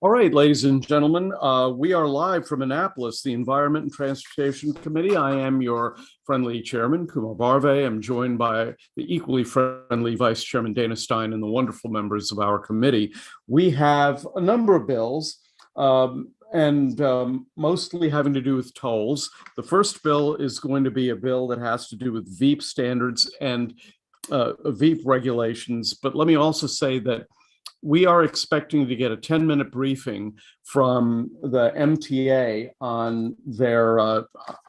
All right, ladies and gentlemen, we are live from Annapolis, the Environment and Transportation Committee. I am your friendly chairman, Kumar Barve. I'm joined by the equally friendly Vice Chairman Dana Stein and the wonderful members of our committee. We have a number of bills mostly having to do with tolls. The first bill is going to be a bill that has to do with VEEP standards and VEEP regulations. But let me also say that we are expecting to get a 10-minute briefing from the MTA on their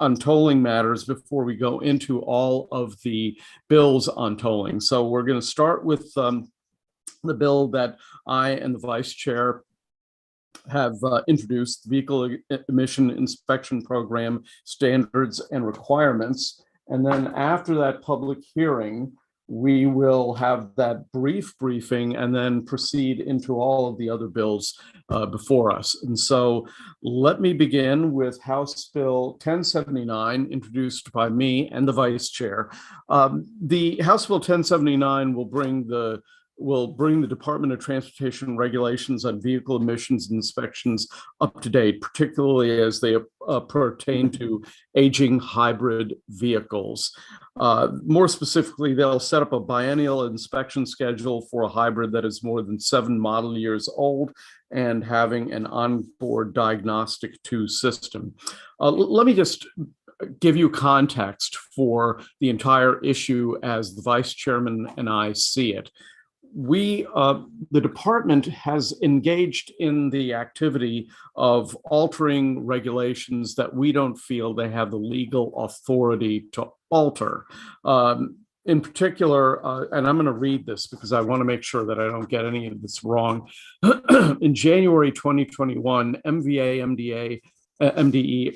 on tolling matters before we go into all of the bills on tolling. So we're going to start with the bill that I and the vice chair have introduced, Vehicle Emission Inspection Program Standards and Requirements. And then after that public hearing, we will have that briefing and then proceed into all of the other bills before us. And so let me begin with House Bill 1079, introduced by me and the vice chair. The House Bill 1079 will bring the Department of Transportation regulations on vehicle emissions and inspections up to date, particularly as they pertain to aging hybrid vehicles. More specifically, they'll set up a biennial inspection schedule for a hybrid that is more than 7 model years old and having an onboard diagnostic 2 system. Let me just give you context for the entire issue as the vice chairman and I see it. The department has engaged in the activity of altering regulations that we don't feel they have the legal authority to alter. In particular, and I'm going to read this because I want to make sure that I don't get any of this wrong. In January 2021, MDE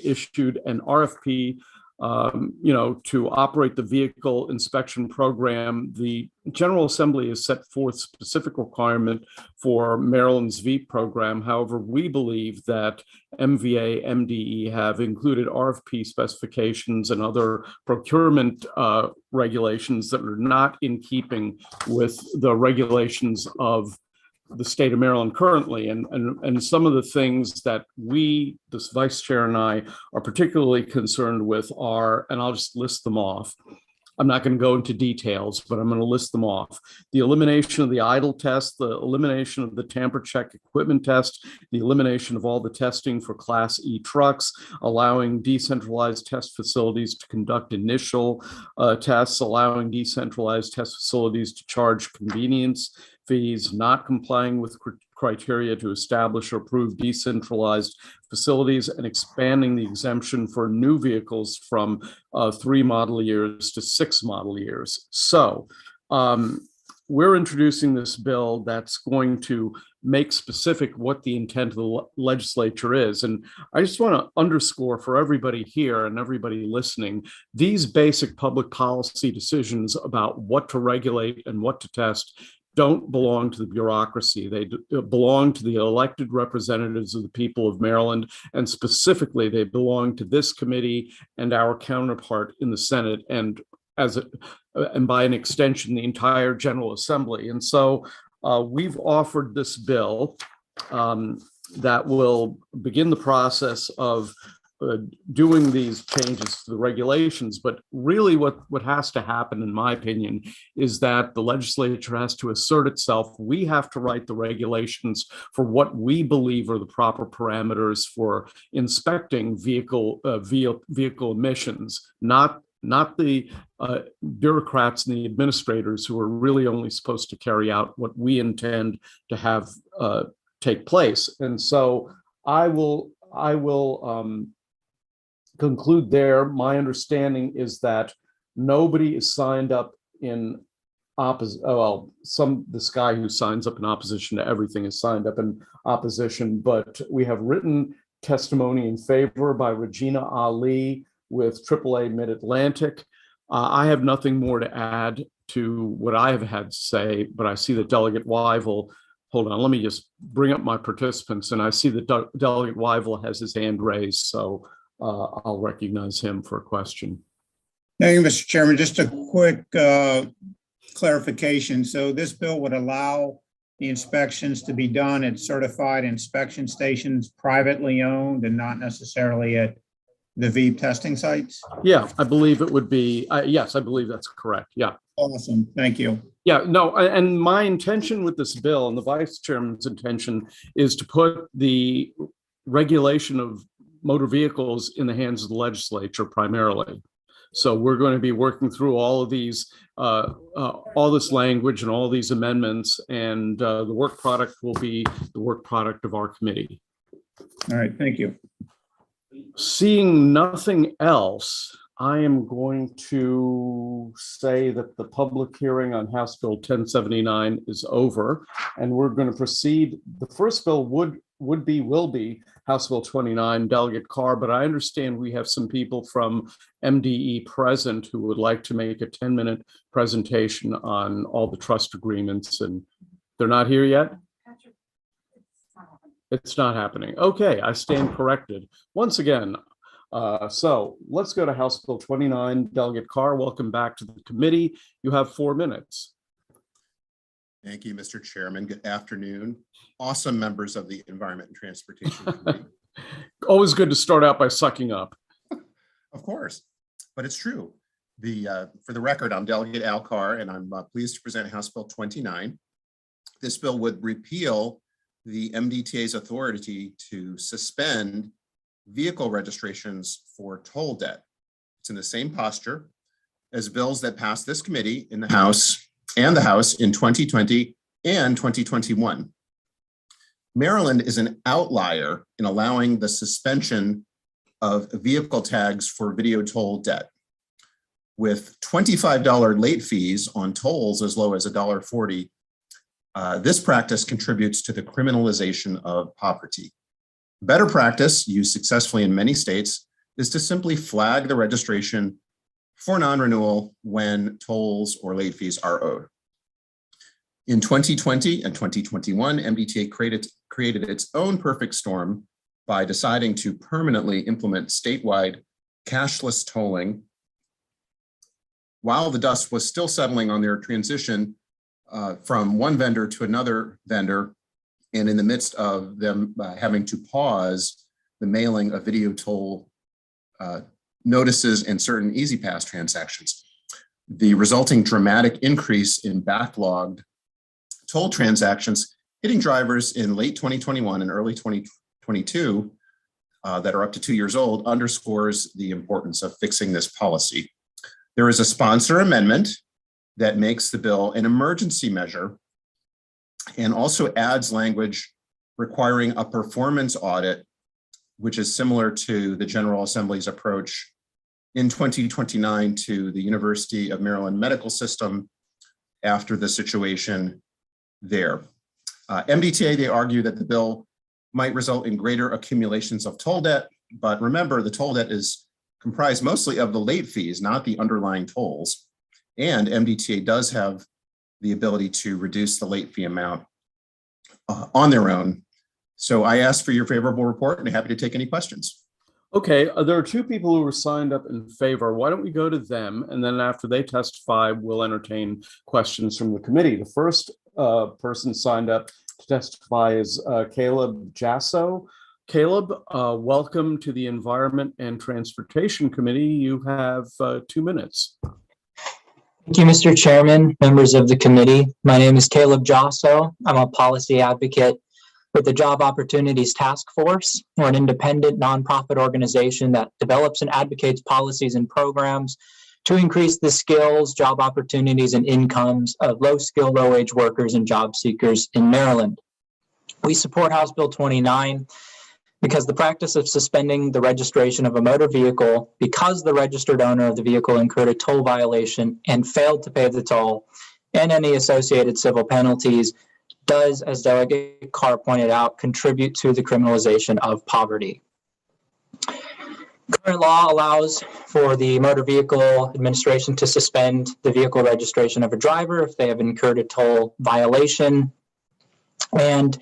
issued an RFP to operate the vehicle inspection program. The General Assembly has set forth specific requirement for Maryland's VEEP program. However, we believe that MDE have included RFP specifications and other procurement regulations that are not in keeping with the regulations of the state of Maryland currently. And some of the things that this vice chair and I are particularly concerned with are, and I'll just list them off. I'm not going to go into details, but I'm going to list them off. The elimination of the idle test, the elimination of the tamper check equipment test, the elimination of all the testing for Class E trucks, allowing decentralized test facilities to conduct initial tests, allowing decentralized test facilities to charge convenience fees, not complying with criteria to establish or approve decentralized facilities, and expanding the exemption for new vehicles from 3 model years to 6 model years. So we're introducing this bill that's going to make specific what the intent of the legislature is. And I just want to underscore for everybody here and everybody listening, these basic public policy decisions about what to regulate and what to test don't belong to the bureaucracy. They belong to the elected representatives of the people of Maryland, and specifically they belong to this committee and our counterpart in the Senate, and by an extension, the entire General Assembly. And so we've offered this bill that will begin the process of doing these changes to the regulations. But really what has to happen, in my opinion, is that the legislature has to assert itself. We have to write the regulations for what we believe are the proper parameters for inspecting vehicle emissions, not the bureaucrats and the administrators who are really only supposed to carry out what we intend to have take place. And so I will conclude there. My understanding is that nobody is signed up in opposition. Well, this guy who signs up in opposition to everything is signed up in opposition, but we have written testimony in favor by Regina Ali with AAA Mid-Atlantic. I have nothing more to add to what I have had to say, but I see that Delegate Weivel, hold on, let me just bring up my participants, and I see that Delegate Weivel has his hand raised, so I'll recognize him for a question. Thank you, Mr. Chairman. Just a quick clarification. So this bill would allow the inspections to be done at certified inspection stations privately owned and not necessarily at the VEEP testing sites? Yeah, I believe it would be, yes, I believe that's correct. Yeah. Awesome. Thank you. Yeah, no, and my intention with this bill and the vice chairman's intention is to put the regulation of motor vehicles in the hands of the legislature primarily. So we're going to be working through all of these, all this language and all these amendments, and the work product will be the work product of our committee. All right, thank you. Seeing nothing else, I am going to say that the public hearing on House Bill 1079 is over, and we're going to proceed. The first bill will be House Bill 29, Delegate Carr, but I understand we have some people from MDE present who would like to make a 10-minute presentation on all the trust agreements, and they're not here yet? It's not happening. Okay, I stand corrected. Once again, so let's go to House Bill 29. Delegate Carr, welcome back to the committee. You have 4 minutes. Thank you, Mr. Chairman. Good afternoon. Awesome members of the Environment and Transportation Committee. Always good to start out by sucking up. Of course, but it's true. For the record, I'm Delegate Al Carr, and I'm pleased to present House Bill 29. This bill would repeal the MDTA's authority to suspend vehicle registrations for toll debt. It's in the same posture as bills that passed this committee in the House in 2020 and 2021. Maryland is an outlier in allowing the suspension of vehicle tags for video toll debt. With $25 late fees on tolls as low as $1.40, this practice contributes to the criminalization of poverty. Better practice, used successfully in many states, is to simply flag the registration for non-renewal when tolls or late fees are owed. In 2020 and 2021, MDTA created its own perfect storm by deciding to permanently implement statewide cashless tolling while the dust was still settling on their transition from one vendor to another vendor, and in the midst of them having to pause the mailing of video toll notices and certain Easy Pass transactions. The resulting dramatic increase in backlogged toll transactions hitting drivers in late 2021 and early 2022 that are up to 2 years old underscores the importance of fixing this policy. There is a sponsor amendment that makes the bill an emergency measure and also adds language requiring a performance audit, which is similar to the General Assembly's approach in 2029 to the University of Maryland Medical System after the situation there. MDTA, they argue that the bill might result in greater accumulations of toll debt, but remember, the toll debt is comprised mostly of the late fees, not the underlying tolls. And MDTA does have the ability to reduce the late fee amount on their own. So I ask for your favorable report and happy to take any questions. Okay, there are 2 people who were signed up in favor. Why don't we go to them? And then after they testify, we'll entertain questions from the committee. The first person signed up to testify is Caleb Josso. Caleb, welcome to the Environment and Transportation Committee. You have 2 minutes. Thank you, Mr. Chairman, members of the committee. My name is Caleb Josso. I'm a policy advocate with the Job Opportunities Task Force. We're an independent nonprofit organization that develops and advocates policies and programs to increase the skills, job opportunities, and incomes of low-skill, low-wage workers and job seekers in Maryland. We support House Bill 29 because the practice of suspending the registration of a motor vehicle because the registered owner of the vehicle incurred a toll violation and failed to pay the toll and any associated civil penalties does, as Delegate Carr pointed out, contribute to the criminalization of poverty. Current law allows for the Motor Vehicle Administration to suspend the vehicle registration of a driver if they have incurred a toll violation, and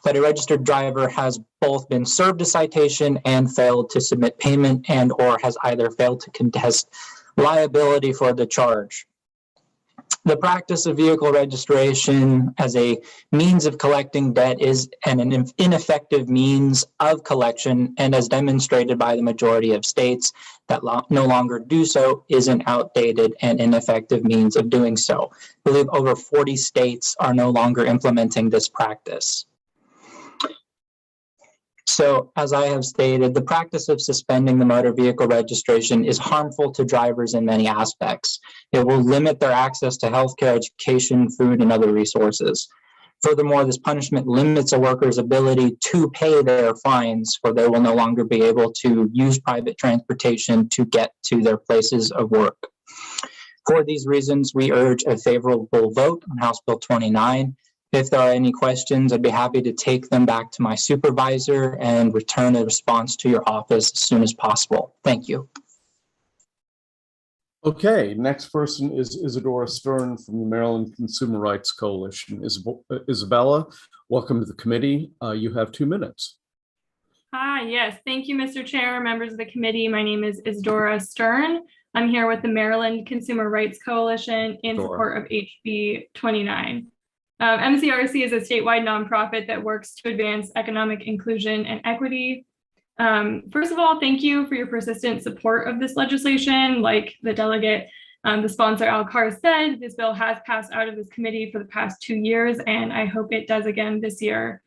that a registered driver has both been served a citation and failed to submit payment and or has either failed to contest liability for the charge. The practice of vehicle registration as a means of collecting debt is an ineffective means of collection, and as demonstrated by the majority of states that no longer do so, is an outdated and ineffective means of doing so. I believe over 40 states are no longer implementing this practice. So, as I have stated, the practice of suspending the motor vehicle registration is harmful to drivers in many aspects. It will limit their access to healthcare, education, food, and other resources. Furthermore, this punishment limits a worker's ability to pay their fines, for they will no longer be able to use private transportation to get to their places of work. For these reasons, we urge a favorable vote on House Bill 29. If there are any questions, I'd be happy to take them back to my supervisor and return a response to your office as soon as possible. Thank you. Okay, next person is Isadora Stern from the Maryland Consumer Rights Coalition. Isabella, welcome to the committee. You have 2 minutes. Hi, yes. Thank you, Mr. Chair, members of the committee. My name is Dora Stern. I'm here with the Maryland Consumer Rights Coalition in support of HB 29. MCRC is a statewide nonprofit that works to advance economic inclusion and equity. First of all, thank you for your persistent support of this legislation. Like the delegate, the sponsor Al Carr said, this bill has passed out of this committee for the past 2 years, and I hope it does again this year.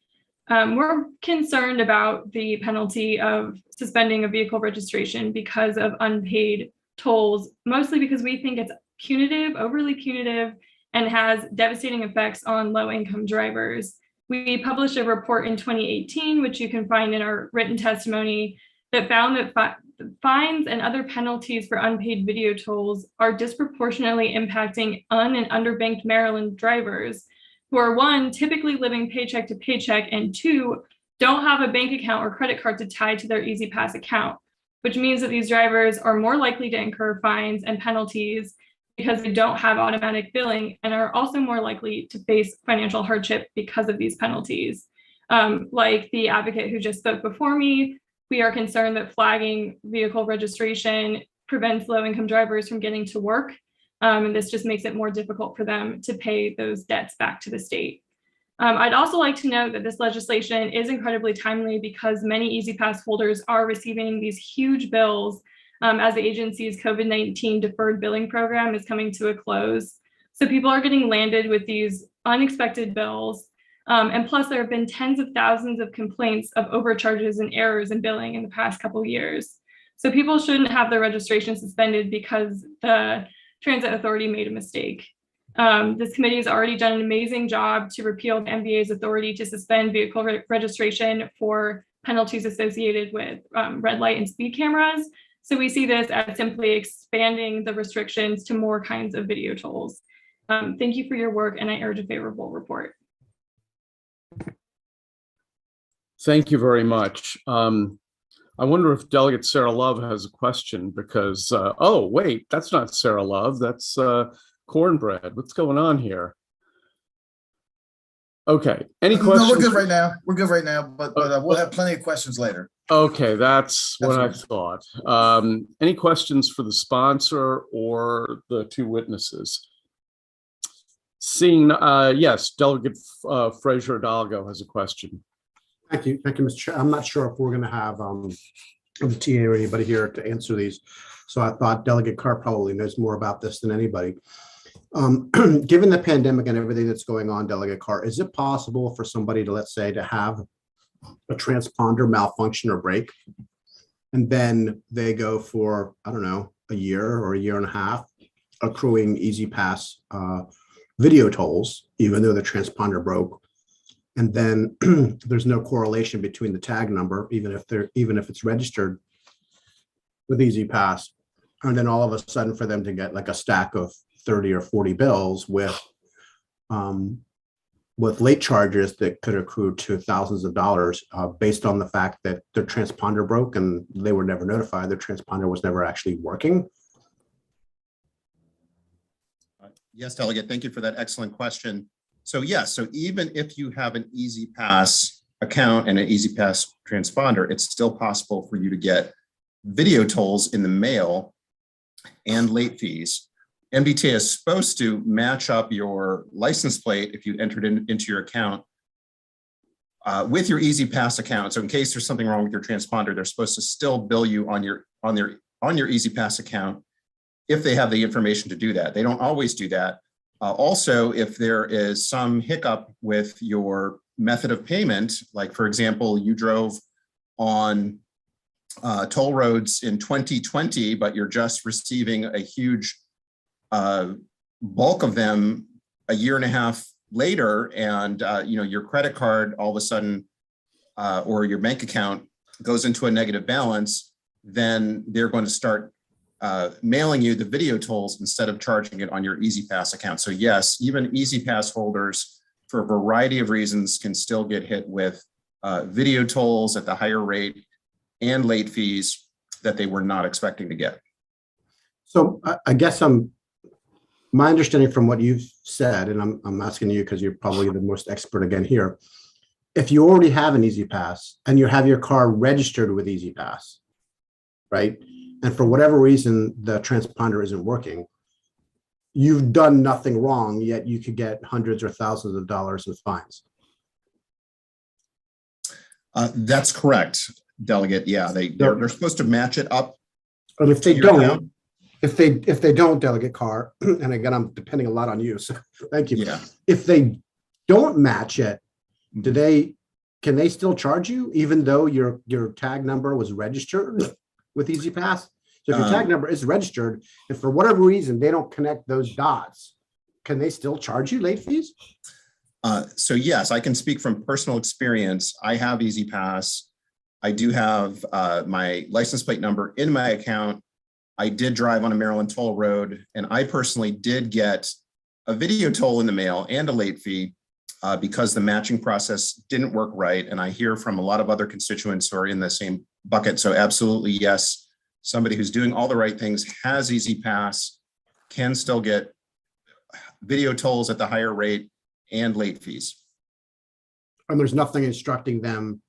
We're concerned about the penalty of suspending a vehicle registration because of unpaid tolls, mostly because we think it's punitive, overly punitive, and has devastating effects on low-income drivers. We published a report in 2018, which you can find in our written testimony, that found that fines and other penalties for unpaid video tolls are disproportionately impacting and underbanked Maryland drivers who are, 1, typically living paycheck to paycheck, and 2, don't have a bank account or credit card to tie to their EasyPass account, which means that these drivers are more likely to incur fines and penalties because they don't have automatic billing, and are also more likely to face financial hardship because of these penalties. Like the advocate who just spoke before me, we are concerned that flagging vehicle registration prevents low-income drivers from getting to work, and this just makes it more difficult for them to pay those debts back to the state. I'd also like to note that this legislation is incredibly timely because many EasyPass holders are receiving these huge bills as the agency's COVID-19 deferred billing program is coming to a close. So people are getting landed with these unexpected bills. And plus, there have been tens of thousands of complaints of overcharges and errors in billing in the past couple of years. So people shouldn't have their registration suspended because the transit authority made a mistake. This committee has already done an amazing job to repeal the MVA's authority to suspend vehicle registration for penalties associated with red light and speed cameras. So we see this as simply expanding the restrictions to more kinds of video tolls. Thank you for your work, and I urge a favorable report. Thank you very much. I wonder if Delegate Sarah Love has a question because, oh, wait, that's not Sarah Love, that's Cornbread. What's going on here? Okay, any questions? No, we're good right now. We're good right now, but we'll have plenty of questions later. Okay, that's what I thought. Any questions for the sponsor or the 2 witnesses? Seeing, yes, Delegate Frazier Hidalgo has a question. Thank you, Mr. Chair. I'm not sure if we're going to have the TA or anybody here to answer these, so I thought Delegate Carr probably knows more about this than anybody. Given the pandemic and everything that's going on, Delegate Carr, is it possible for somebody to, let's say, to have a transponder malfunction or break, and then they go for, I don't know, a year or a year and a half accruing EasyPass video tolls, even though the transponder broke, and then there's no correlation between the tag number, even if it's registered with EasyPass, and then all of a sudden for them to get like a stack of 30 or 40 bills with late charges that could accrue to thousands of dollars based on the fact that their transponder broke and they were never notified, their transponder was never actually working. Yes, Delegate, thank you for that excellent question. So yes, so even if you have an EasyPass account and an EasyPass transponder, it's still possible for you to get video tolls in the mail and late fees. MDTA is supposed to match up your license plate if you entered into your account with your EasyPass account. So in case there's something wrong with your transponder, they're supposed to still bill you on your EasyPass account if they have the information to do that. They don't always do that. Also, if there is some hiccup with your method of payment, like for example, you drove on toll roads in 2020, but you're just receiving a huge bulk of them a year and a half later, and your credit card all of a sudden or your bank account goes into a negative balance, then they're going to start mailing you the video tolls instead of charging it on your EasyPass account. So yes, even EasyPass holders, for a variety of reasons, can still get hit with video tolls at the higher rate and late fees that they were not expecting to get. So I guess my understanding from what you've said, and I'm asking you because you're probably the most expert again here. If you already have an EasyPass and you have your car registered with EasyPass, right? And for whatever reason, the transponder isn't working, you've done nothing wrong, yet you could get hundreds or thousands of dollars in fines. That's correct, Delegate. Yeah, they're supposed to match it up. And if they to your don't, account. if they don't, Delegate Carr, and again, I'm depending a lot on you, so thank you. Yeah. If they don't match it, can they still charge you even though your tag number was registered with EasyPass? So if your tag number is registered, and for whatever reason they don't connect those dots, can they still charge you late fees? So yes, I can speak from personal experience. I have EasyPass. I do have my license plate number in my account. I did drive on a Maryland toll road, and I personally did get a video toll in the mail and a late fee because the matching process didn't work right. And I hear from a lot of other constituents who are in the same bucket. So absolutely, yes, somebody who's doing all the right things, has EasyPass, can still get video tolls at the higher rate and late fees. And there's nothing instructing them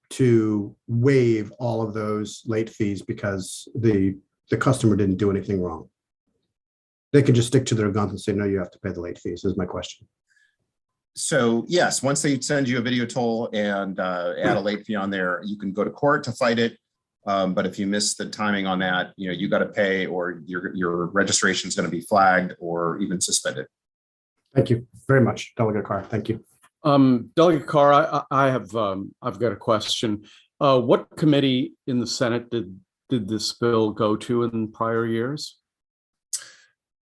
to waive all of those late fees because the customer didn't do anything wrong. They can just stick to their guns and say, no, you have to pay the late fees, is my question. So yes, once they send you a video toll and add a late fee on there, you can go to court to fight it. But if you miss the timing on that, you got to pay, or your registration is going to be flagged or even suspended. Thank you very much, Delegate Carr. Thank you. Delegate Carr, I've got a question. What committee in the Senate did this bill go to in prior years?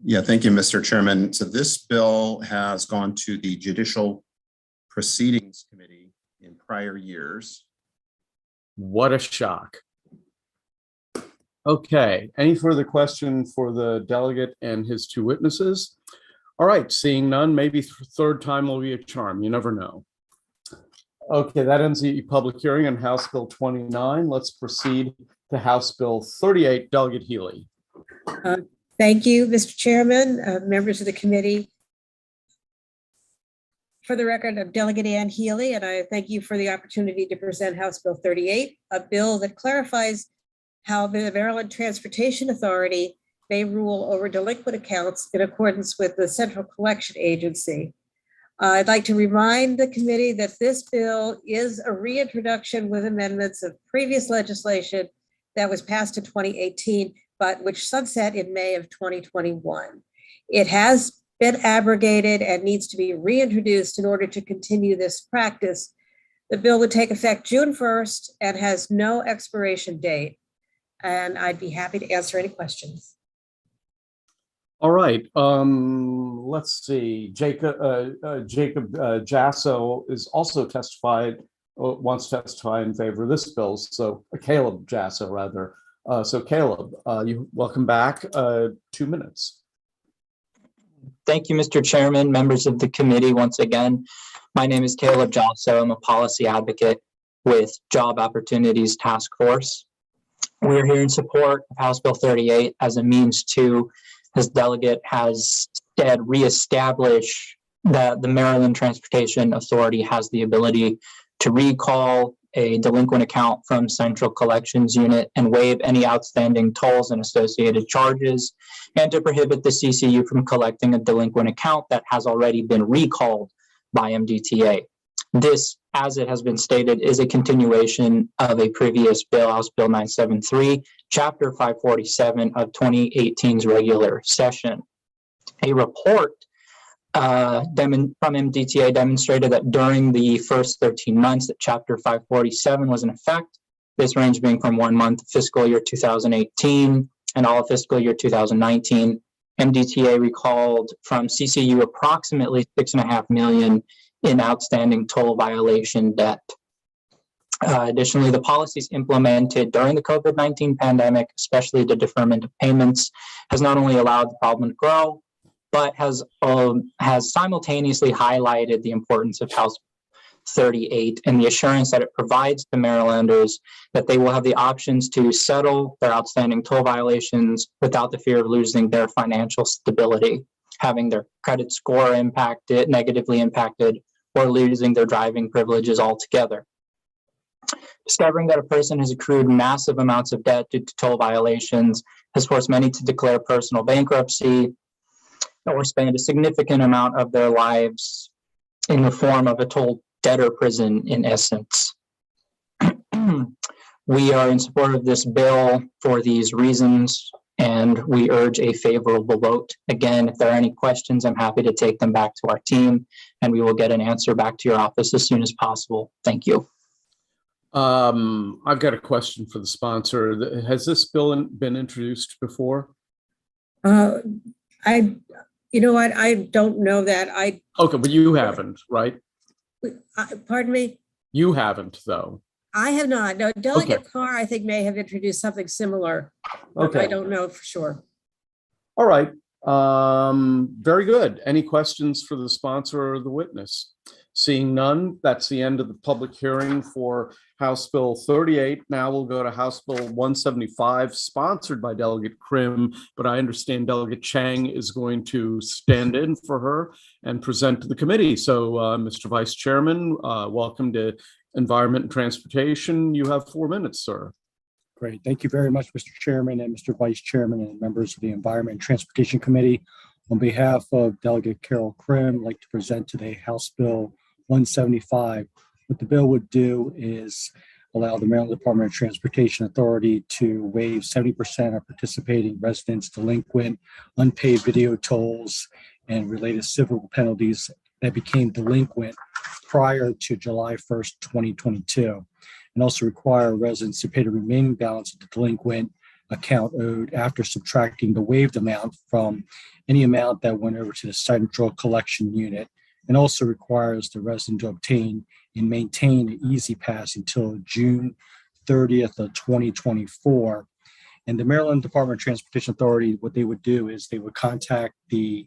Yeah, thank you, Mr. Chairman. So this bill has gone to the Judicial Proceedings Committee in prior years. What a shock. Okay, any further question for the delegate and his two witnesses? All right, seeing none, maybe third time will be a charm. You never know. Okay, that ends the public hearing on House Bill 29. Let's proceed to House Bill 38. Delegate Healy. Thank you, Mr. Chairman, members of the committee. For the record, I'm Delegate Ann Healy, and I thank you for the opportunity to present House Bill 38, a bill that clarifies how the Maryland Transportation Authority may rule over delinquent accounts in accordance with the Central Collection Agency. I'd like to remind the committee that this bill is a reintroduction with amendments of previous legislation that was passed in 2018, but which sunset in May of 2021. It has been abrogated and needs to be reintroduced in order to continue this practice. The bill would take effect June 1st and has no expiration date. And I'd be happy to answer any questions. All right, let's see. Jacob Josso is also wants to testify in favor of this bill. So Caleb Josso, rather. So Caleb, you welcome back. 2 minutes. Thank you, Mr. Chairman, members of the committee. Once again, my name is Caleb Josso. I'm a policy advocate with Job Opportunities Task Force. We're here in support of House Bill 38 as a means to, as Delegate has said, reestablish that the Maryland Transportation Authority has the ability to recall a delinquent account from Central Collections Unit and waive any outstanding tolls and associated charges, and to prohibit the CCU from collecting a delinquent account that has already been recalled by MDTA. This, as it has been stated, is a continuation of a previous bill, House Bill 973, Chapter 547 of 2018's regular session. A report from MDTA demonstrated that during the first 13 months that Chapter 547 was in effect, this range being from 1 month fiscal year 2018 and all of fiscal year 2019, MDTA recalled from CCU approximately $6.5 million in outstanding toll violation debt. Additionally, the policies implemented during the COVID-19 pandemic, especially the deferment of payments, has not only allowed the problem to grow, but has simultaneously highlighted the importance of House 38 and the assurance that it provides to Marylanders that they will have the options to settle their outstanding toll violations without the fear of losing their financial stability, having their credit score negatively impacted, or losing their driving privileges altogether. Discovering that a person has accrued massive amounts of debt due to toll violations has forced many to declare personal bankruptcy or spend a significant amount of their lives in the form of a toll debtor prison, in essence. We are in support of this bill for these reasons, and we urge a favorable vote. Again, if there are any questions, I'm happy to take them back to our team, and we will get an answer back to your office as soon as possible. Thank you. I've got a question for the sponsor. Has this bill been introduced before? You know what? I don't know that. Okay, but you haven't, right? Pardon me? You haven't, though. I have not. No, Delegate Carr, I think, may have introduced something similar. But I don't know for sure. All right. Very good. Any questions for the sponsor or the witness? Seeing none, that's the end of the public hearing for House Bill 38. Now we'll go to House Bill 175, sponsored by Delegate Krim, but I understand Delegate Chang is going to stand in for her and present to the committee. So, Mr. Vice Chairman, welcome to Environment and Transportation. You have 4 minutes, sir. Great. Thank you very much, Mr. Chairman and Mr. Vice Chairman and members of the Environment and Transportation Committee. On behalf of Delegate Carol Krim, I'd like to present today House Bill 175. What the bill would do is allow the Maryland Department of Transportation Authority to waive 70% of participating residents' delinquent unpaid video tolls and related civil penalties that became delinquent prior to July 1st, 2022, and also require residents to pay the remaining balance of the delinquent account owed after subtracting the waived amount from any amount that went over to the Central Collection Unit, and also requires the resident to obtain and maintain an Easy Pass until June 30th of 2024. And the Maryland Department of Transportation Authority, what they would do is they would contact the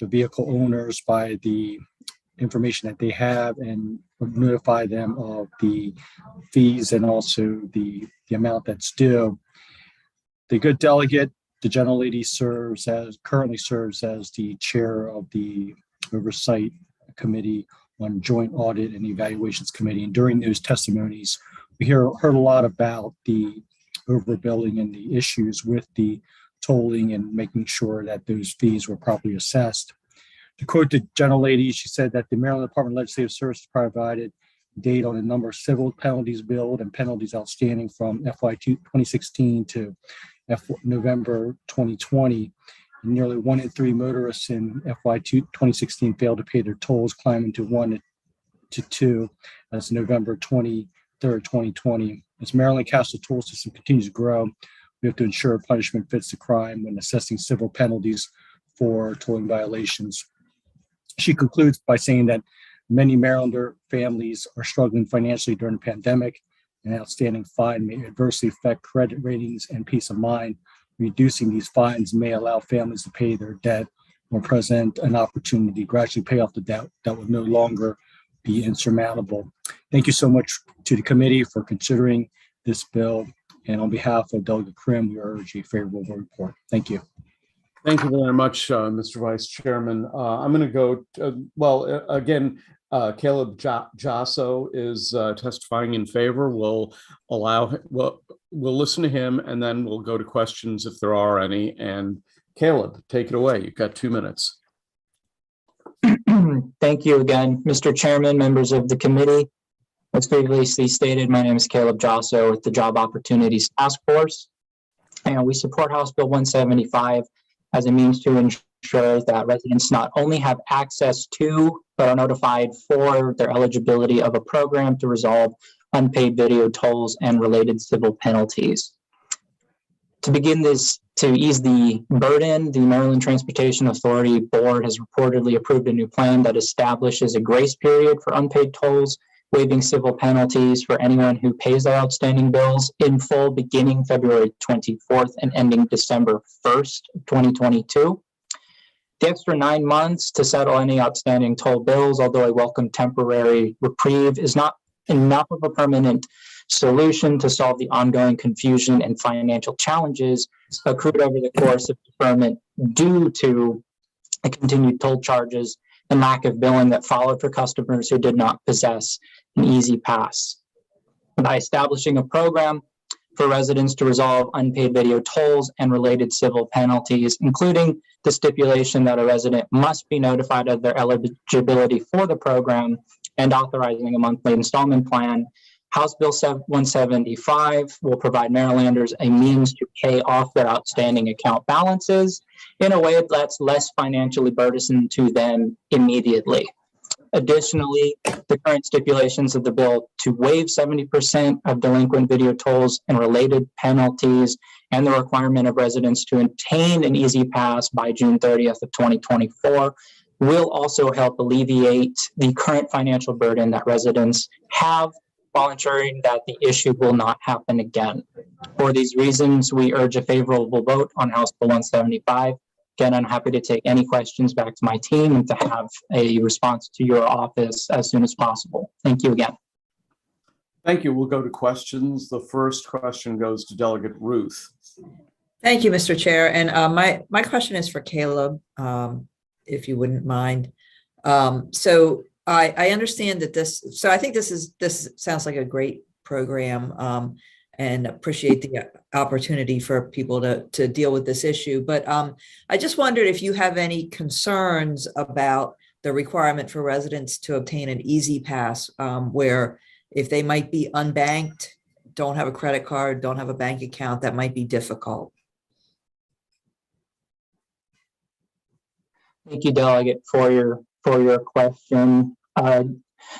vehicle owners by the information that they have and notify them of the fees and also the amount that's due. The good delegate, the gentle lady, currently serves as the chair of the Oversight Committee on Joint Audit and Evaluations Committee. And during those testimonies, we heard a lot about the overbilling and the issues with the tolling and making sure that those fees were properly assessed. To quote the gentle lady, she said that the Maryland Department of Legislative Services provided data on the number of civil penalties billed and penalties outstanding from FY 2016 to November 2020. And nearly 1 in 3 motorists in FY 2016 failed to pay their tolls, climbing to 1 to 2 as November 23rd, 2020. As Maryland Castle toll system continues to grow, we have to ensure punishment fits the crime when assessing civil penalties for tolling violations. She concludes by saying that many Marylander families are struggling financially during the pandemic. An outstanding fine may adversely affect credit ratings and peace of mind. Reducing these fines may allow families to pay their debt or present an opportunity to gradually pay off the debt that will no longer be insurmountable. Thank you so much to the committee for considering this bill. And on behalf of Delegate Krim, we urge a favorable report. Thank you. Thank you very much, Mr. Vice Chairman. I'm going to go, again, Caleb Josso is testifying in favor. We'll listen to him, and then we'll go to questions if there are any. And Caleb, take it away. You've got 2 minutes. Thank you again, Mr. Chairman, members of the committee. As previously stated, my name is Caleb Josso with the Job Opportunities Task Force, and we support House Bill 175 as a means to ensure that residents not only have access to, but are notified for their eligibility of a program to resolve unpaid video tolls and related civil penalties. To begin this, to ease the burden, the Maryland Transportation Authority Board has reportedly approved a new plan that establishes a grace period for unpaid tolls, waiving civil penalties for anyone who pays their outstanding bills in full beginning February 24th and ending December 1st, 2022. The extra 9 months to settle any outstanding toll bills, although a welcome temporary reprieve, is not enough of a permanent solution to solve the ongoing confusion and financial challenges accrued over the course of deferment due to the continued toll charges and lack of billing that followed for customers who did not possess an easy pass. By establishing a program for residents to resolve unpaid video tolls and related civil penalties, including the stipulation that a resident must be notified of their eligibility for the program and authorizing a monthly installment plan, House Bill 175 will provide Marylanders a means to pay off their outstanding account balances in a way that's less financially burdensome to them immediately. Additionally, the current stipulations of the bill to waive 70% of delinquent video tolls and related penalties and the requirement of residents to obtain an easy pass by June 30th of 2024 will also help alleviate the current financial burden that residents have while ensuring that the issue will not happen again. For these reasons, we urge a favorable vote on House Bill 175. Again, I'm happy to take any questions back to my team and to have a response to your office as soon as possible. Thank you again. Thank you. We'll go to questions. The first question goes to Delegate Ruth. Thank you, Mr. Chair. And my question is for Caleb, if you wouldn't mind. So I understand that so I think this sounds like a great program, and appreciate the opportunity for people to deal with this issue. But I just wondered if you have any concerns about the requirement for residents to obtain an easy pass, where if they might be unbanked, don't have a credit card, don't have a bank account, that might be difficult. Thank you, Delegate, for your question.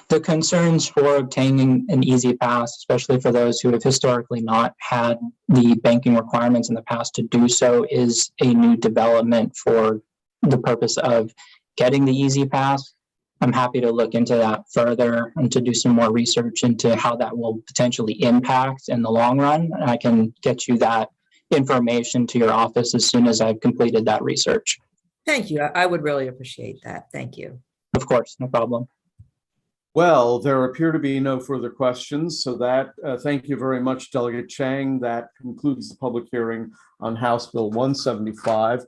The concerns for obtaining an easy pass, especially for those who have historically not had the banking requirements in the past to do so, is a new development for the purpose of getting the easy pass. I'm happy to look into that further and to do some more research into how that will potentially impact in the long run. I can get you that information to your office as soon as I've completed that research. Thank you. I would really appreciate that. Thank you. Of course, no problem. Well, there appear to be no further questions. So that, thank you very much, Delegate Chang. That concludes the public hearing on House Bill 175.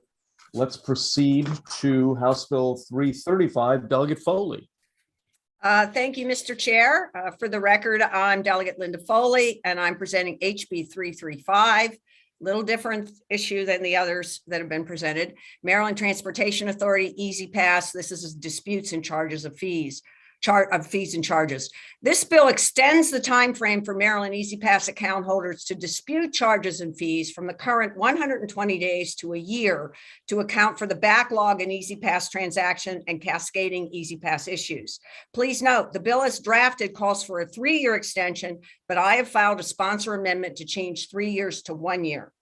Let's proceed to House Bill 335, Delegate Foley. Thank you, Mr. Chair. For the record, I'm Delegate Linda Foley, and I'm presenting HB 335. Little different issue than the others that have been presented. Maryland Transportation Authority Easy Pass. This is disputes and charges of fees and charges. This bill extends the time frame for Maryland Easy Pass account holders to dispute charges and fees from the current 120 days to a year to account for the backlog in Easy Pass transaction and cascading Easy Pass issues. Please note, the bill as drafted calls for a 3-year extension, but I have filed a sponsor amendment to change 3 years to 1 year.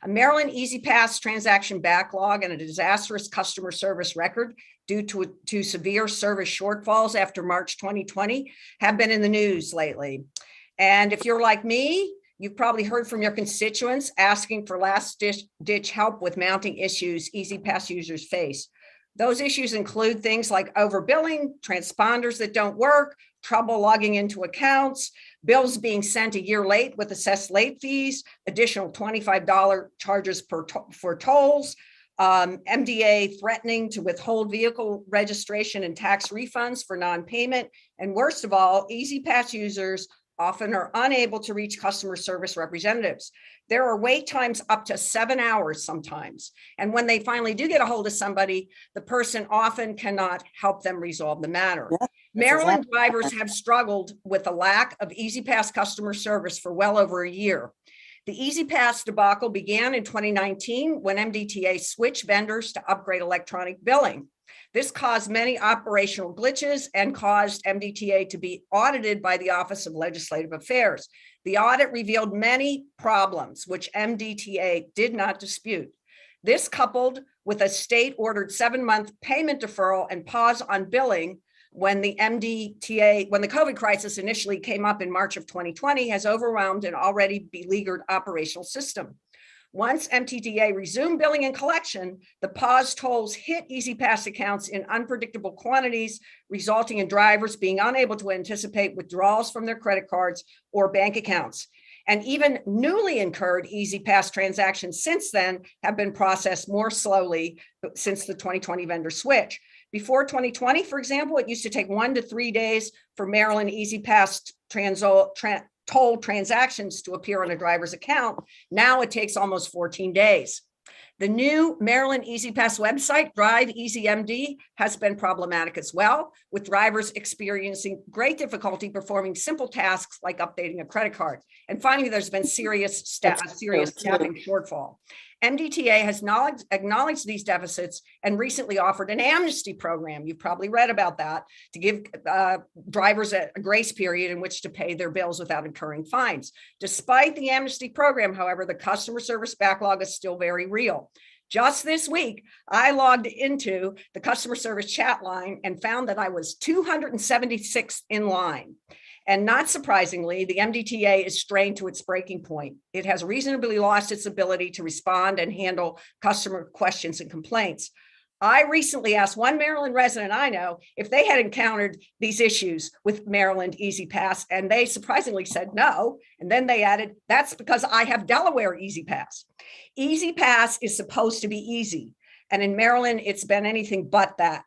A Maryland Easy Pass transaction backlog and a disastrous customer service record due to severe service shortfalls after March 2020 have been in the news lately. And if you're like me, you've probably heard from your constituents asking for last-ditch help with mounting issues Easy Pass users face. Those issues include things like overbilling, transponders that don't work, trouble logging into accounts, bills being sent a year late with assessed late fees, additional $25 charges for tolls, MDA threatening to withhold vehicle registration and tax refunds for non-payment. And worst of all, E-ZPass users often are unable to reach customer service representatives. There are wait times up to 7 hours sometimes. And when they finally do get a hold of somebody, the person often cannot help them resolve the matter. Yeah, Maryland drivers have struggled with the lack of E-ZPass customer service for well over a year. The E-ZPass debacle began in 2019 when MDTA switched vendors to upgrade electronic billing. This caused many operational glitches and caused MDTA to be audited by the Office of Legislative Affairs. The audit revealed many problems, which MDTA did not dispute. This, coupled with a state-ordered 7-month payment deferral and pause on billing when the COVID crisis initially came up in March of 2020, has overwhelmed an already beleaguered operational system. Once MDTA resumed billing and collection, the paused tolls hit E-ZPass accounts in unpredictable quantities, resulting in drivers being unable to anticipate withdrawals from their credit cards or bank accounts. And even newly incurred E-ZPass transactions since then have been processed more slowly since the 2020 vendor switch. Before 2020, for example, it used to take 1 to 3 days for Maryland E-ZPass toll transactions to appear on a driver's account. Now it takes almost 14 days. The new Maryland E-ZPass website, Drive Easy MD, has been problematic as well, with drivers experiencing great difficulty performing simple tasks like updating a credit card. And finally, there's been serious staffing shortfall. MDTA has acknowledged these deficits and recently offered an amnesty program. You've probably read about that, to give drivers a grace period in which to pay their bills without incurring fines. Despite the amnesty program, however, the customer service backlog is still very real. Just this week, I logged into the customer service chat line and found that I was 276th in line. And not surprisingly, the MDTA is strained to its breaking point. It has reasonably lost its ability to respond and handle customer questions and complaints. I recently asked one Maryland resident I know if they had encountered these issues with Maryland E-ZPass, and they surprisingly said no. And then they added, that's because I have Delaware E-ZPass. E-ZPass is supposed to be easy. And in Maryland, it's been anything but that.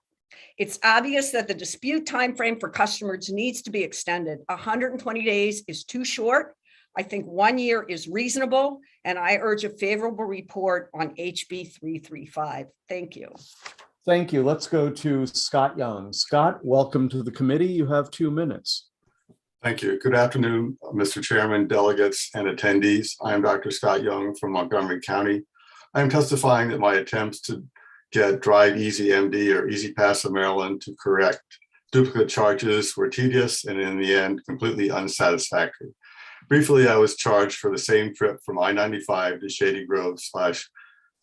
It's obvious that the dispute timeframe for customers needs to be extended. 120 days is too short. I think 1 year is reasonable, and I urge a favorable report on HB 335. Thank you. Thank you. Let's go to Scott Young. Scott, welcome to the committee. You have 2 minutes. Thank you. Good afternoon, Mr. Chairman, delegates, and attendees. I am Dr. Scott Young from Montgomery County. I am testifying that my attempts to get Drive Easy MD or E-ZPass of Maryland to correct duplicate charges were tedious and in the end completely unsatisfactory. Briefly, I was charged for the same trip from I-95 to Shady Grove /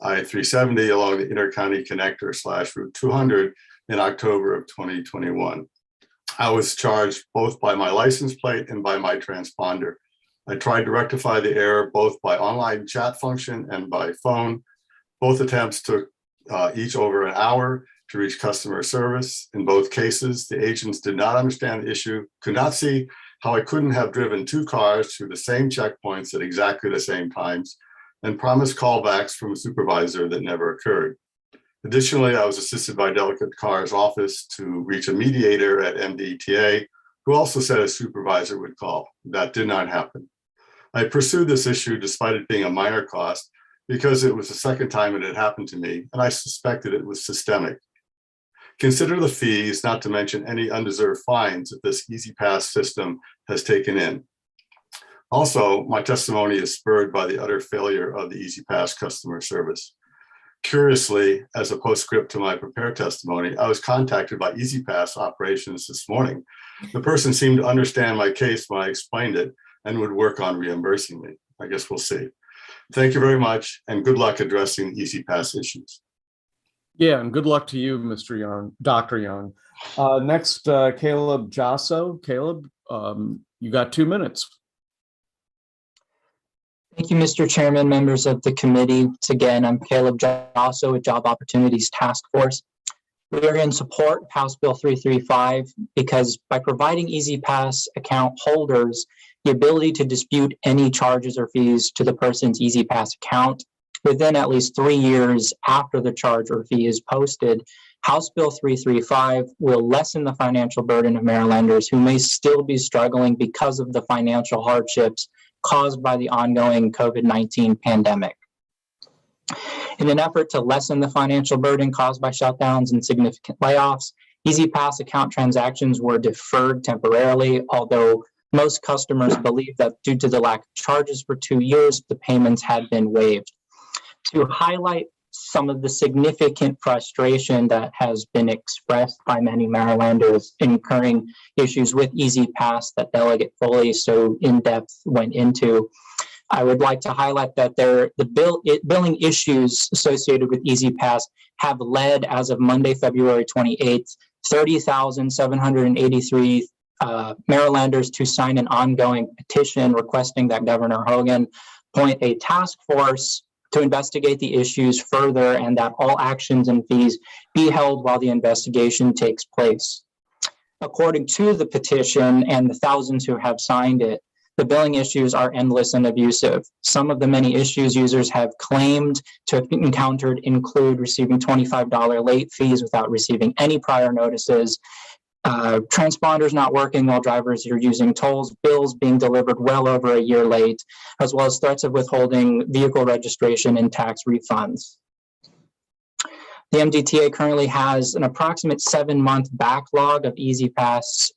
I-370 along the Intercounty Connector / Route 200 in October of 2021. I was charged both by my license plate and by my transponder. I tried to rectify the error both by online chat function and by phone. Both attempts took each over an hour to reach customer service. In both cases, the agents did not understand the issue, could not see how I couldn't have driven 2 cars through the same checkpoints at exactly the same times, and promised callbacks from a supervisor that never occurred. Additionally, I was assisted by Delegate Carr's office to reach a mediator at MDTA, who also said a supervisor would call. That did not happen. I pursued this issue despite it being a minor cost, because it was the second time it had happened to me, and I suspected it was systemic. Consider the fees, not to mention any undeserved fines that this E-ZPass system has taken in. Also, my testimony is spurred by the utter failure of the E-ZPass customer service. Curiously, as a postscript to my prepared testimony, I was contacted by E-ZPass operations this morning. The person seemed to understand my case when I explained it and would work on reimbursing me. I guess we'll see. Thank you very much, and good luck addressing E-ZPass issues. Yeah, and good luck to you, Mr. Young, Dr. Young. Next, Caleb Josso. Caleb, you got 2 minutes. Thank you, Mr. Chairman, members of the committee. Once again, I'm Caleb Josso with Job Opportunities Task Force. We are in support of House Bill 335 because by providing E-ZPass account holders the ability to dispute any charges or fees to the person's E-ZPass account, within at least 3 years after the charge or fee is posted, House Bill 335 will lessen the financial burden of Marylanders who may still be struggling because of the financial hardships caused by the ongoing COVID-19 pandemic. In an effort to lessen the financial burden caused by shutdowns and significant layoffs, EasyPass account transactions were deferred temporarily, although most customers believe that due to the lack of charges for 2 years, the payments had been waived. To highlight some of the significant frustration that has been expressed by many Marylanders incurring issues with EasyPass that Delegate Foley so in-depth went into, I would like to highlight that the billing issues associated with EasyPass have led, as of Monday, February 28th, 30,783 Marylanders to sign an ongoing petition requesting that Governor Hogan appoint a task force to investigate the issues further and that all actions and fees be held while the investigation takes place. According to the petition and the thousands who have signed it, the billing issues are endless and abusive. Some of the many issues users have claimed to have encountered include receiving $25 late fees without receiving any prior notices, transponders not working while drivers are using tolls, bills being delivered well over a year late, as well as threats of withholding vehicle registration and tax refunds. The MDTA currently has an approximate 7-month backlog of EasyPass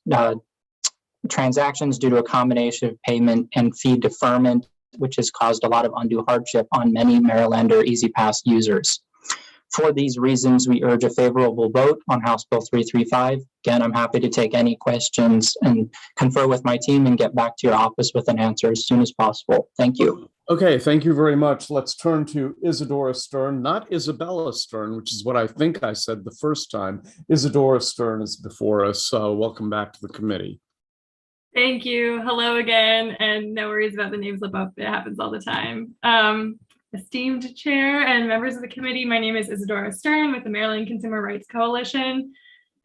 transactions due to a combination of payment and fee deferment, which has caused a lot of undue hardship on many Marylander EasyPass users. For these reasons, we urge a favorable vote on House Bill 335. Again, I'm happy to take any questions and confer with my team and get back to your office with an answer as soon as possible. Thank you. Okay, thank you very much. Let's turn to Isadora Stern, not Isabella Stern, which is what I think I said the first time. Isadora Stern is before us. So welcome back to the committee. Thank you. Hello again, and no worries about the name slip up. It happens all the time. Esteemed Chair and members of the committee, my name is Isadora Stern with the Maryland Consumer Rights Coalition.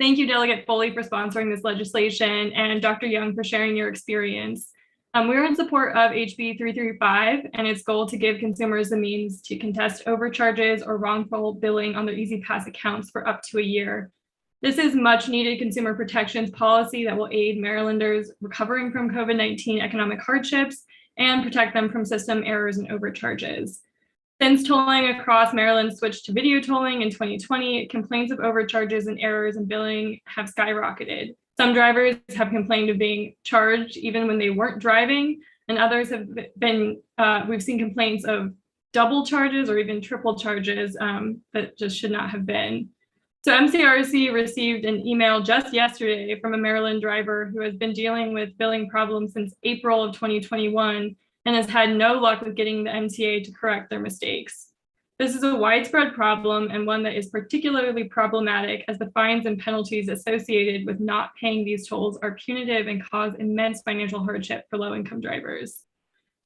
Thank you, Delegate Foley, for sponsoring this legislation, and Dr. Young for sharing your experience. We're in support of HB 335 and its goal to give consumers the means to contest overcharges or wrongful billing on their EasyPass accounts for up to a year. This is much needed consumer protections policy that will aid Marylanders recovering from COVID-19 economic hardships and protect them from system errors and overcharges. Since tolling across Maryland switched to video tolling in 2020, complaints of overcharges and errors in billing have skyrocketed. Some drivers have complained of being charged even when they weren't driving, and others have been, we've seen complaints of double charges or even triple charges that just should not have been. So MCRC received an email just yesterday from a Maryland driver who has been dealing with billing problems since April of 2021 and has had no luck with getting the MTA to correct their mistakes. This is a widespread problem and one that is particularly problematic as the fines and penalties associated with not paying these tolls are punitive and cause immense financial hardship for low-income drivers.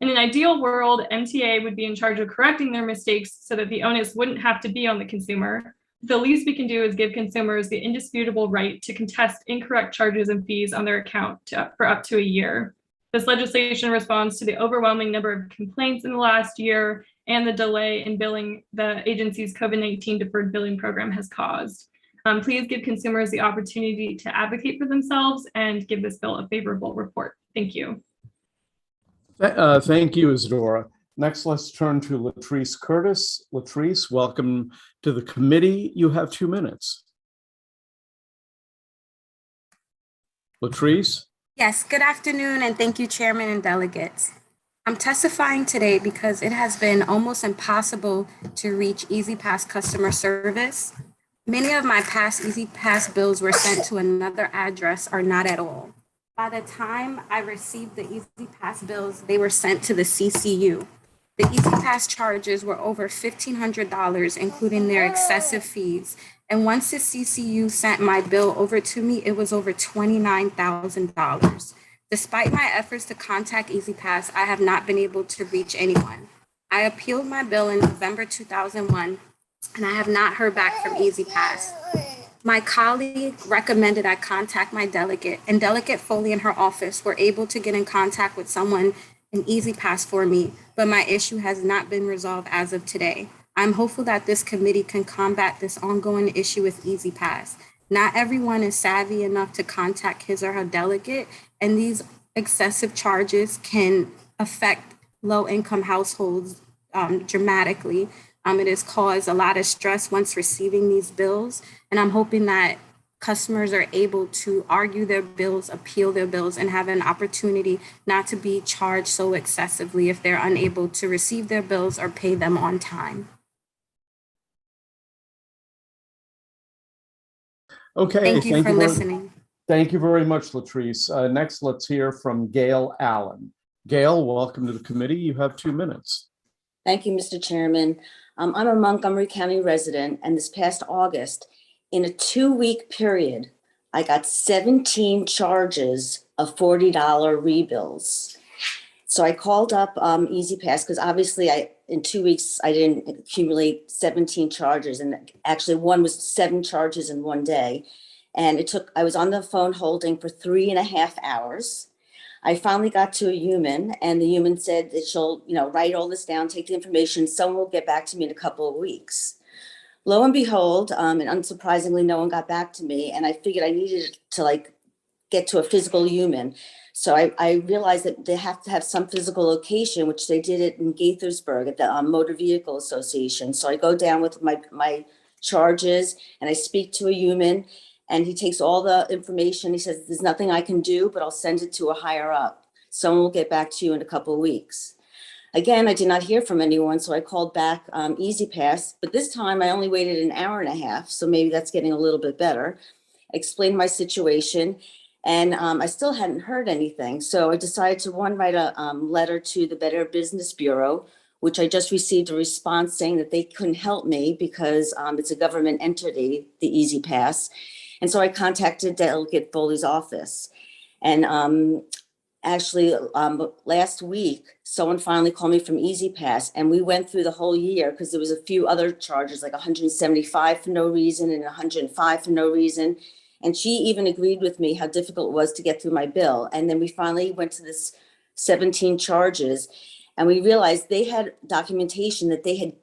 In an ideal world, MTA would be in charge of correcting their mistakes so that the onus wouldn't have to be on the consumer. The least we can do is give consumers the indisputable right to contest incorrect charges and fees on their account for up to a year. This legislation responds to the overwhelming number of complaints in the last year and the delay in billing the agency's COVID-19 deferred billing program has caused. Please give consumers the opportunity to advocate for themselves and give this bill a favorable report. Thank you. Thank you, Isadora. Next, let's turn to Latrice Curtis. Latrice, welcome to the committee. You have 2 minutes. Latrice? Yes, good afternoon, and thank you, Chairman and delegates. I'm testifying today because it has been almost impossible to reach EasyPass customer service. Many of my past EasyPass bills were sent to another address or not at all. By the time I received the EasyPass bills, they were sent to the CCU. The EasyPass charges were over $1,500, including their excessive fees. And once the CCU sent my bill over to me, it was over $29,000. Despite my efforts to contact EasyPass, I have not been able to reach anyone. I appealed my bill in November 2001, and I have not heard back from EasyPass. My colleague recommended I contact my delegate, and Delegate Foley and her office were able to get in contact with someone an easy pass for me, but my issue has not been resolved as of today. I'm hopeful that this committee can combat this ongoing issue with Easy Pass. Not everyone is savvy enough to contact his or her delegate, and these excessive charges can affect low-income households dramatically. It has caused a lot of stress once receiving these bills, and I'm hoping that customers are able to argue their bills, appeal their bills, and have an opportunity not to be charged so excessively if they're unable to receive their bills or pay them on time. Okay. Thank you for listening. Thank you very much, Latrice. Next, let's hear from Gail Allen. Gail, welcome to the committee. You have 2 minutes. Thank you, Mr. Chairman. I'm a Montgomery County resident, and this past August, in a 2-week period, I got 17 charges of $40 rebills. So I called up Easy Pass because obviously in 2 weeks, I didn't accumulate 17 charges. And actually one was 7 charges in one day. And I was on the phone holding for 3.5 hours. I finally got to a human, and the human said that she'll, write all this down, take the information. Someone will get back to me in a couple of weeks. Lo and behold, and unsurprisingly, no one got back to me. And I figured I needed to get to a physical human. So I realized that they have to have some physical location, which they did it in Gaithersburg at the Motor Vehicle Association. So I go down with my charges and I speak to a human, and he takes all the information. He says, there's nothing I can do, but I'll send it to a higher up. Someone will get back to you in a couple of weeks. Again, I did not hear from anyone, so I called back Easy Pass, but this time I only waited 1.5 hours, so maybe that's getting a little bit better. I explained my situation, and I still hadn't heard anything. So I decided to write a letter to the Better Business Bureau, which I just received a response saying that they couldn't help me because it's a government entity, the Easy Pass. And so I contacted Delegate Foley's office. And actually, last week, someone finally called me from Easy Pass, and we went through the whole year because there was a few other charges, like 175 for no reason and 105 for no reason. And she even agreed with me how difficult it was to get through my bill. And then we finally went to this 17 charges, and we realized they had documentation that they had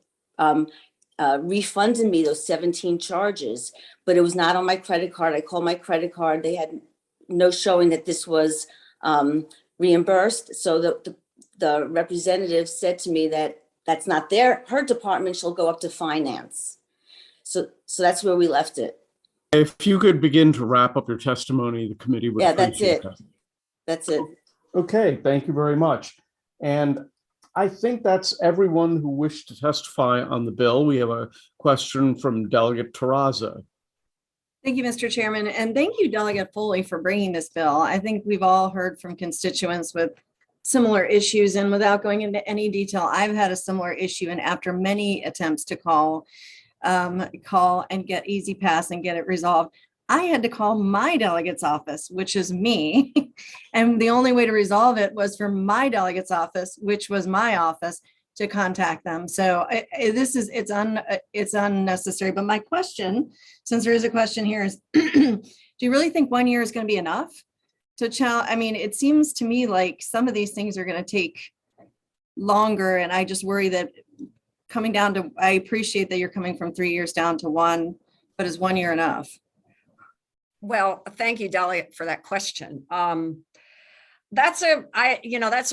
refunded me those 17 charges, but it was not on my credit card. I called my credit card. They had no showing that this was reimbursed. So the representative said to me that that's not her department. She'll go up to finance. So that's where we left it. If you could begin to wrap up your testimony, the committee would. Yeah, that's it. That's it. Okay, thank you very much. And I think that's everyone who wished to testify on the bill. We have a question from Delegate Terraza. Thank you, Mr. Chairman, and thank you, Delegate Foley, for bringing this bill. I think we've all heard from constituents with similar issues, and without going into any detail, I've had a similar issue, and after many attempts to call and get Easy Pass and get it resolved, I had to call my delegate's office, which is me, and the only way to resolve it was for my delegate's office, which was my office, to contact them. So it's unnecessary. But my question, since there is a question here, is do you really think 1 year is going to be enough to challenge? I mean, it seems to me like some of these things are going to take longer, and I just worry that coming down to, I appreciate that you're coming from 3 years down to 1, but is 1 year enough? Well, thank you, Delegate, for that question. That's a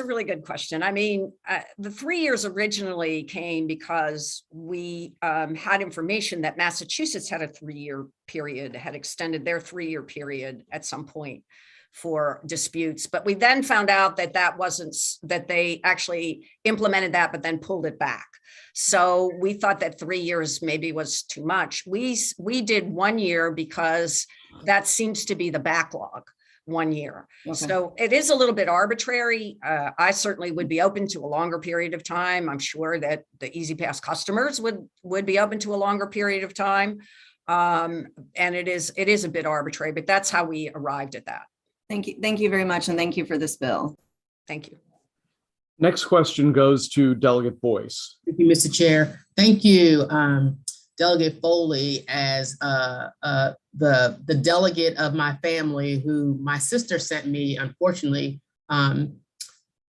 really good question. I mean, the 3 years originally came because we had information that Massachusetts had a 3-year period, had extended their 3-year period at some point for disputes. But we then found out that that they actually implemented that, but then pulled it back. So we thought that 3 years maybe was too much. We did 1 year because that seems to be the backlog. 1 year. Okay. So it is a little bit arbitrary. I certainly would be open to a longer period of time. I'm sure that the Easy Pass customers would be open to a longer period of time. And it is a bit arbitrary, but that's how we arrived at that. Thank you. Thank you very much. And thank you for this bill. Thank you. Next question goes to Delegate Boyce. Thank you, Mr. Chair. Thank you, Delegate Foley, as the delegate of my family who my sister sent me, unfortunately,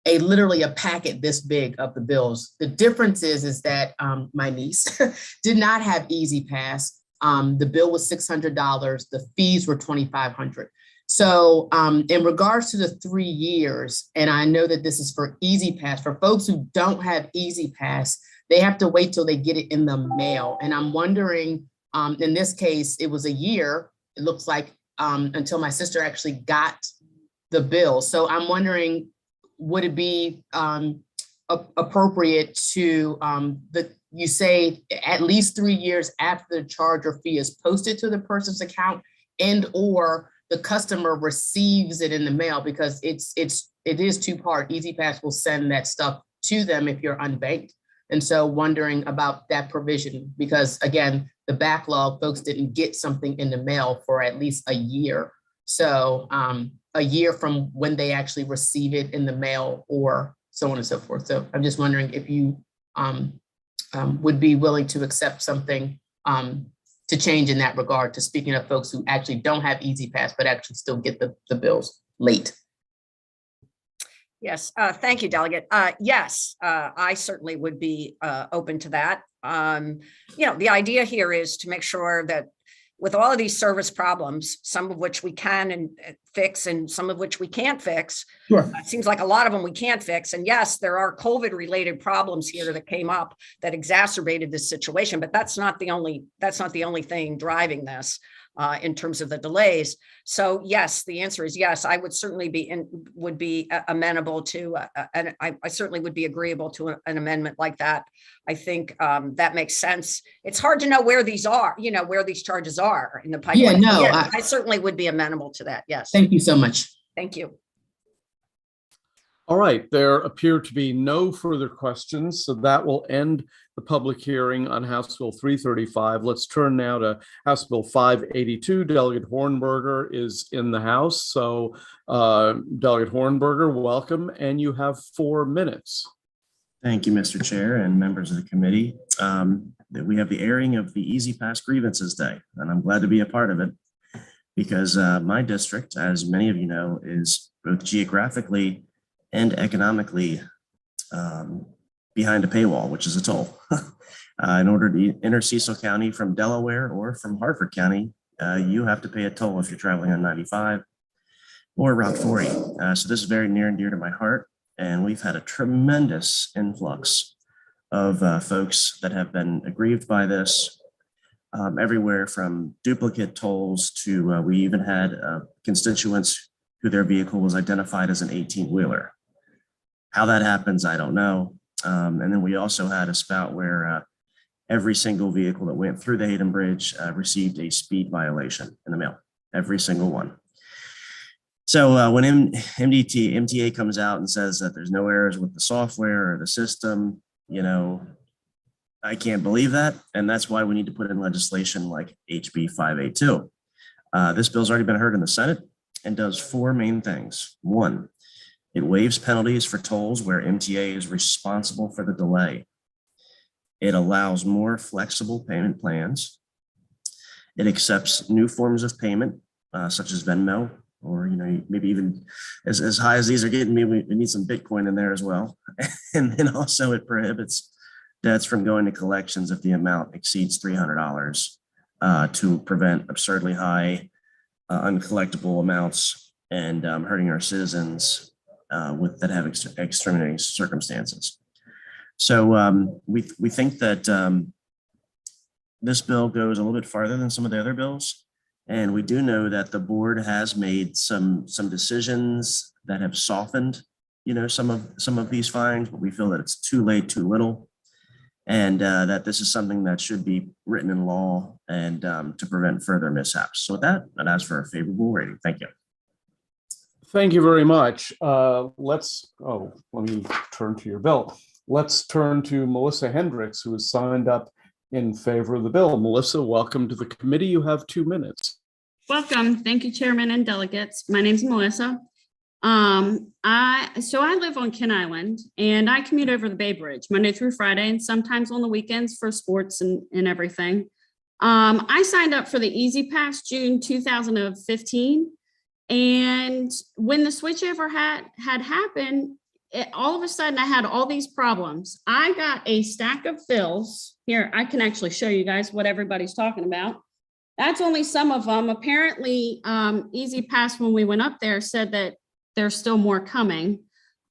literally a packet this big of the bills. The difference is that my niece did not have Easy Pass. The bill was $600. The fees were $2,500. So in regards to the 3 years, and I know that this is for Easy Pass, for folks who don't have Easy Pass, they have to wait till they get it in the mail. And I'm wondering, in this case, it was a year, it looks like, until my sister actually got the bill. So I'm wondering, would it be appropriate to, you say at least 3 years after the charge or fee is posted to the person's account, and or the customer receives it in the mail, because it is two-part. Easy Pass will send that stuff to them if you're unbanked. And so wondering about that provision, because again, the backlog, folks didn't get something in the mail for at least a year. So a year from when they actually receive it in the mail, or so on and so forth. So I'm just wondering if you would be willing to accept something to change in that regard, to speaking of folks who actually don't have Easy Pass, but actually still get the bills late. Yes, thank you, Delegate. Yes, I certainly would be open to that. The idea here is to make sure that with all of these service problems, some of which we can fix and some of which we can't fix, sure. It seems like a lot of them we can't fix. And yes, there are COVID-related problems here that came up that exacerbated this situation, but that's not the only thing driving this. In terms of the delays. So yes, the answer is yes. I would certainly be amenable to, and I certainly would be agreeable to an amendment like that. I think that makes sense. It's hard to know where these are, where these charges are in the pipeline. Yeah, no, I certainly would be amenable to that. Yes. Thank you so much. Thank you. All right, there appear to be no further questions, so that will end the public hearing on House Bill 335. Let's turn now to House Bill 582. Delegate Hornberger is in the House. So Delegate Hornberger, welcome, and you have 4 minutes. Thank you, Mr. Chair and members of the committee. We have the airing of the Easy Pass Grievances Day, and I'm glad to be a part of it because my district, as many of you know, is both geographically and economically behind a paywall, which is a toll. In order to enter Cecil County from Delaware or from Harford County, you have to pay a toll if you're traveling on 95 or Route 40. So this is very near and dear to my heart. And we've had a tremendous influx of folks that have been aggrieved by this, everywhere from duplicate tolls to we even had constituents who their vehicle was identified as an 18-wheeler. How that happens, I don't know. And then we also had a spout where every single vehicle that went through the Hayden Bridge received a speed violation in the mail, every single one. So when MTA comes out and says that there's no errors with the software or the system, I can't believe that. And that's why we need to put in legislation like HB 582. This bill's already been heard in the Senate and does 4 main things. 1, it waives penalties for tolls where MTA is responsible for the delay. It allows more flexible payment plans. It accepts new forms of payment, such as Venmo, or maybe even as high as these are getting me, we need some Bitcoin in there as well. And then also it prohibits debts from going to collections if the amount exceeds $300 to prevent absurdly high uncollectible amounts and hurting our citizens that have extenuating circumstances. So we think that this bill goes a little bit farther than some of the other bills. And we do know that the board has made some decisions that have softened, some of these fines, but we feel that it's too late, too little, and that this is something that should be written in law and to prevent further mishaps. So with that, I'd ask for a favorable rating. Thank you. Thank you very much. Let me turn to your bill. Let's turn to Melissa Hendricks, who has signed up in favor of the bill. Melissa, welcome to the committee. You have 2 minutes. Welcome. Thank you, Chairman and delegates. My name's Melissa. I live on Ken Island and I commute over the Bay Bridge Monday through Friday and sometimes on the weekends for sports and everything. I signed up for the Easy Pass June 2015. And when the switchover had happened, all of a sudden I had all these problems. I got a stack of bills. Here, I can actually show you guys what everybody's talking about. That's only some of them. Apparently, Easy Pass, when we went up there, said that there's still more coming.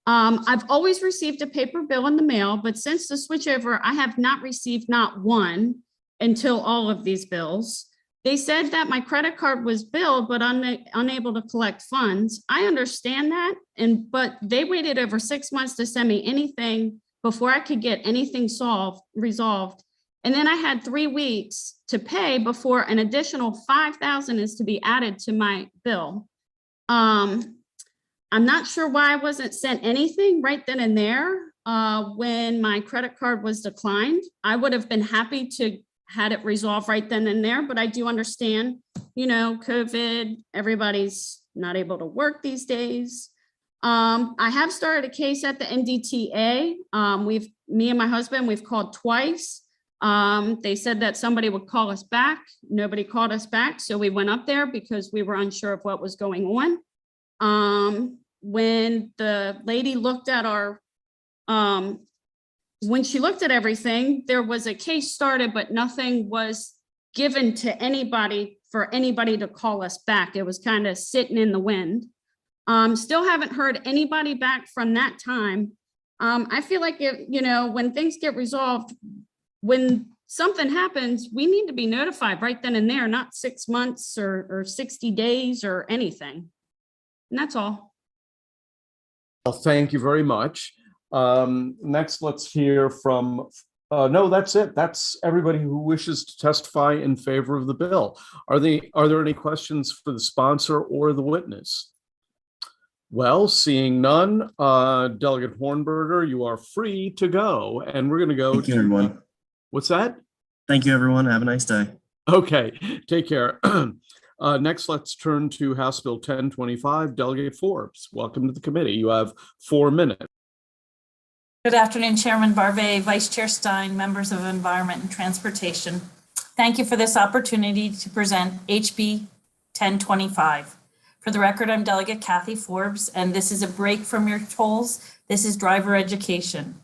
I've always received a paper bill in the mail, but since the switchover, I have not received not one until all of these bills. They said that my credit card was billed, but unable to collect funds. I understand that, but they waited over 6 months to send me anything before I could get anything resolved. And then I had 3 weeks to pay before an additional $5,000 is to be added to my bill. I'm not sure why I wasn't sent anything right then and there when my credit card was declined. I would have been happy to had it resolved right then and there, but I do understand, you know, COVID, everybody's not able to work these days. I have started a case at the NDTA. Me and my husband, we've called twice. They said that somebody would call us back. Nobody called us back. So we went up there because we were unsure of what was going on. When the lady looked at our, when she looked at everything, there was a case started, but nothing was given to anybody for anybody to call us back. It was kind of sitting in the wind. Still haven't heard anybody back from that time. I feel like, you know, when things get resolved, when something happens, we need to be notified right then and there, not 6 months or 60 days or anything. And that's all. Well, thank you very much. Next, let's hear from, no, that's it. That's everybody who wishes to testify in favor of the bill. Are there any questions for the sponsor or the witness? Well, seeing none, Delegate Hornberger, you are free to go. And we're going to go Thank you, everyone. What's that? Thank you, everyone. Have a nice day. Okay, take care. Next, let's turn to House Bill 1025, Delegate Forbes. Welcome to the committee. You have 4 minutes. Good afternoon, Chairman Barbe, Vice Chair Stein, members of Environment and Transportation. Thank you for this opportunity to present HB 1025. For the record, I'm Delegate Kathy Forbes, and this is a break from your tolls. This is driver education.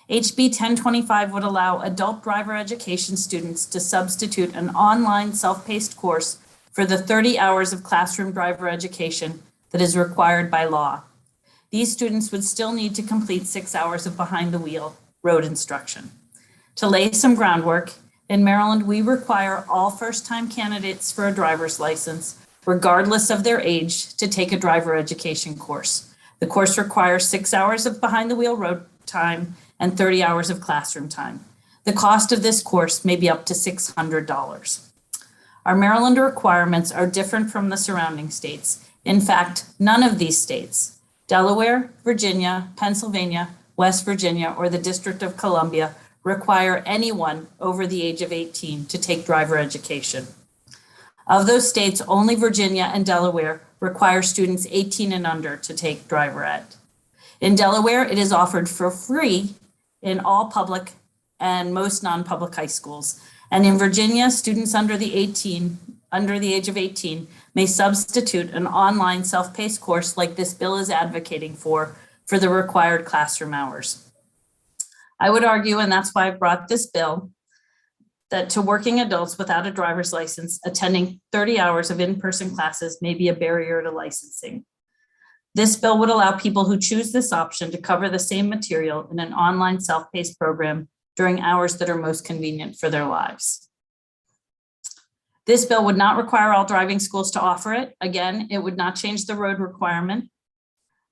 HB 1025 would allow adult driver education students to substitute an online self-paced course for the 30 hours of classroom driver education that is required by law. These students would still need to complete 6 hours of behind the wheel road instruction. To lay some groundwork, in Maryland, we require all first-time candidates for a driver's license, regardless of their age, to take a driver education course. The course requires 6 hours of behind the wheel road time and 30 hours of classroom time. The cost of this course may be up to $600. Our Maryland requirements are different from the surrounding states. In fact, none of these states, Delaware, Virginia, Pennsylvania, West Virginia, or the District of Columbia, require anyone over the age of 18 to take driver education. Of those states, only Virginia and Delaware require students 18 and under to take driver ed. In Delaware, it is offered for free in all public and most non-public high schools. And in Virginia, students under the age of 18 may substitute an online self-paced course like this bill is advocating for the required classroom hours. I would argue, and that's why I brought this bill, that to working adults without a driver's license, attending 30 hours of in-person classes may be a barrier to licensing. This bill would allow people who choose this option to cover the same material in an online self-paced program during hours that are most convenient for their lives. This bill would not require all driving schools to offer it. Again, it would not change the road requirement.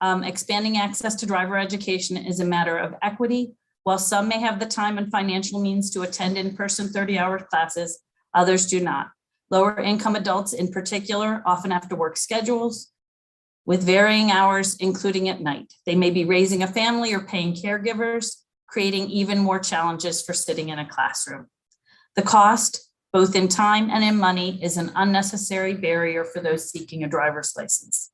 Expanding access to driver education is a matter of equity. While some may have the time and financial means to attend in-person 30-hour classes, others do not. Lower income adults in particular often have to work schedules with varying hours, including at night. They may be raising a family or paying caregivers, creating even more challenges for sitting in a classroom. The cost, both in time and in money, is an unnecessary barrier for those seeking a driver's license.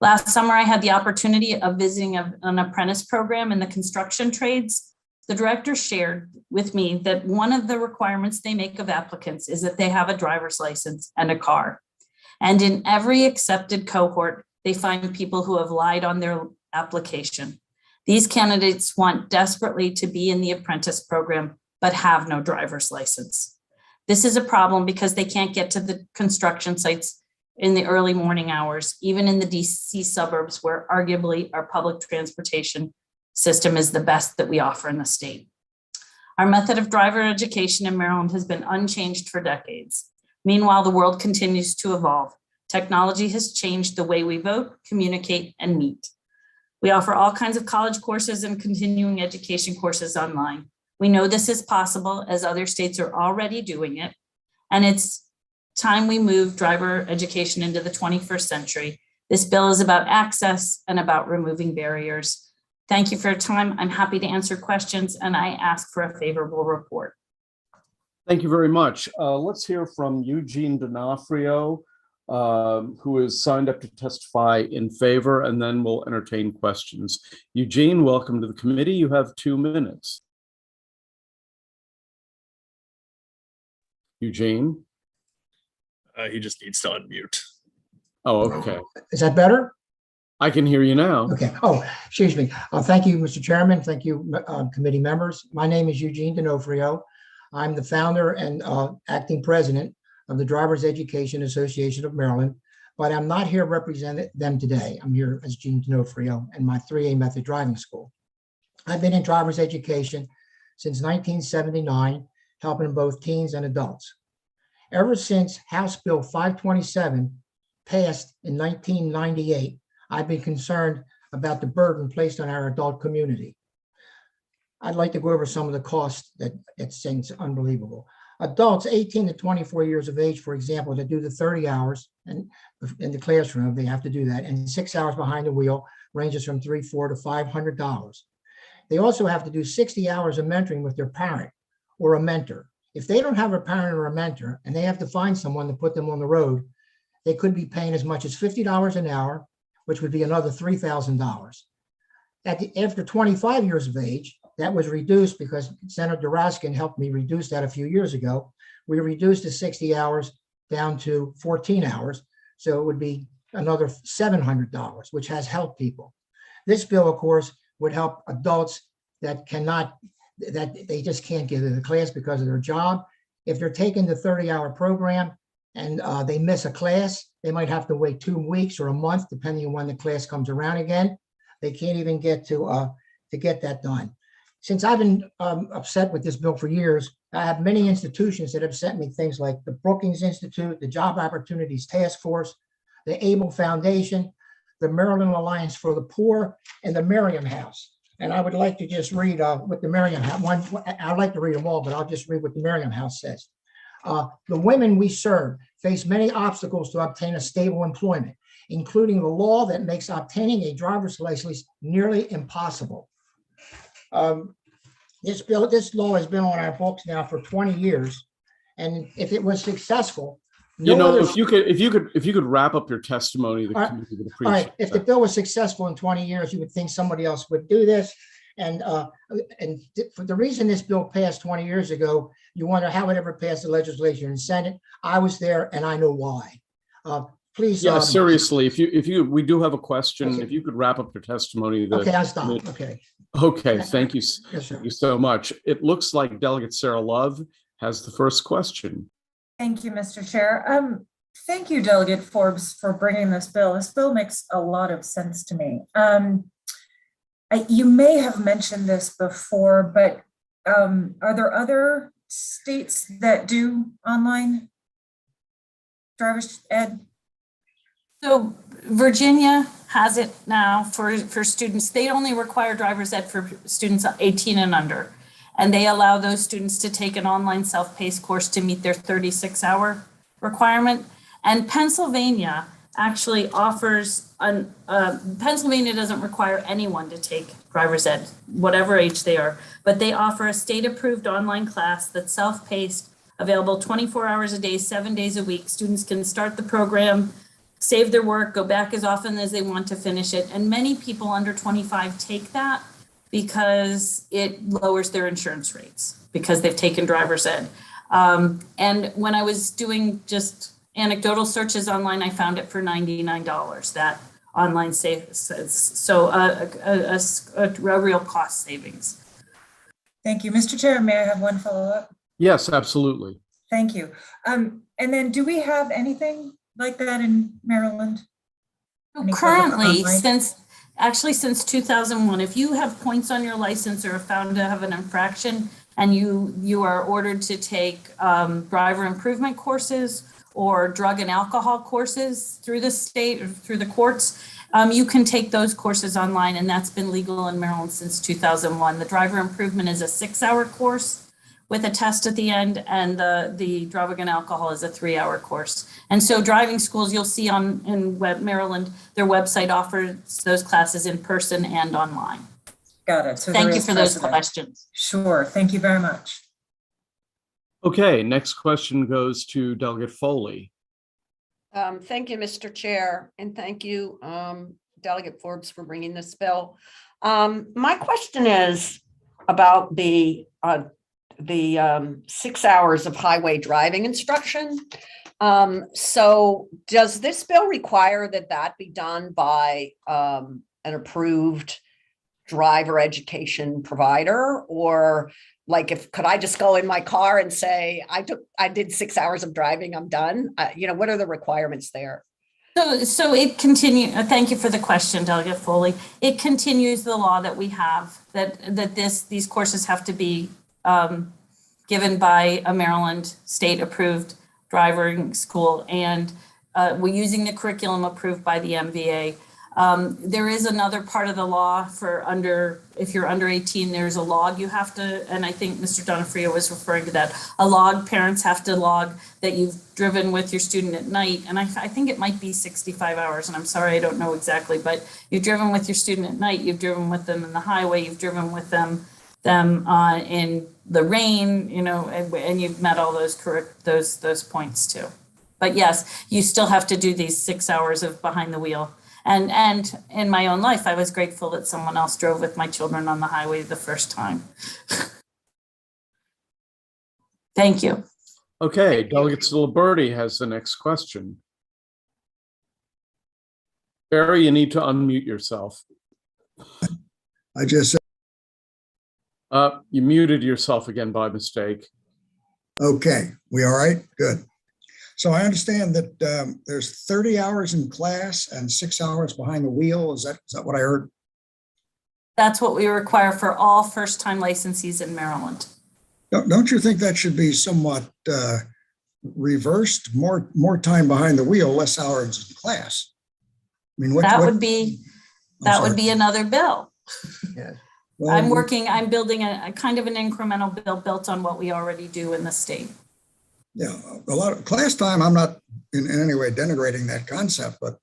Last summer, I had the opportunity of visiting an apprentice program in the construction trades. The director shared with me that one of the requirements they make of applicants is that they have a driver's license and a car. And in every accepted cohort, they find people who have lied on their application. These candidates want desperately to be in the apprentice program, but have no driver's license. This is a problem because they can't get to the construction sites in the early morning hours, even in the DC suburbs where arguably our public transportation system is the best that we offer in the state. Our method of driver education in Maryland has been unchanged for decades. Meanwhile, the world continues to evolve. Technology has changed the way we vote, communicate, and meet. We offer all kinds of college courses and continuing education courses online. We know this is possible as other states are already doing it. And it's time we move driver education into the 21st century. This bill is about access and about removing barriers. Thank you for your time. I'm happy to answer questions, and I ask for a favorable report. Thank you very much. Let's hear from Eugene Donofrio, who is signed up to testify in favor, and then we'll entertain questions. Eugene, welcome to the committee. You have 2 minutes. Eugene? He just needs to unmute. Oh, okay. Is that better? I can hear you now. Okay. Oh, excuse me. Thank you, Mr. Chairman. Thank you, committee members. My name is Eugene Donofrio. I'm the founder and acting president of the Drivers Education Association of Maryland, but I'm not here representing them today. I'm here as Eugene Donofrio and my 3A method driving school. I've been in driver's education since 1979, helping both teens and adults. Ever since House Bill 527 passed in 1998, I've been concerned about the burden placed on our adult community. I'd like to go over some of the costs that it seems unbelievable. Adults 18 to 24 years of age, for example, that do the 30 hours and in the classroom, they have to do that, and 6 hours behind the wheel ranges from $300, $400 to $500. They also have to do 60 hours of mentoring with their parent or a mentor. If they don't have a parent or a mentor and they have to find someone to put them on the road, they could be paying as much as $50 an hour, which would be another $3,000. After 25 years of age, that was reduced because Senator Raskin helped me reduce that a few years ago. We reduced the 60 hours down to 14 hours. So it would be another $700, which has helped people. This bill, of course, would help adults that they just can't get into the class because of their job. If they're taking the 30-hour program and they miss a class, they might have to wait 2 weeks or a month, depending on when the class comes around again. They can't even get to get that done. Since I've been upset with this bill for years, I have many institutions that have sent me things like the Brookings Institute, the Job Opportunities Task Force, the ABLE Foundation, the Maryland Alliance for the Poor, and the Merriam House. And I would like to just read what the Merriam House, I'd like to read them all, but I'll just read what the Merriam House says. The women we serve face many obstacles to obtain a stable employment, including the law that makes obtaining a driver's license nearly impossible. This law has been on our books now for 20 years, and if it was successful, if you could wrap up your testimony, the committee would appreciate. All right, if the bill was successful in 20 years, you would think somebody else would do this. And for the reason this bill passed 20 years ago, you wonder how it ever passed the legislature and Senate. I was there, and I know why. Please. Yeah, seriously, we do have a question. Okay. If you could wrap up your testimony. Okay, I'll stop. Okay. Okay, thank you. Yes, thank you so much. It looks like Delegate Sarah Love has the first question. Thank you, Mr. Chair. Thank you, Delegate Forbes, for bringing this bill. This bill makes a lot of sense to me. You may have mentioned this before, but are there other states that do online driver's ed? So Virginia has it now for students. They only require driver's ed for students 18 and under. And they allow those students to take an online self-paced course to meet their 36-hour requirement. And Pennsylvania actually offers, Pennsylvania doesn't require anyone to take driver's ed, whatever age they are, but they offer a state-approved online class that's self-paced, available 24 hours a day, 7 days a week. Students can start the program, save their work, go back as often as they want to finish it. And many people under 25 take that because it lowers their insurance rates because they've taken driver's ed. And when I was doing just anecdotal searches online, I found it for $99, that online savings. So a real cost savings. Thank you. Mr. Chair, may I have one follow-up? Yes, absolutely. Thank you. And then do we have anything like that in Maryland? Currently, since 2001, if you have points on your license or are found to have an infraction and you are ordered to take driver improvement courses or drug and alcohol courses through the state or through the courts, you can take those courses online, and that's been legal in Maryland since 2001. The driver improvement is a 6-hour course with a test at the end, and the drug and alcohol is a 3-hour course. And so driving schools, you'll see in Maryland, their website offers those classes in person and online. Got it. So thank you for those questions. Sure. Thank you very much. Okay, next question goes to Delegate Foley. Thank you, Mr. Chair, and thank you, Delegate Forbes, for bringing this bill. My question is about the 6 hours of highway driving instruction. So does this bill require that be done by an approved driver education provider, or like could I just go in my car and say, I did 6 hours of driving, I'm done? What are the requirements there? So it continues. Thank you for the question, Delegate Foley. It continues the law that we have that these courses have to be given by a Maryland state approved driving school, and we're using the curriculum approved by the MVA. There is another part of the law if you're under 18, there's a log you have to, and I think Mr. Donofrio was referring to that, a log, parents have to log that you've driven with your student at night. And I think it might be 65 hours, and I'm sorry, I don't know exactly, but you've driven with your student at night, you've driven with them in the highway, you've driven with them in the rain, and you've met all those points too. But yes, you still have to do these 6 hours of behind the wheel. And in my own life, I was grateful that someone else drove with my children on the highway the first time. Thank you. Okay, Delegate Liberty has the next question. Barry, you need to unmute yourself. I just said. You muted yourself again by mistake. Okay, we all right? Good. So I understand that there's 30 hours in class and 6 hours behind the wheel. Is that what I heard? That's what we require for all first-time licensees in Maryland. Don't you think that should be somewhat reversed? More time behind the wheel, less hours in class. I mean, that would be another bill. Yeah. Well, I'm building a kind of an incremental bill built on what we already do in the state. Yeah, a lot of class time. I'm not in any way denigrating that concept, but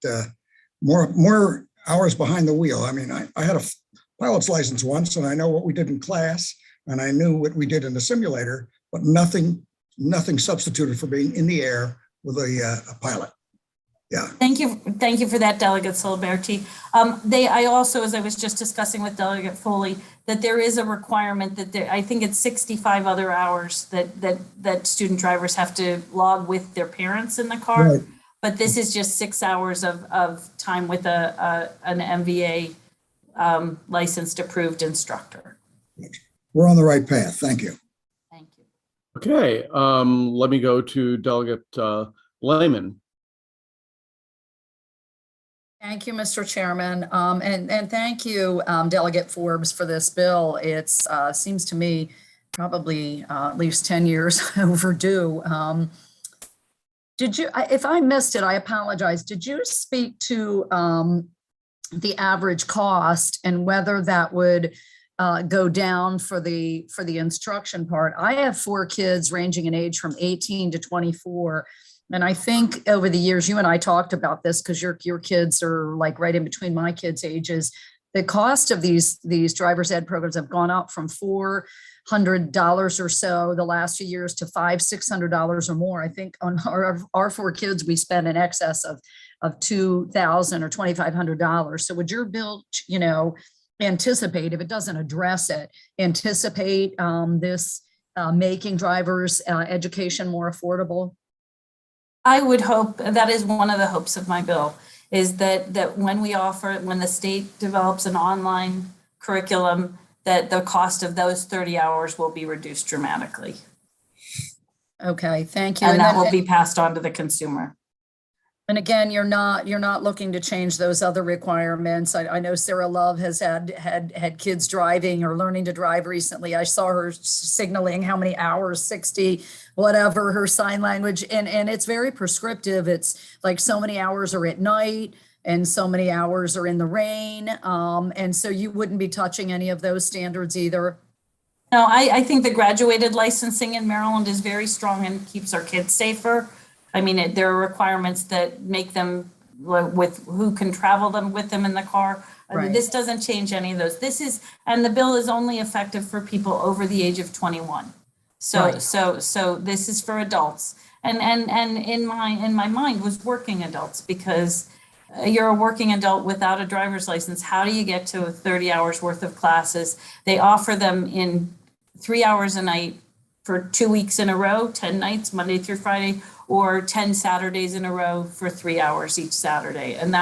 more hours behind the wheel. I mean, I had a pilot's license once, and I know what we did in class, and I knew what we did in the simulator, but nothing substituted for being in the air with a pilot. Yeah. Thank you for that, Delegate Soliberti. I also, as I was just discussing with Delegate Foley, that there is a requirement that I think it's 65 other hours that student drivers have to log with their parents in the car. Right. But this is just 6 hours of time with an MVA licensed approved instructor. We're on the right path. Thank you. Thank you. Okay, let me go to Delegate Lehman. Thank you, Mr. Chairman, and thank you, Delegate Forbes, for this bill. It seems to me probably at least 10 years overdue. Did you, if I missed it, I apologize. Did you speak to the average cost and whether that would go down for the instruction part? I have 4 kids ranging in age from 18 to 24. And I think over the years, you and I talked about this because your kids are like right in between my kids' ages. The cost of these driver's ed programs have gone up from $400 or so the last few years to $500-600 or more. I think on our 4 kids, we spend in excess of $2,000 or $2,500. So would your bill, anticipate, if it doesn't address it, anticipate this making drivers' education more affordable? I would hope that is one of the hopes of my bill, is that when the state develops an online curriculum, that the cost of those 30 hours will be reduced dramatically. Okay, thank you. And that then- will be passed on to the consumer. And again, you're not looking to change those other requirements. I know Sarah Love has had kids driving or learning to drive recently. I saw her signaling how many hours, 60, whatever, her sign language. And it's very prescriptive. It's like so many hours are at night and so many hours are in the rain. And so you wouldn't be touching any of those standards either. No, I think the graduated licensing in Maryland is very strong and keeps our kids safer. I mean, there are requirements that make them with who can travel them with them in the car. I mean, this doesn't change any of those. And the bill is only effective for people over the age of 21. So this is for adults. And in my mind was working adults, because you're a working adult without a driver's license. How do you get to 30 hours worth of classes? They offer them in 3 hours a night for 2 weeks in a row, 10 nights, Monday through Friday, or 10 Saturdays in a row for 3 hours each Saturday. And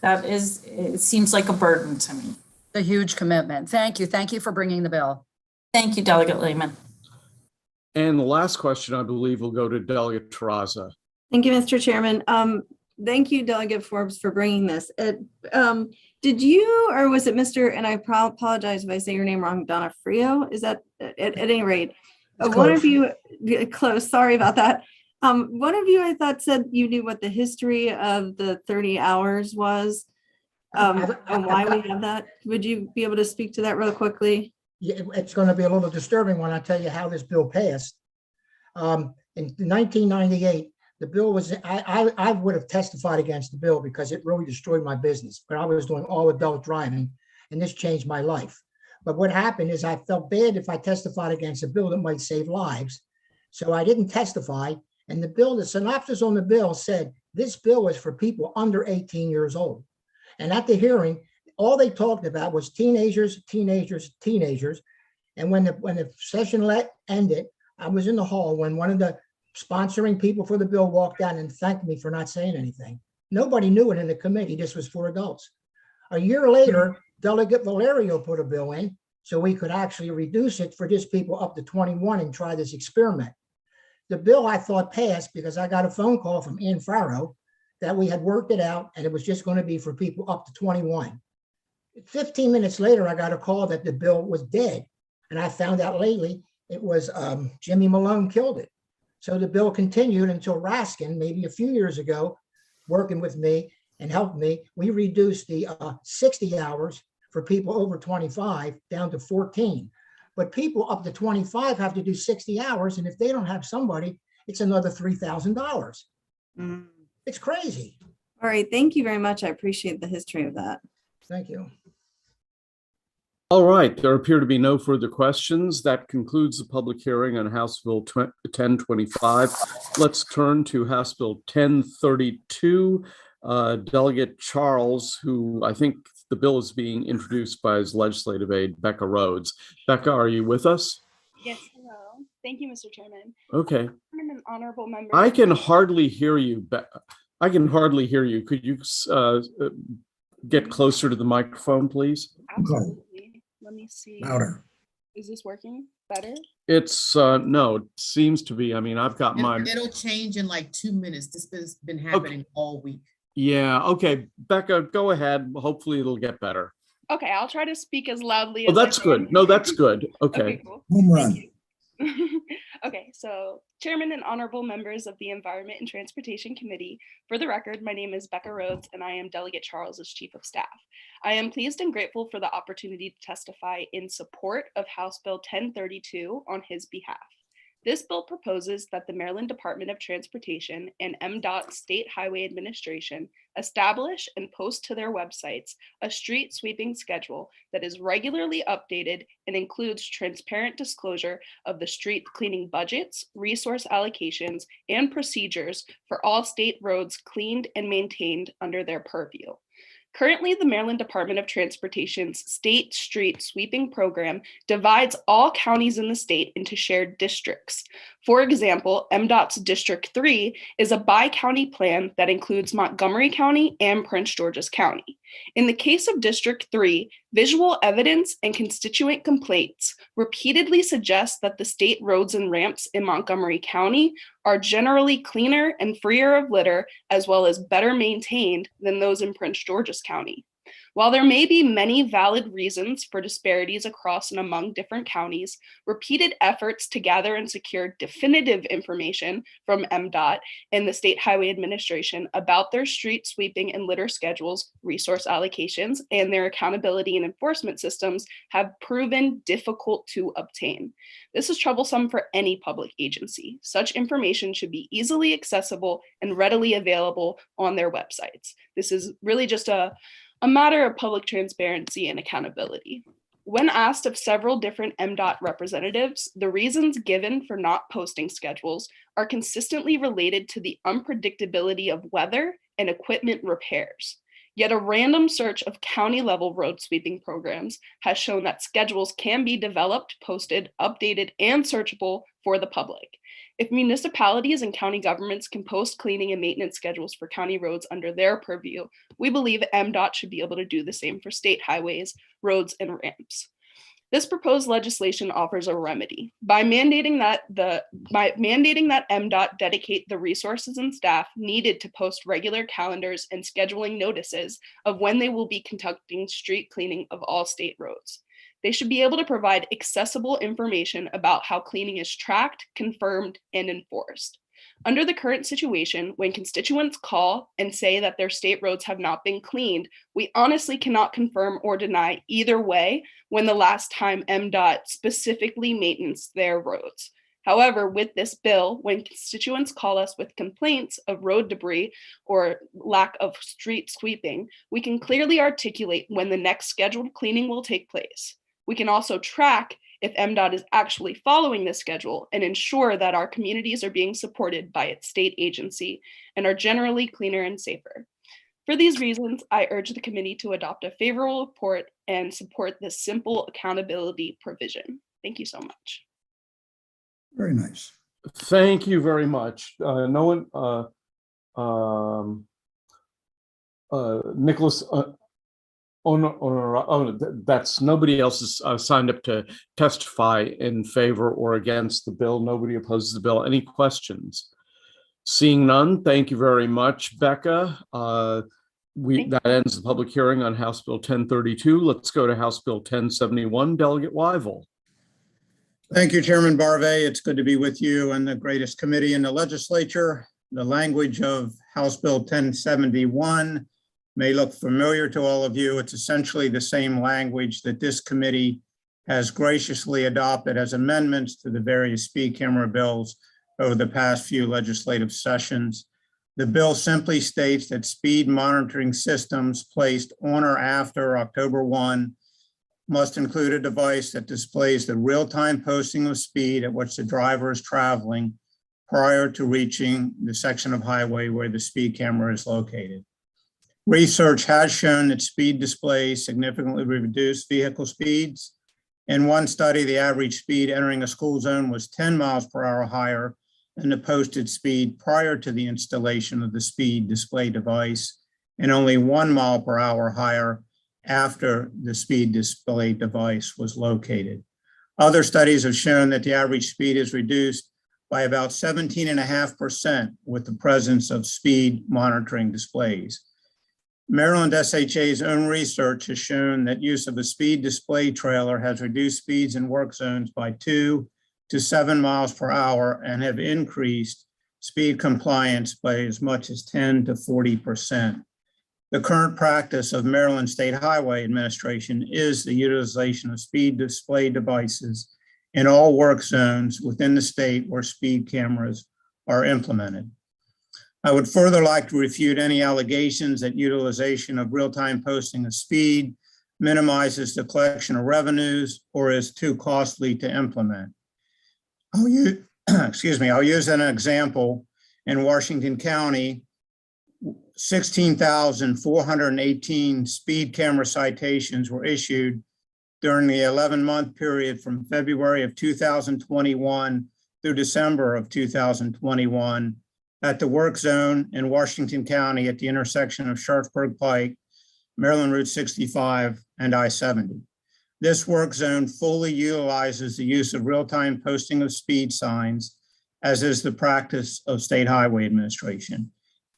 it seems like a burden to me. A huge commitment. Thank you. Thank you for bringing the bill. Thank you, Delegate Lehman. And the last question, I believe, will go to Delegate Terraza. Thank you, Mr. Chairman. Thank you, Delegate Forbes, for bringing this. Did you, or was it Mr., and I apologize if I say your name wrong, Donofrio? Is that, at any rate, one of you, close, sorry about that. One of you, I thought, said you knew what the history of the 30 hours was, and why we have that. Would you be able to speak to that real quickly? Yeah, it's going to be a little disturbing when I tell you how this bill passed. In 1998, the bill was, I would have testified against the bill because it really destroyed my business, but I was doing all adult driving and this changed my life. But what happened is I felt bad if I testified against a bill that might save lives. So I didn't testify. And the synopsis on the bill said, this bill was for people under 18 years old. And at the hearing, all they talked about was teenagers. And when the session ended, I was in the hall when one of the sponsoring people for the bill walked out and thanked me for not saying anything. Nobody knew it in the committee. This was for adults. A year later, Delegate Valerio put a bill in so we could actually reduce it for just people up to 21 and try this experiment. The bill I thought passed because I got a phone call from Ian Farrow that we had worked it out and it was just going to be for people up to 21. 15 minutes later, I got a call that the bill was dead. And I found out lately it was Jimmy Malone killed it. So the bill continued until Raskin, maybe a few years ago, working with me and helped me, we reduced the 60 hours for people over 25 down to 14. But people up to 25 have to do 60 hours. And if they don't have somebody, it's another $3,000. It's crazy. All right. Thank you very much. I appreciate the history of that. Thank you. All right, there appear to be no further questions. That concludes the public hearing on House Bill 1025. Let's turn to House Bill 1032. Delegate Charles, who I think the bill is being introduced by his legislative aide, Becca Rhodes. Becca, are you with us? Yes, hello. Thank you, Mr. Chairman. Okay. I'm an honorable member. I can hardly hear you, I can hardly hear you. Could you get closer to the microphone, please? Absolutely. Let me see. Louder. Is this working better? It's no, it seems to be. I mean, I've got mine. It'll change in like 2 minutes. This has been happening all week. Yeah. Okay. Becca, go ahead. Hopefully it'll get better. Okay, I'll try to speak as loudly Oh, as I that's can. good. No, that's good. Okay. Cool. Home run. Okay, so Chairman and honorable members of the Environment and Transportation Committee, for the record, my name is Becca Rhodes and I am Delegate Charles's Chief of Staff. I am pleased and grateful for the opportunity to testify in support of House Bill 1032 on his behalf. This bill proposes that the Maryland Department of Transportation and MDOT State Highway Administration establish and post to their websites a street sweeping schedule that is regularly updated and includes transparent disclosure of the street cleaning budgets, resource allocations, and procedures for all state roads cleaned and maintained under their purview. Currently, the Maryland Department of Transportation's State Street Sweeping Program divides all counties in the state into shared districts. For example, MDOT's District 3 is a bi-county plan that includes Montgomery County and Prince George's County. In the case of District 3, visual evidence and constituent complaints repeatedly suggest that the state roads and ramps in Montgomery County are generally cleaner and freer of litter, as well as better maintained than those in Prince George's County. While there may be many valid reasons for disparities across and among different counties, repeated efforts to gather and secure definitive information from MDOT and the State Highway Administration about their street sweeping and litter schedules, resource allocations, and their accountability and enforcement systems have proven difficult to obtain. This is troublesome for any public agency. Such information should be easily accessible and readily available on their websites. This is really just a matter of public transparency and accountability. When asked of several different MDOT representatives, the reasons given for not posting schedules are consistently related to the unpredictability of weather and equipment repairs. Yet a random search of county-level road sweeping programs has shown that schedules can be developed, posted, updated, and searchable for the public. If municipalities and county governments can post cleaning and maintenance schedules for county roads under their purview, we believe MDOT should be able to do the same for state highways, roads, and ramps. This proposed legislation offers a remedy. By mandating that MDOT dedicate the resources and staff needed to post regular calendars and scheduling notices of when they will be conducting street cleaning of all state roads. They should be able to provide accessible information about how cleaning is tracked, confirmed, and enforced. Under the current situation, when constituents call and say that their state roads have not been cleaned, we honestly cannot confirm or deny either way when the last time MDOT specifically maintains their roads. However, with this bill, when constituents call us with complaints of road debris or lack of street sweeping, we can clearly articulate when the next scheduled cleaning will take place. We can also track if MDOT is actually following this schedule and ensure that our communities are being supported by its state agency and are generally cleaner and safer. For these reasons, I urge the committee to adopt a favorable report and support this simple accountability provision. Thank you so much. Very nice. Thank you very much. Nicholas, that's nobody else is signed up to testify in favor or against the bill. Nobody opposes the bill. Any questions? Seeing none, thank you very much, Becca. That ends the public hearing on House Bill 1032. Let's go to House Bill 1071. Delegate Wyville. Thank you, Chairman Barvey. It's good to be with you and the greatest committee in the legislature. The language of House Bill 1071 may look familiar to all of you. It's essentially the same language that this committee has graciously adopted as amendments to the various speed camera bills over the past few legislative sessions. The bill simply states that speed monitoring systems placed on or after October 1 must include a device that displays the real-time posting of speed at which the driver is traveling prior to reaching the section of highway where the speed camera is located. Research has shown that speed displays significantly reduce vehicle speeds. In one study, the average speed entering a school zone was 10 miles per hour higher than the posted speed prior to the installation of the speed display device, and only 1 mile per hour higher after the speed display device was located. Other studies have shown that the average speed is reduced by about 17.5% with the presence of speed monitoring displays. Maryland SHA's own research has shown that use of a speed display trailer has reduced speeds in work zones by 2 to 7 miles per hour and have increased speed compliance by as much as 10 to 40%. The current practice of Maryland State Highway Administration is the utilization of speed display devices in all work zones within the state where speed cameras are implemented. I would further like to refute any allegations that utilization of real-time posting of speed minimizes the collection of revenues or is too costly to implement. I'll use an example. In Washington County, 16,418 speed camera citations were issued during the 11-month period from February of 2021 through December of 2021 at the work zone in Washington County at the intersection of Sharpsburg Pike, Maryland Route 65, and I-70. This work zone fully utilizes the use of real-time posting of speed signs, as is the practice of State Highway Administration.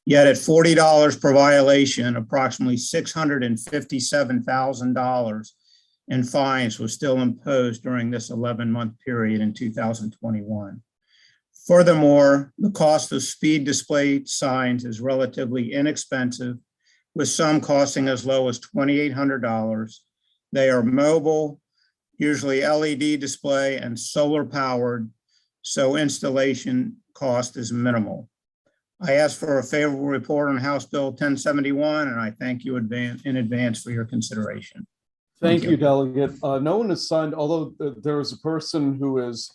Yet at $40 per violation, approximately $657,000 in fines was still imposed during this 11-month period in 2021. Furthermore, the cost of speed display signs is relatively inexpensive, with some costing as low as $2,800. They are mobile, usually LED display and solar powered, so installation cost is minimal. I ask for a favorable report on House Bill 1071, and I thank you in advance for your consideration. Thank you, Delegate. No one has signed, although there is a person who is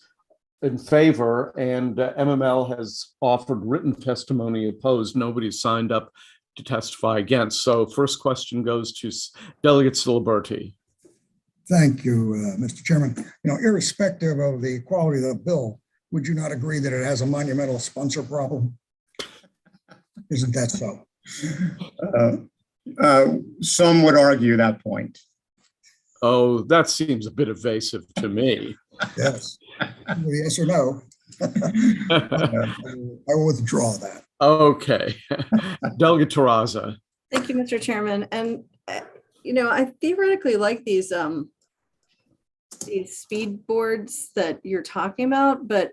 in favor, and MML has offered written testimony opposed. Nobody's signed up to testify against. So first question goes to Delegate Stiliberti. Thank you, Mr. Chairman. Irrespective of the quality of the bill, would you not agree that it has a monumental sponsor problem? Isn't that so? Some would argue that point. Oh, that seems a bit evasive to me. Yes. Yes or no? I will withdraw that. Okay. Delegate Terraza. Thank you, Mr. Chairman. And, I theoretically like these speed boards that you're talking about, but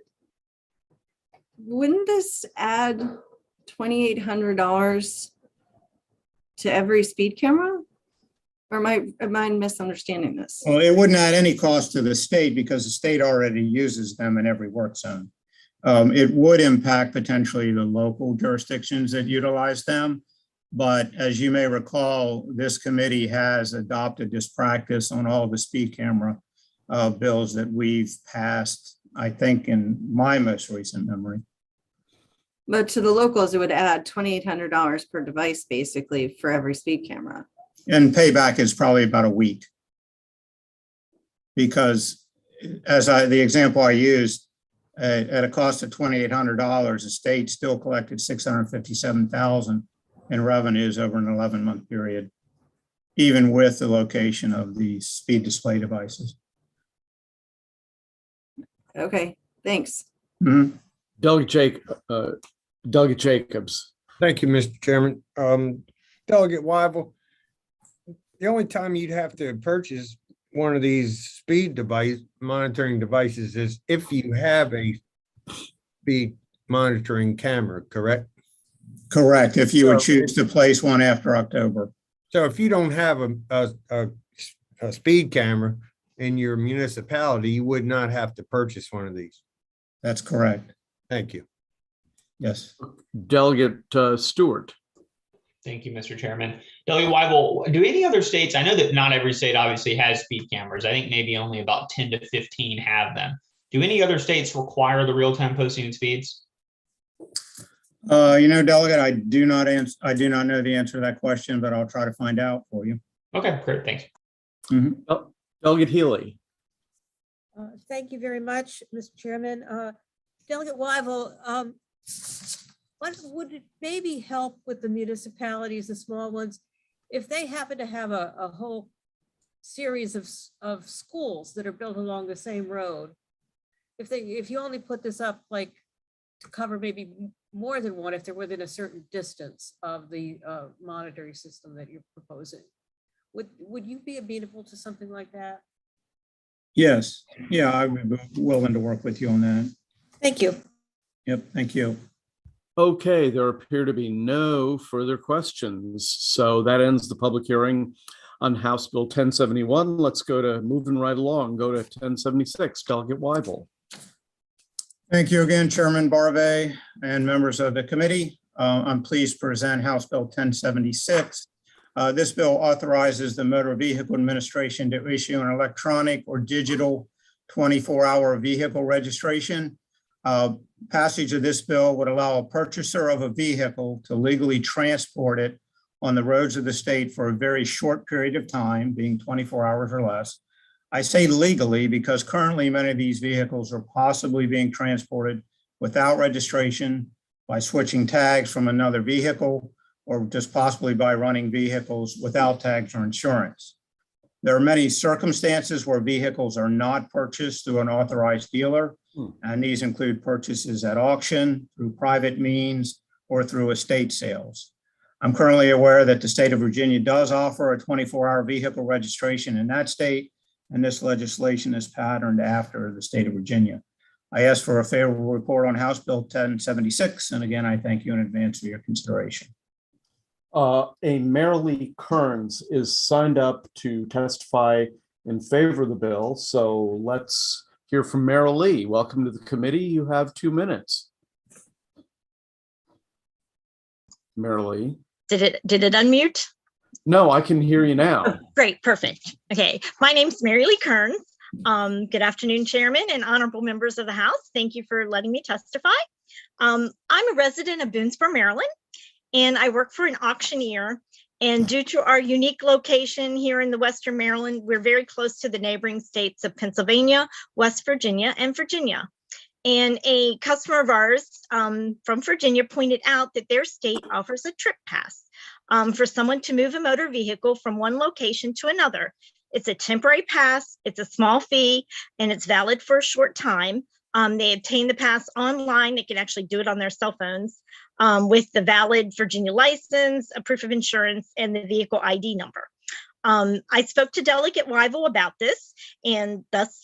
wouldn't this add $2,800 to every speed camera? Or am I misunderstanding this? Well, it wouldn't add any cost to the state because the state already uses them in every work zone. It would impact potentially the local jurisdictions that utilize them. But as you may recall, this committee has adopted this practice on all the speed camera bills that we've passed, I think, in my most recent memory. But to the locals, it would add $2,800 per device, basically, for every speed camera. And payback is probably about a week. Because the example I used, at a cost of $2,800, the state still collected $657,000 in revenues over an 11-month period, even with the location of the speed display devices. Okay, thanks. Mm-hmm. Delegate Jacobs. Thank you, Mr. Chairman. Delegate Weibel, the only time you'd have to purchase one of these speed monitoring devices is if you have a speed monitoring camera, correct? Correct, if you would choose to place one after October. So if you don't have a speed camera in your municipality, you would not have to purchase one of these. That's correct. Thank you. Yes. Delegate Stewart. Thank you, Mr. Chairman. Delegate Weibel, do any other states, I know that not every state obviously has speed cameras. I think maybe only about 10 to 15 have them. Do any other states require the real-time posting of speeds? Delegate, I do not know the answer to that question, but I'll try to find out for you. Okay, great, thanks. Mm-hmm. Delegate Healy. Thank you very much, Mr. Chairman. Delegate Weibel, what would it maybe help with the municipalities, the small ones, if they happen to have a whole series of schools that are built along the same road? If you only put this up like to cover maybe more than one, if they're within a certain distance of the monitoring system that you're proposing, would you be amenable to something like that? Yes. Yeah, I would be willing to work with you on that. Thank you. Yep, thank you. Okay, there appear to be no further questions. So that ends the public hearing on House Bill 1071. Let's moving right along, go to 1076. Delegate Weibel. Thank you again, Chairman Barve and members of the committee. I'm pleased to present House Bill 1076. This bill authorizes the Motor Vehicle Administration to issue an electronic or digital 24-hour vehicle registration. Passage of this bill would allow a purchaser of a vehicle to legally transport it on the roads of the state for a very short period of time, being 24 hours or less, I say legally because currently many of these vehicles are possibly being transported without registration, by switching tags from another vehicle, or just possibly by running vehicles without tags or insurance. There are many circumstances where vehicles are not purchased through an authorized dealer, and these include purchases at auction, through private means, or through estate sales. I'm currently aware that the state of Virginia does offer a 24-hour vehicle registration in that state, and this legislation is patterned after the state of Virginia. I ask for a favorable report on House Bill 1076, and again, I thank you in advance for your consideration. A Marilee Kearns is signed up to testify in favor of the bill, so let's hear from Marilee. Welcome to the committee. You have 2 minutes. Marilee. Did it unmute? No, I can hear you now. Oh, great, perfect. Okay, my name's Marilee Kearns. Good afternoon, Chairman and honorable members of the House. Thank you for letting me testify. I'm a resident of Boonesboro, Maryland, and I work for an auctioneer. And due to our unique location here in the Western Maryland, we're very close to the neighboring states of Pennsylvania, West Virginia, and Virginia. And a customer of ours from Virginia pointed out that their state offers a trip pass for someone to move a motor vehicle from one location to another. It's a temporary pass, it's a small fee, and it's valid for a short time. They obtain the pass online. They can actually do it on their cell phones with the valid Virginia license, a proof of insurance, and the vehicle ID number. I spoke to Delegate Weibel about this and thus,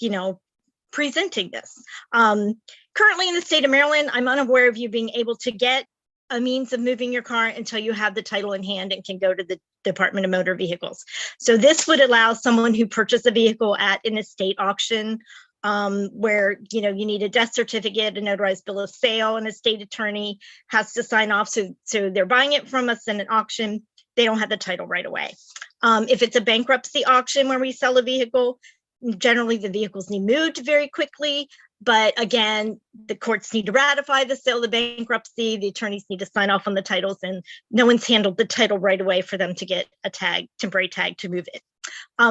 presenting this. Currently in the state of Maryland, I'm unaware of you being able to get a means of moving your car until you have the title in hand and can go to the Department of Motor Vehicles. So this would allow someone who purchased a vehicle at an estate auction where you need a death certificate, a notarized bill of sale, and a state attorney has to sign off. So they're buying it from us in an auction. They don't have the title right away. If it's a bankruptcy auction where we sell a vehicle, generally the vehicles need moved very quickly. But again, the courts need to ratify the sale of the bankruptcy. The attorneys need to sign off on the titles, and no one's handled the title right away for them to get a tag, temporary tag to move it.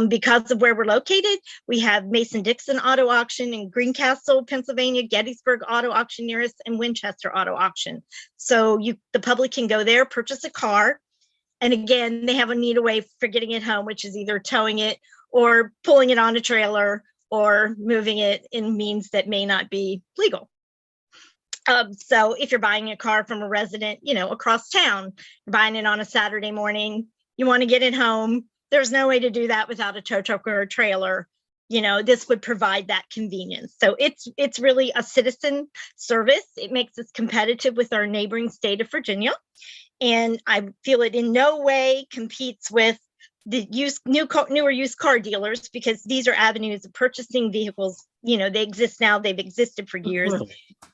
Because of where we're located, we have Mason-Dixon Auto Auction in Greencastle, Pennsylvania, Gettysburg Auto Auction near us, and Winchester Auto Auction. So the public can go there, purchase a car, and again, they have a neat way for getting it home, which is either towing it or pulling it on a trailer or moving it in means that may not be legal. So if you're buying a car from a resident, across town, you're buying it on a Saturday morning, you want to get it home, there's no way to do that without a tow truck or a trailer. This would provide that convenience. So it's really a citizen service. It makes us competitive with our neighboring state of Virginia. And I feel it in no way competes with the newer used car dealers, because these are avenues of purchasing vehicles. They exist now, they've existed for years,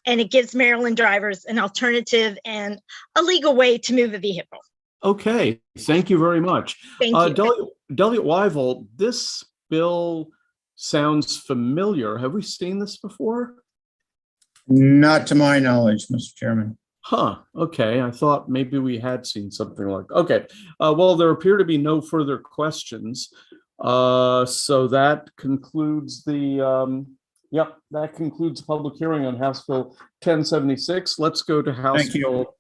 and it gives Maryland drivers an alternative and a legal way to move a vehicle. Okay, thank you very much. Thank you. Delegate Weibel, this bill sounds familiar. Have we seen this before? Not to my knowledge, Mr. Chairman. Huh, okay, I thought maybe we had seen something like, okay. Well, there appear to be no further questions. So that concludes the, that concludes the public hearing on House Bill 1076. Let's go to House Bill.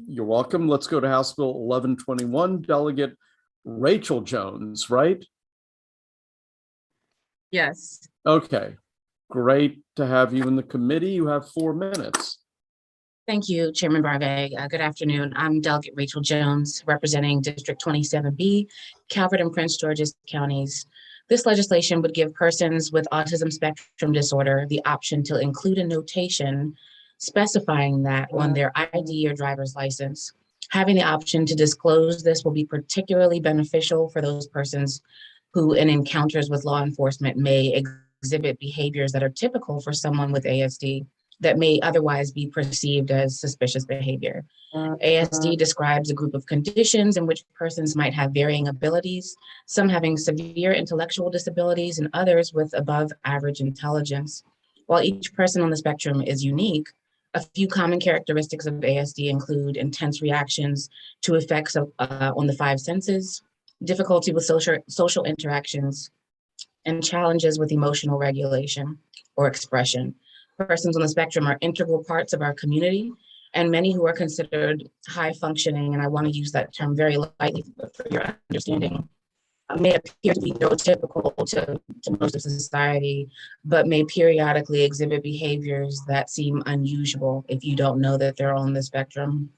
You're welcome. Let's go to House Bill 1121. Delegate Rachel Jones, right? Yes. Okay, great to have you in the committee. You have 4 minutes. Thank you, Chairman Barve. Good afternoon. I'm Delegate Rachel Jones, representing District 27B, Calvert and Prince George's counties. This legislation would give persons with autism spectrum disorder the option to include a notation specifying that on their ID or driver's license. Having the option to disclose this will be particularly beneficial for those persons who in encounters with law enforcement may exhibit behaviors that are typical for someone with ASD that may otherwise be perceived as suspicious behavior. ASD describes a group of conditions in which persons might have varying abilities, some having severe intellectual disabilities and others with above average intelligence. While each person on the spectrum is unique, a few common characteristics of ASD include intense reactions to effects on the 5 senses, difficulty with social interactions, and challenges with emotional regulation or expression. Persons on the spectrum are integral parts of our community, and many who are considered high functioning, and I want to use that term very lightly for your understanding, may appear to be neurotypical to most of society, but may periodically exhibit behaviors that seem unusual if you don't know that they're on the spectrum.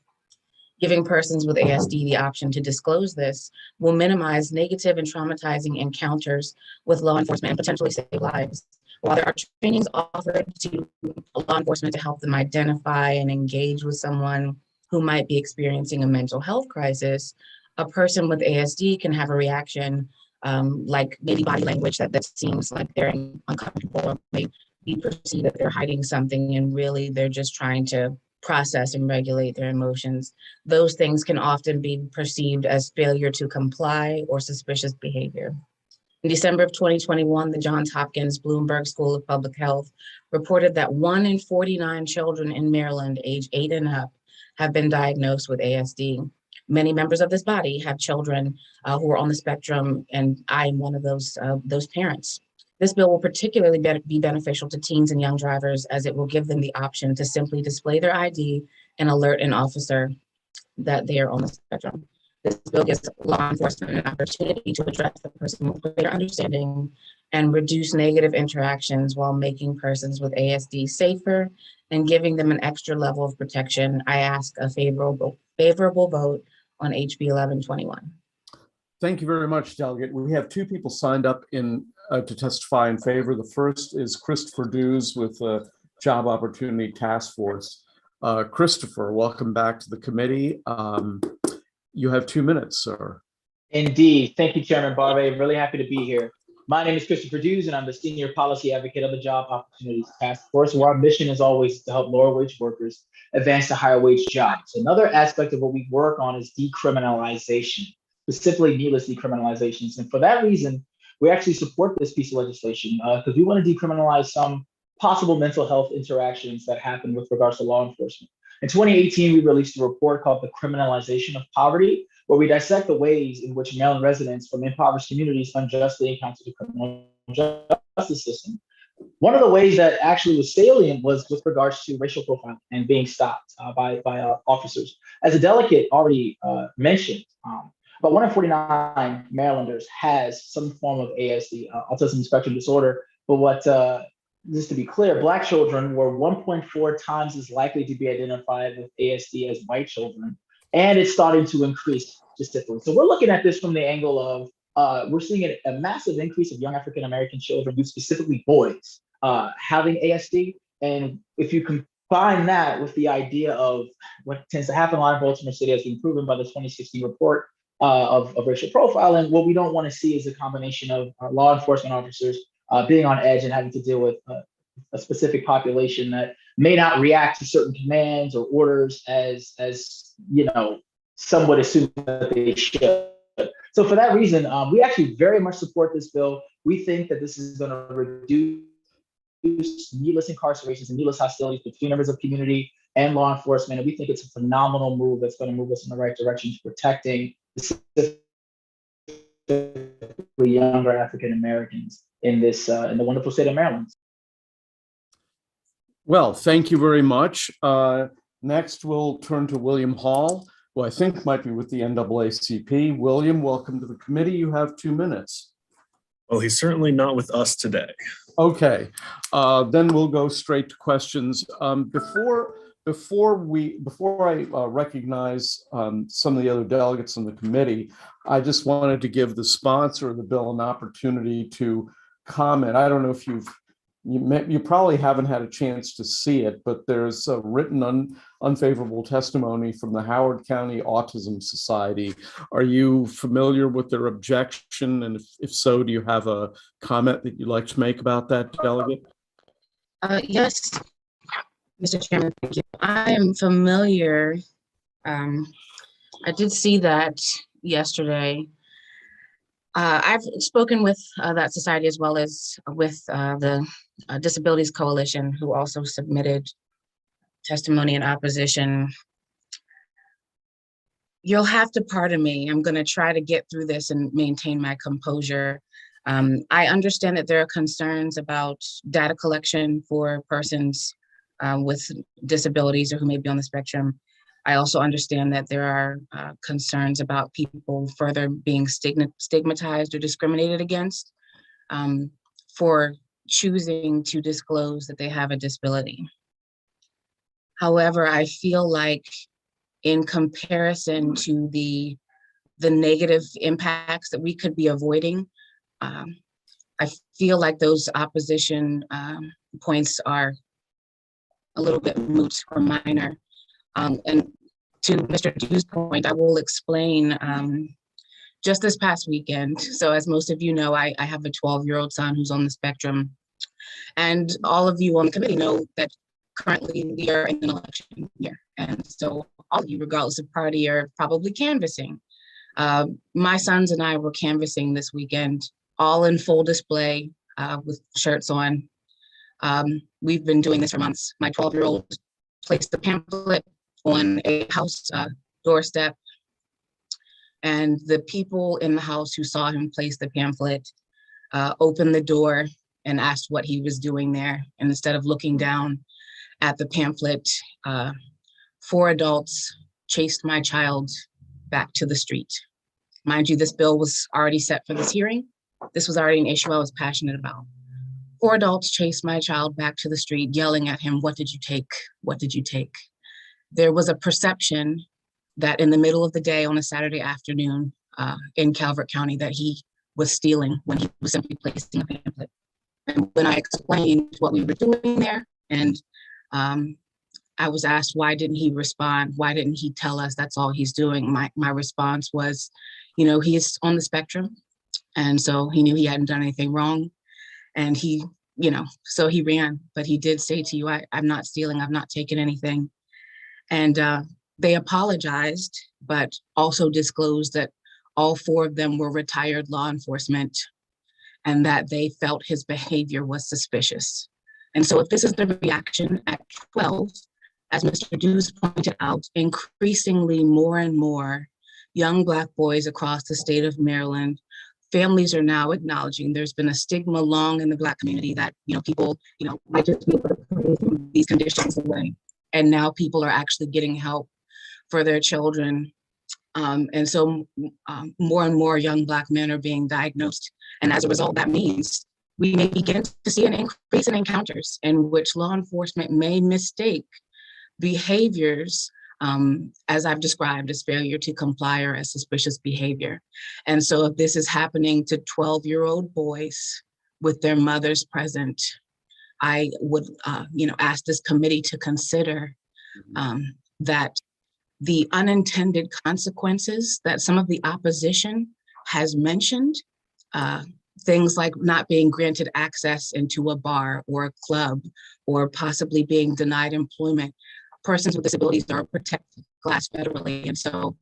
Giving persons with ASD the option to disclose this will minimize negative and traumatizing encounters with law enforcement and potentially save lives. While there are trainings offered to law enforcement to help them identify and engage with someone who might be experiencing a mental health crisis, a person with ASD can have a reaction like maybe body language that seems like they're uncomfortable, or maybe perceive that they're hiding something and really they're just trying to process and regulate their emotions. Those things can often be perceived as failure to comply or suspicious behavior. In December of 2021, the Johns Hopkins Bloomberg School of Public Health reported that 1 in 49 children in Maryland age 8 and up have been diagnosed with ASD. Many members of this body have children who are on the spectrum, and I am one of those parents. This bill will particularly be beneficial to teens and young drivers, as it will give them the option to simply display their ID and alert an officer that they are on the spectrum. This bill gives law enforcement an opportunity to address the person with greater understanding and reduce negative interactions while making persons with ASD safer and giving them an extra level of protection. I ask a favorable vote on HB 1121. Thank you very much, Delegate. We have 2 people signed up to testify in favor. The first is Christopher Dews with the Job Opportunity Task Force. Christopher, welcome back to the committee. You have 2 minutes, sir. Indeed. Thank you, Chairman Barbe. Really happy to be here. My name is Christopher Dews, and I'm the Senior Policy Advocate of the Job Opportunities Task Force, where our mission is always to help lower wage workers advance to higher wage jobs. Another aspect of what we work on is decriminalization, specifically needless decriminalizations. And for that reason, we actually support this piece of legislation because we want to decriminalize some possible mental health interactions that happen with regards to law enforcement. In 2018, we released a report called The Criminalization of Poverty, where we dissect the ways in which Maryland residents from impoverished communities unjustly encounter the criminal justice system. One of the ways that actually was salient was with regards to racial profiling and being stopped by officers. As a delegate already mentioned, about 1 in 49 Marylanders has some form of ASD, autism spectrum disorder. But just to be clear, Black children were 1.4 times as likely to be identified with ASD as white children, and it's starting to increase statistically. So we're looking at this from the angle of we're seeing a massive increase of young African-American children, specifically boys, having ASD. And if you combine that with the idea of what tends to happen a lot in Baltimore City, as been proven by the 2016 report of racial profiling, what we don't want to see is a combination of law enforcement officers being on edge and having to deal with a specific population that may not react to certain commands or orders as some would assume that they should. So for that reason, we actually very much support this bill. We think that this is going to reduce needless incarcerations and needless hostilities between members of community and law enforcement. And we think it's a phenomenal move that's going to move us in the right direction to protecting specifically younger African Americans in this in the wonderful state of Maryland. Well, thank you very much. Next, we'll turn to William Hall, who I think might be with the NAACP. William, welcome to the committee. You have 2 minutes. Well, he's certainly not with us today. Okay, then we'll go straight to questions. Before I recognize some of the other delegates on the committee, I just wanted to give the sponsor of the bill an opportunity to comment. I don't know if you probably haven't had a chance to see it, but there's a written unfavorable testimony from the Howard County Autism Society. Are you familiar with their objection? And if so, do you have a comment that you'd like to make about that, Delegate? Yes, Mr. Chairman, thank you. I am familiar. I did see that yesterday. I've spoken with that society as well as with the Disabilities Coalition, who also submitted testimony in opposition. You'll have to pardon me. I'm going to try to get through this and maintain my composure. I understand that there are concerns about data collection for persons with disabilities or who may be on the spectrum. I also understand that there are concerns about people further being stigmatized or discriminated against for choosing to disclose that they have a disability. However, I feel like in comparison to the negative impacts that we could be avoiding, I feel like those opposition points are a little bit moot or minor. And to Mr. Du's point, I will explain just this past weekend. So as most of you know, I have a 12-year-old son who's on the spectrum. And all of you on the committee know that currently we are in an election year. And so all of you, regardless of party, are probably canvassing. My sons and I were canvassing this weekend, all in full display with shirts on. We've been doing this for months. My 12-year-old placed the pamphlet on a house doorstep, and the people in the house who saw him place the pamphlet opened the door and asked what he was doing there. And instead of looking down at the pamphlet, 4 adults chased my child back to the street. Mind you, this bill was already set for this hearing. This was already an issue I was passionate about. 4 adults chased my child back to the street, yelling at him, "What did you take? What did you take?" There was a perception that in the middle of the day on a Saturday afternoon in Calvert County that he was stealing when he was simply placing a pamphlet. And when I explained what we were doing there, and I was asked, why didn't he respond? Why didn't he tell us that's all he's doing? My response was, you know, he's on the spectrum. And so he knew he hadn't done anything wrong. And he, you know, so he ran, but he did say to you, I'm not stealing, I've not taken anything. And they apologized, but also disclosed that all 4 of them were retired law enforcement and that they felt his behavior was suspicious. And so if this is the reaction at 12, as Mr. Dews pointed out, increasingly more and more young Black boys across the state of Maryland, families are now acknowledging there's been a stigma long in the Black community that, you know, people, you know, might just be able to put these conditions away. And now people are actually getting help for their children. And so more and more young Black men are being diagnosed. And as a result, that means we may begin to see an increase in encounters in which law enforcement may mistake behaviors, as I've described, as failure to comply or as suspicious behavior. And so if this is happening to 12-year-old boys with their mothers present, I would, you know, ask this committee to consider that the unintended consequences that some of the opposition has mentioned, things like not being granted access into a bar or a club, or possibly being denied employment. Persons with disabilities are a protected class federally. And so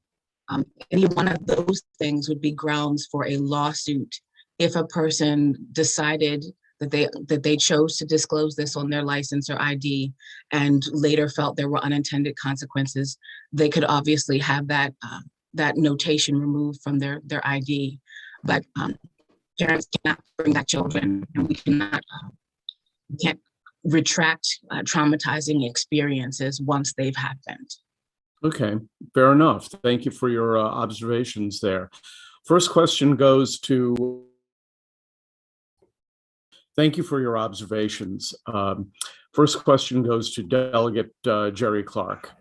any one of those things would be grounds for a lawsuit if a person decided that they chose to disclose this on their license or ID and later felt there were unintended consequences. They could obviously have that notation removed from their ID, but parents cannot bring back children, and we can't retract traumatizing experiences once they've happened. Okay, fair enough. Thank you for your observations there. First question goes to, thank you for your observations. First question goes to Delegate Jerry Clark.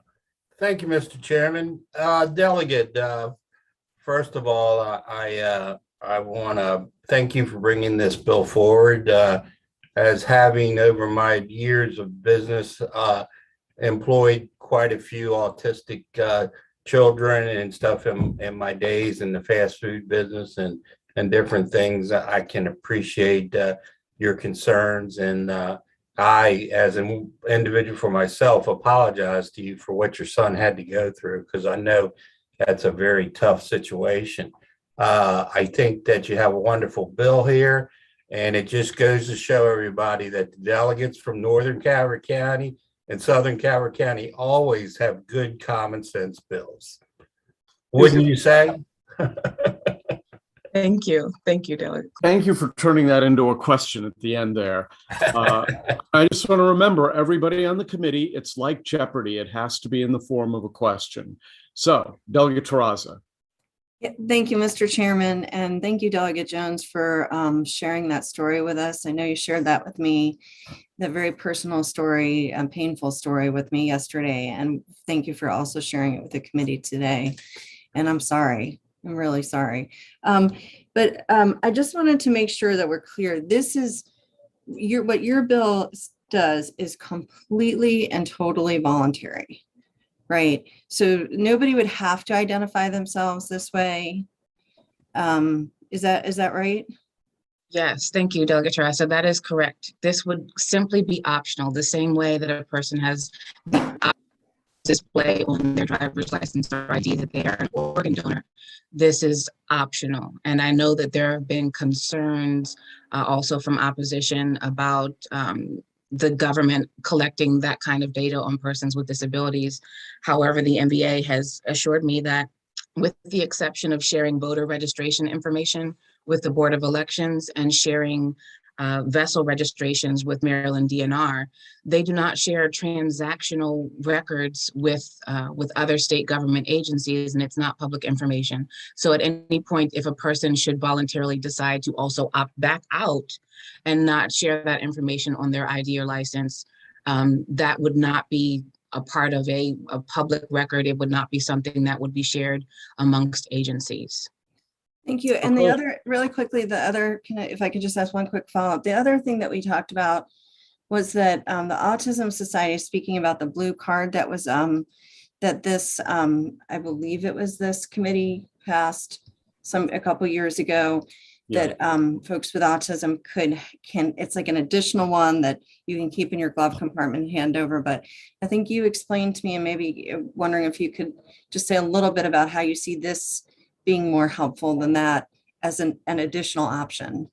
Thank you, Mr. Chairman. Delegate, first of all, I want to thank you for bringing this bill forward. As having over my years of business employed quite a few autistic children and stuff in my days in the fast food business and different things, I can appreciate your concerns. And I, as an individual for myself, apologize to you for what your son had to go through, because I know that's a very tough situation. I think that you have a wonderful bill here. And it just goes to show everybody that the delegates from Northern Calvert County and Southern Calvert County always have good common sense bills. Wouldn't you say? Thank you. Thank you, Delegate. Thank you for turning that into a question at the end there. I just want to remember everybody on the committee, it's like Jeopardy. It has to be in the form of a question. So, Delegate Terraza. Yeah, thank you, Mr. Chairman, and thank you, Delegate Jones, for sharing that story with us. I know you shared that with me, that very personal story and painful story with me yesterday, and thank you for also sharing it with the committee today. And I'm sorry. I'm really sorry. But I just wanted to make sure that we're clear. This is what your bill does is completely and totally voluntary, right? So nobody would have to identify themselves this way. Is that right? Yes, thank you, Delegate Terraza. That is correct. This would simply be optional, the same way that a person has the option to display on their driver's license or ID that they are an organ donor. This is optional. And I know that there have been concerns also from opposition about the government collecting that kind of data on persons with disabilities. However, the NBA has assured me that with the exception of sharing voter registration information with the Board of Elections and sharing vessel registrations with Maryland DNR, they do not share transactional records with other state government agencies, and it's not public information. So at any point, if a person should voluntarily decide to also opt back out and not share that information on their ID or license, that would not be a part of a public record. It would not be something that would be shared amongst agencies. Thank you. And the other, really quickly, the other, if I could just ask one quick follow-up. The other thing that we talked about was that the Autism Society, speaking about the blue card that was, that this, I believe it was this committee passed a couple years ago, that folks with autism it's like an additional one that you can keep in your glove compartment and hand over. But I think you explained to me, and maybe wondering if you could just say a little bit about how you see this being more helpful than that as an additional option.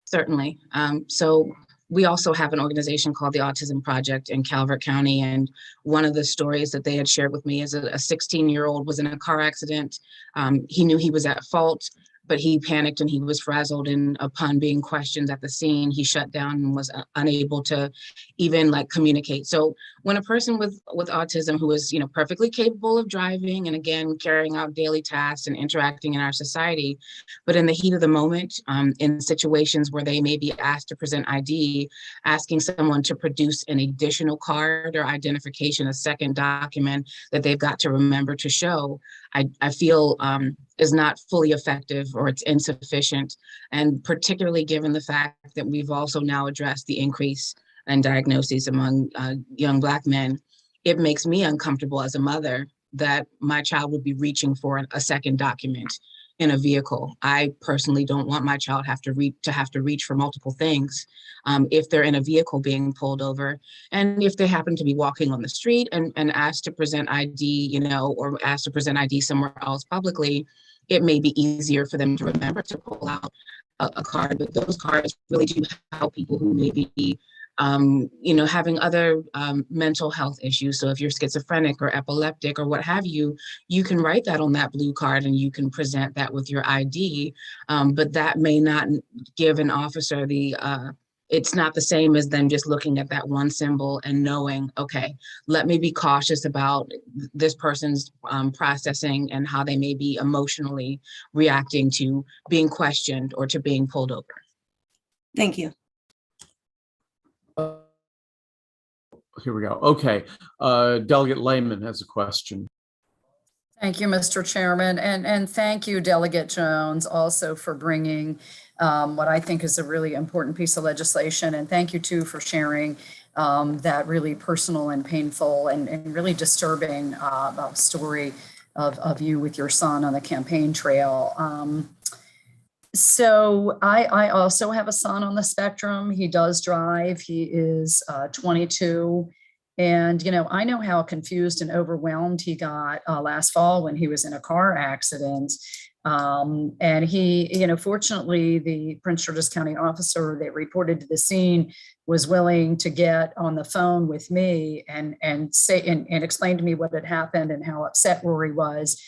Certainly. So we also have an organization called the Autism Project in Calvert County. And one of the stories that they had shared with me is a 16-year-old was in a car accident. He knew he was at fault, but he panicked and he was frazzled, and upon being questioned at the scene, he shut down and was unable to even communicate. So when a person with autism who is perfectly capable of driving and again carrying out daily tasks and interacting in our society, but in the heat of the moment, in situations where they may be asked to present ID, asking someone to produce an additional card or identification, a second document that they've got to remember to show, I feel is not fully effective, or it's insufficient. And particularly given the fact that we've also now addressed the increase in diagnoses among young Black men, it makes me uncomfortable as a mother that my child would be reaching for a second document in a vehicle. I personally don't want my child have to reach for multiple things if they're in a vehicle being pulled over. And if they happen to be walking on the street and asked to present ID, or asked to present ID somewhere else publicly, it may be easier for them to remember to pull out a card. But those cards really do help people who may be having other mental health issues. So if you're schizophrenic or epileptic or what have you, you can write that on that blue card and you can present that with your ID. But that may not give an officer it's not the same as them just looking at that one symbol and knowing, okay, let me be cautious about this person's processing and how they may be emotionally reacting to being questioned or to being pulled over. Thank you. Here we go. Okay. Delegate Lehman has a question. Thank you, Mr. Chairman. And thank you, Delegate Jones, also for bringing what I think is a really important piece of legislation. And thank you, too, for sharing that really personal and painful and really disturbing story of you with your son on the campaign trail. So I also have a son on the spectrum. He does drive. He is 22. And, I know how confused and overwhelmed he got last fall when he was in a car accident. And he, fortunately, the Prince George's County officer that reported to the scene was willing to get on the phone with me and say and explain to me what had happened and how upset Rory was.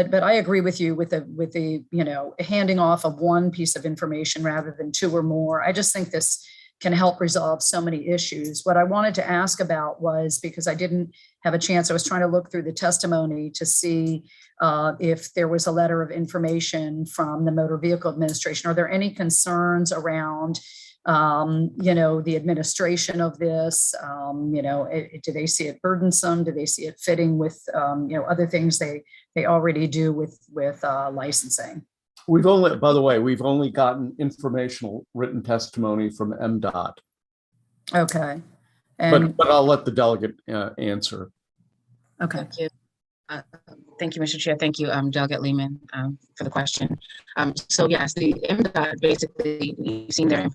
but I agree with you with the handing off of one piece of information rather than two or more. I just think this can help resolve so many issues. What I wanted to ask about was, because I didn't have a chance, I was trying to look through the testimony to see if there was a letter of information from the Motor Vehicle Administration. Are there any concerns around the administration of this? Do they see it burdensome? Do they see it fitting with other things they already do with licensing? By the way, we've only gotten informational written testimony from MDOT. Okay. But I'll let the delegate answer. Okay. Thank you. Thank you, Mr. Chair. Thank you, Delegate Lehman, for the question. So yes, the MDOT basically, you've seen their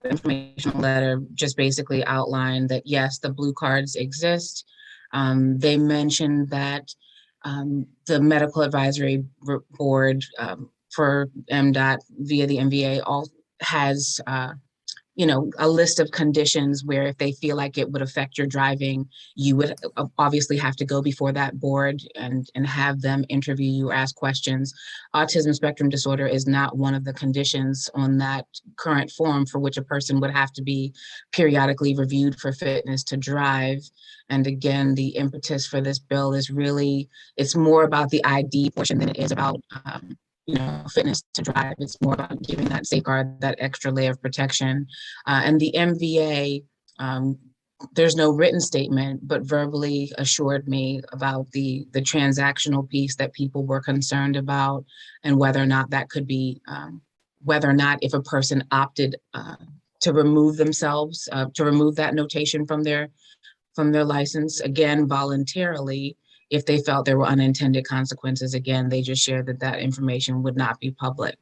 informational letter, just basically outlined that yes, the blue cards exist. They mentioned that the medical advisory board for MDOT via the MVA all has a list of conditions where if they feel like it would affect your driving, you would obviously have to go before that board and have them interview you, ask questions. Autism spectrum disorder is not one of the conditions on that current form for which a person would have to be periodically reviewed for fitness to drive. And again, the impetus for this bill is really, it's more about the ID portion than it is about fitness to drive. It's more about giving that safeguard, that extra layer of protection. And the MVA, there's no written statement, but verbally assured me about the transactional piece that people were concerned about, and whether or not that could be, whether or not if a person opted to remove themselves, to remove that notation from their license, again, voluntarily, if they felt there were unintended consequences, again, they just shared that information would not be public.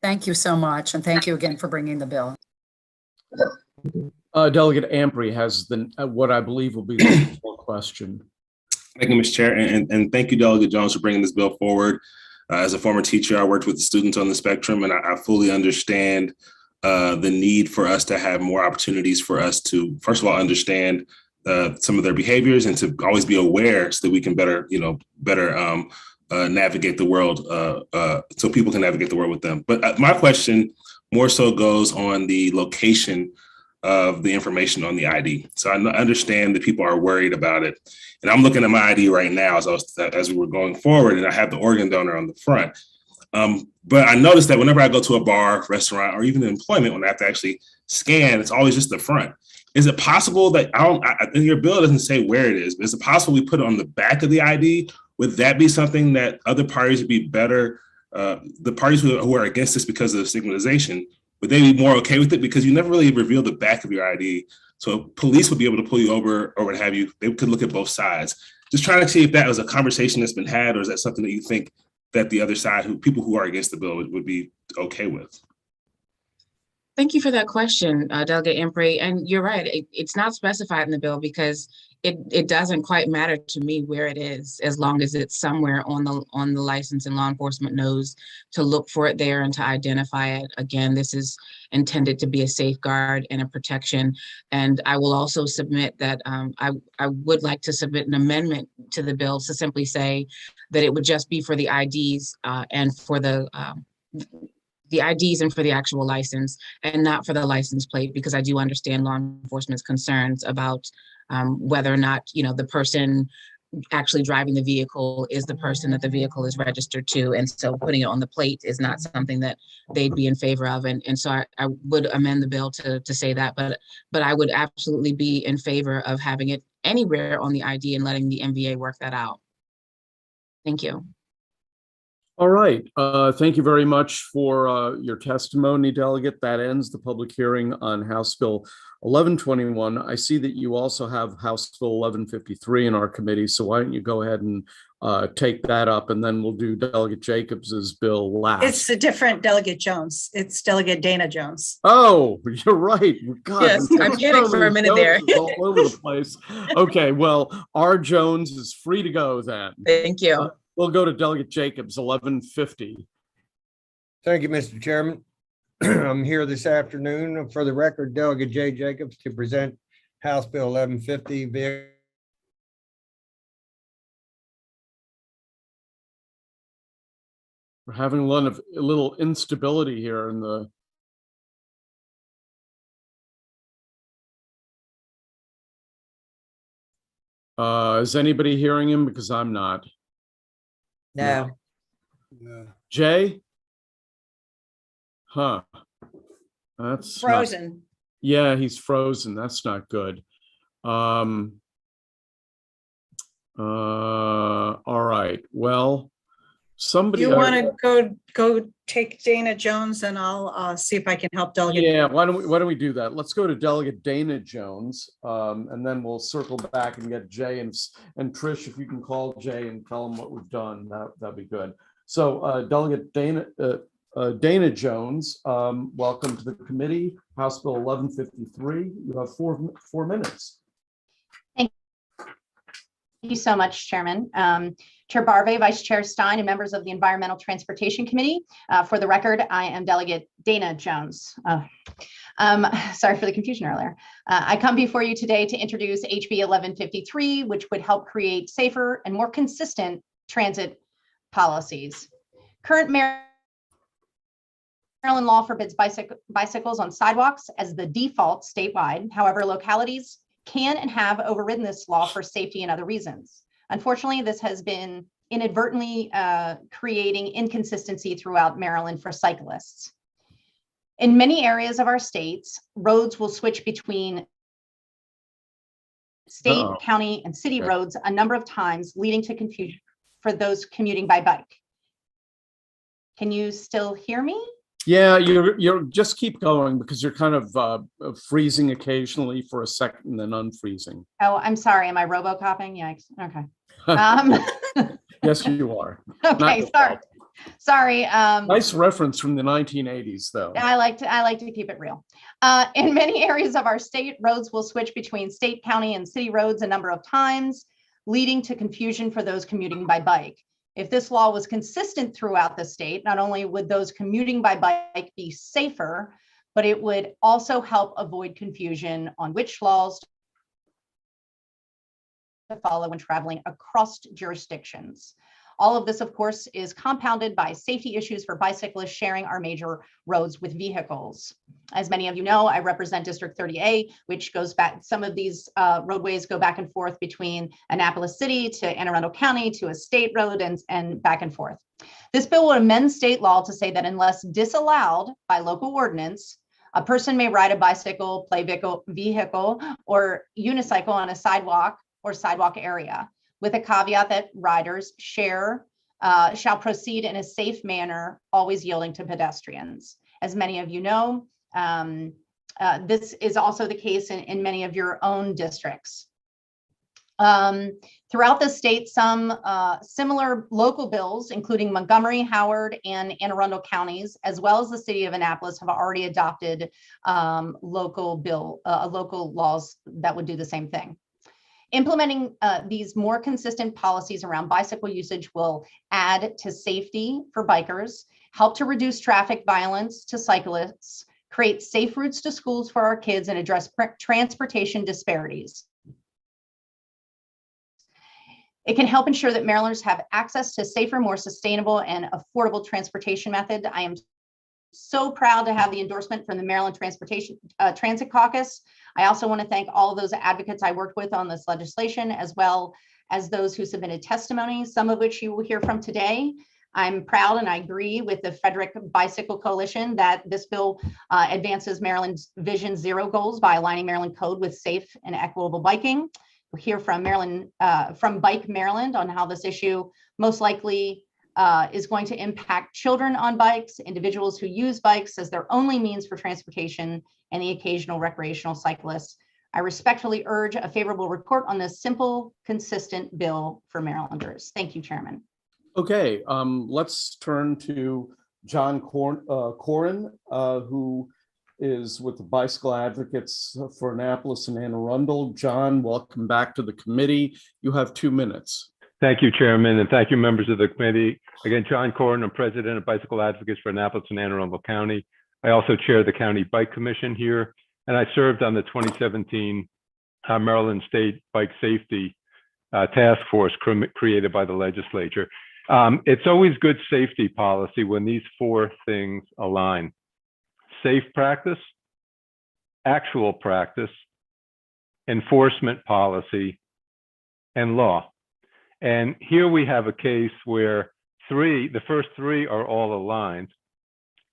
Thank you so much. And thank you again for bringing the bill. Delegate Ampry has what I believe will be the question. Thank you, Mr. Chair, and thank you, Delegate Jones, for bringing this bill forward. As a former teacher, I worked with the students on the spectrum, and I fully understand the need for us to have more opportunities for us to, first of all, understand some of their behaviors and to always be aware so that we can better navigate the world, so people can navigate the world with them. But my question more so goes on the location of the information on the ID. So I understand that people are worried about it. And I'm looking at my ID right now as we were going forward, and I have the organ donor on the front. But I noticed that whenever I go to a bar, restaurant, or even employment, when I have to actually scan, it's always just the front. Is it possible that, in your bill doesn't say where it is, but is it possible we put it on the back of the ID? Would that be something that other parties would be better, the parties who are against this because of stigmatization, would they be more okay with it? Because you never really reveal the back of your ID. So police would be able to pull you over or what have you. They could look at both sides. Just trying to see if that was a conversation that's been had, or is that something that you think that the other side, people who are against the bill would be okay with? Thank you for that question, Delegate Ampry. And you're right, it's not specified in the bill because it doesn't quite matter to me where it is, as long as it's somewhere on the license and law enforcement knows to look for it there and to identify it. Again, this is intended to be a safeguard and a protection. And I will also submit that I would like to submit an amendment to the bill to simply say that it would just be for the IDs and for the IDs and for the actual license, and not for the license plate, because I do understand law enforcement's concerns about whether or not, the person actually driving the vehicle is the person that the vehicle is registered to. And so putting it on the plate is not something that they'd be in favor of. And so I would amend the bill to say that, but I would absolutely be in favor of having it anywhere on the ID and letting the MVA work that out. Thank you. All right. Thank you very much for your testimony, Delegate. That ends the public hearing on House Bill 1121. I see that you also have House Bill 1153 in our committee, so why don't you go ahead and take that up, and then we'll do Delegate Jacobs's bill last. It's a different Delegate Jones. It's Delegate Dana Jones. Oh, you're right. God, yes, I panicked for a minute there. All over the place. Okay, well, R. Jones is free to go then. Thank you. We'll go to Delegate Jacobs, 1150. Thank you, Mr. Chairman. I'm here this afternoon for the record, Delegate J. Jacobs, to present House Bill 1150, We're having a little instability here in the. Is anybody hearing him? Because I'm not. No. Jay? Huh. That's Frozen. Yeah, he's frozen. That's not good. All right. Well, somebody. You want to go take Dana Jones, and I'll see if I can help Delegate. Yeah, why don't we do that? Let's go to Delegate Dana Jones, and then we'll circle back and get Jay and Trish. If you can call Jay and tell him what we've done, that'd be good. So, Delegate Dana Jones, welcome to the committee. House Bill 1153. You have four minutes. Thank you so much, Chairman. Chair Barve, Vice Chair Stein, and members of the Environmental Transportation Committee. For the record, I am Delegate Dana Jones. Sorry for the confusion earlier. I come before you today to introduce HB 1153, which would help create safer and more consistent transit policies. Current Maryland law forbids bicycles on sidewalks as the default statewide. However, localities can and have overridden this law for safety and other reasons. Unfortunately, this has been inadvertently creating inconsistency throughout Maryland for cyclists. In many areas of our states, roads will switch between state, county, and city roads a number of times, leading to confusion for those commuting by bike. Can you still hear me? Yeah, you're just keep going because you're kind of freezing occasionally for a second and then unfreezing. Oh, I'm sorry. Am I robocopping? Yikes. Okay. Yes, you are. Okay, sorry. Nice reference from the 1980s, though. I like to keep it real. In many areas of our state, roads will switch between state, county, and city roads a number of times, leading to confusion for those commuting by bike. If this law was consistent throughout the state, not only would those commuting by bike be safer, but it would also help avoid confusion on which laws to follow when traveling across jurisdictions. All of this, of course, is compounded by safety issues for bicyclists sharing our major roads with vehicles. As many of you know, I represent District 30A, which goes back, some of these roadways go back and forth between Annapolis City to Anne Arundel County to a state road and back and forth. This bill will amend state law to say that unless disallowed by local ordinance, a person may ride a bicycle, play vehicle, or unicycle on a sidewalk or sidewalk area, with a caveat that riders shall proceed in a safe manner, always yielding to pedestrians. As many of you know, this is also the case in many of your own districts. Throughout the state, some similar local bills, including Montgomery, Howard, and Anne Arundel counties, as well as the city of Annapolis, have already adopted local laws that would do the same thing. Implementing these more consistent policies around bicycle usage will add to safety for bikers, help to reduce traffic violence to cyclists, create safe routes to schools for our kids, and address transportation disparities. It can help ensure that Marylanders have access to safer, more sustainable, and affordable transportation method. I am so proud to have the endorsement from the Maryland Transit Caucus. I also want to thank all of those advocates I worked with on this legislation, as well as those who submitted testimonies, some of which you will hear from today. I'm proud and I agree with the Frederick Bicycle Coalition that this bill advances Maryland's Vision Zero goals by aligning Maryland code with safe and equitable biking. We'll hear from Bike Maryland on how this issue most likely is going to impact children on bikes, individuals who use bikes as their only means for transportation, and the occasional recreational cyclists. I respectfully urge a favorable report on this simple, consistent bill for Marylanders. Thank you, Chairman. Okay, let's turn to John Corin, who is with the Bicycle Advocates for Annapolis and Anne Arundel. John, welcome back to the committee. You have 2 minutes. Thank you, Chairman, and thank you, members of the committee. Again, John Corin, I'm President of Bicycle Advocates for Annapolis and Anne Arundel County. I also chair the County Bike Commission here, and I served on the 2017 Maryland State Bike Safety Task Force created by the legislature. It's always good safety policy when these four things align: safe practice, actual practice, enforcement policy, and law. And here we have a case where the first three are all aligned.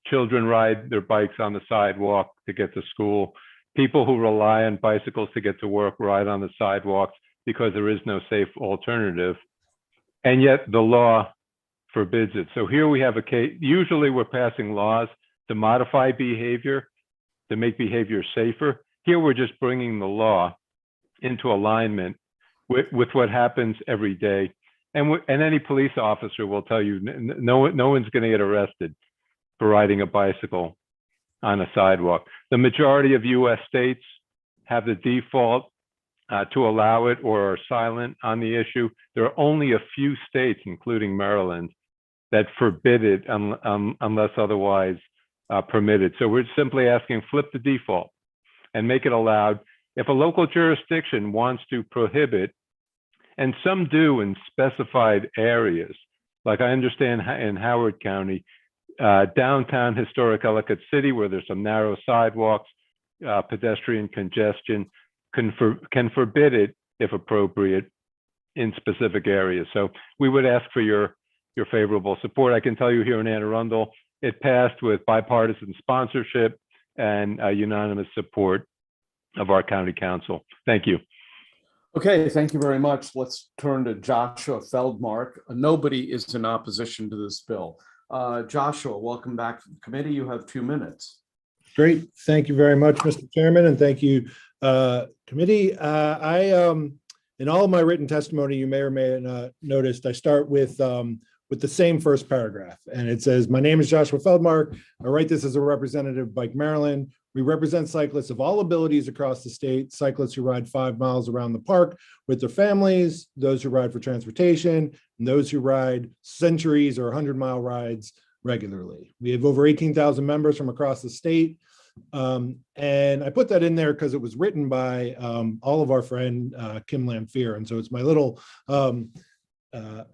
Children ride their bikes on the sidewalk to get to school. People who rely on bicycles to get to work ride on the sidewalks because there is no safe alternative. And yet the law forbids it. So here we have a case. Usually we're passing laws to modify behavior, to make behavior safer. Here we're just bringing the law into alignment with what happens every day. And any police officer will tell you, no one's going to get arrested for riding a bicycle on a sidewalk. The majority of US states have the default to allow it or are silent on the issue. There are only a few states, including Maryland, that forbid it unless otherwise permitted. So we're simply asking, flip the default and make it allowed. If a local jurisdiction wants to prohibit, and some do in specified areas, like I understand in Howard County, downtown historic Ellicott City, where there's some narrow sidewalks, pedestrian congestion, can forbid it if appropriate in specific areas. So we would ask for your favorable support. I can tell you here in Anne Arundel, it passed with bipartisan sponsorship and unanimous support of our county council. Thank you. Okay, thank you very much. Let's turn to Joshua Feldmark. Nobody is in opposition to this bill. Joshua, welcome back to the committee. You have 2 minutes. Great. Thank you very much, Mr. Chairman, and thank you, committee. In all of my written testimony, you may or may not noticed, I start with the same first paragraph, and it says, "My name is Joshua Feldmark. I write this as a representative of Bike Maryland. We represent cyclists of all abilities across the state, cyclists who ride 5 miles around the park with their families, those who ride for transportation, and those who ride centuries or 100-mile rides regularly. We have over 18,000 members from across the state." And I put that in there because it was written by all of our friend Kim Lamphere. And so it's my little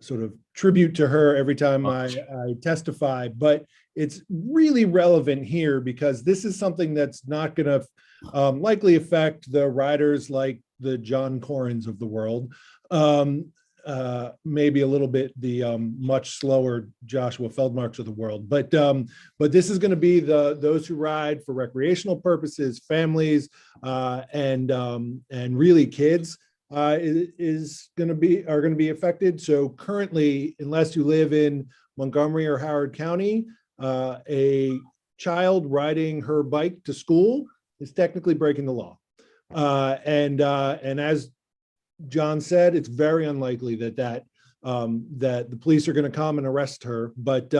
sort of tribute to her every time I testify. But it's really relevant here because this is something that's not going to likely affect the riders like the John Corrins of the world. Maybe a little bit the much slower Joshua Feldmarks of the world, but this is going to be those who ride for recreational purposes, families, and really kids are going to be affected. So currently, unless you live in Montgomery or Howard County, a child riding her bike to school is technically breaking the law, and as John said, it's very unlikely that the police are going to come and arrest her, but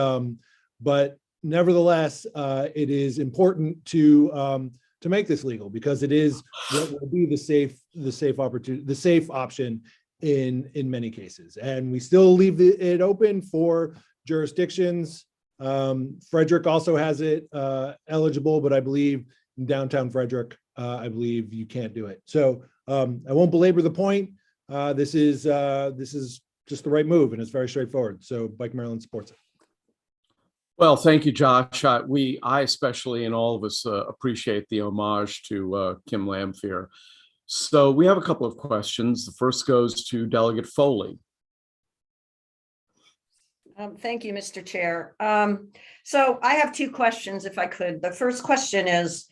nevertheless, it is important to make this legal because it is what will be the safe option in many cases, and we still leave it open for jurisdictions. Frederick also has it eligible, but I believe in downtown Frederick, I believe you can't do it. So I won't belabor the point. This is just the right move, and it's very straightforward. So Bike Maryland supports it. Well, thank you, Josh. I especially, and all of us, appreciate the homage to Kim Lamphere. So we have a couple of questions. The first goes to Delegate Foley. Thank you, Mr. Chair. So I have 2 questions, if I could. The first question is,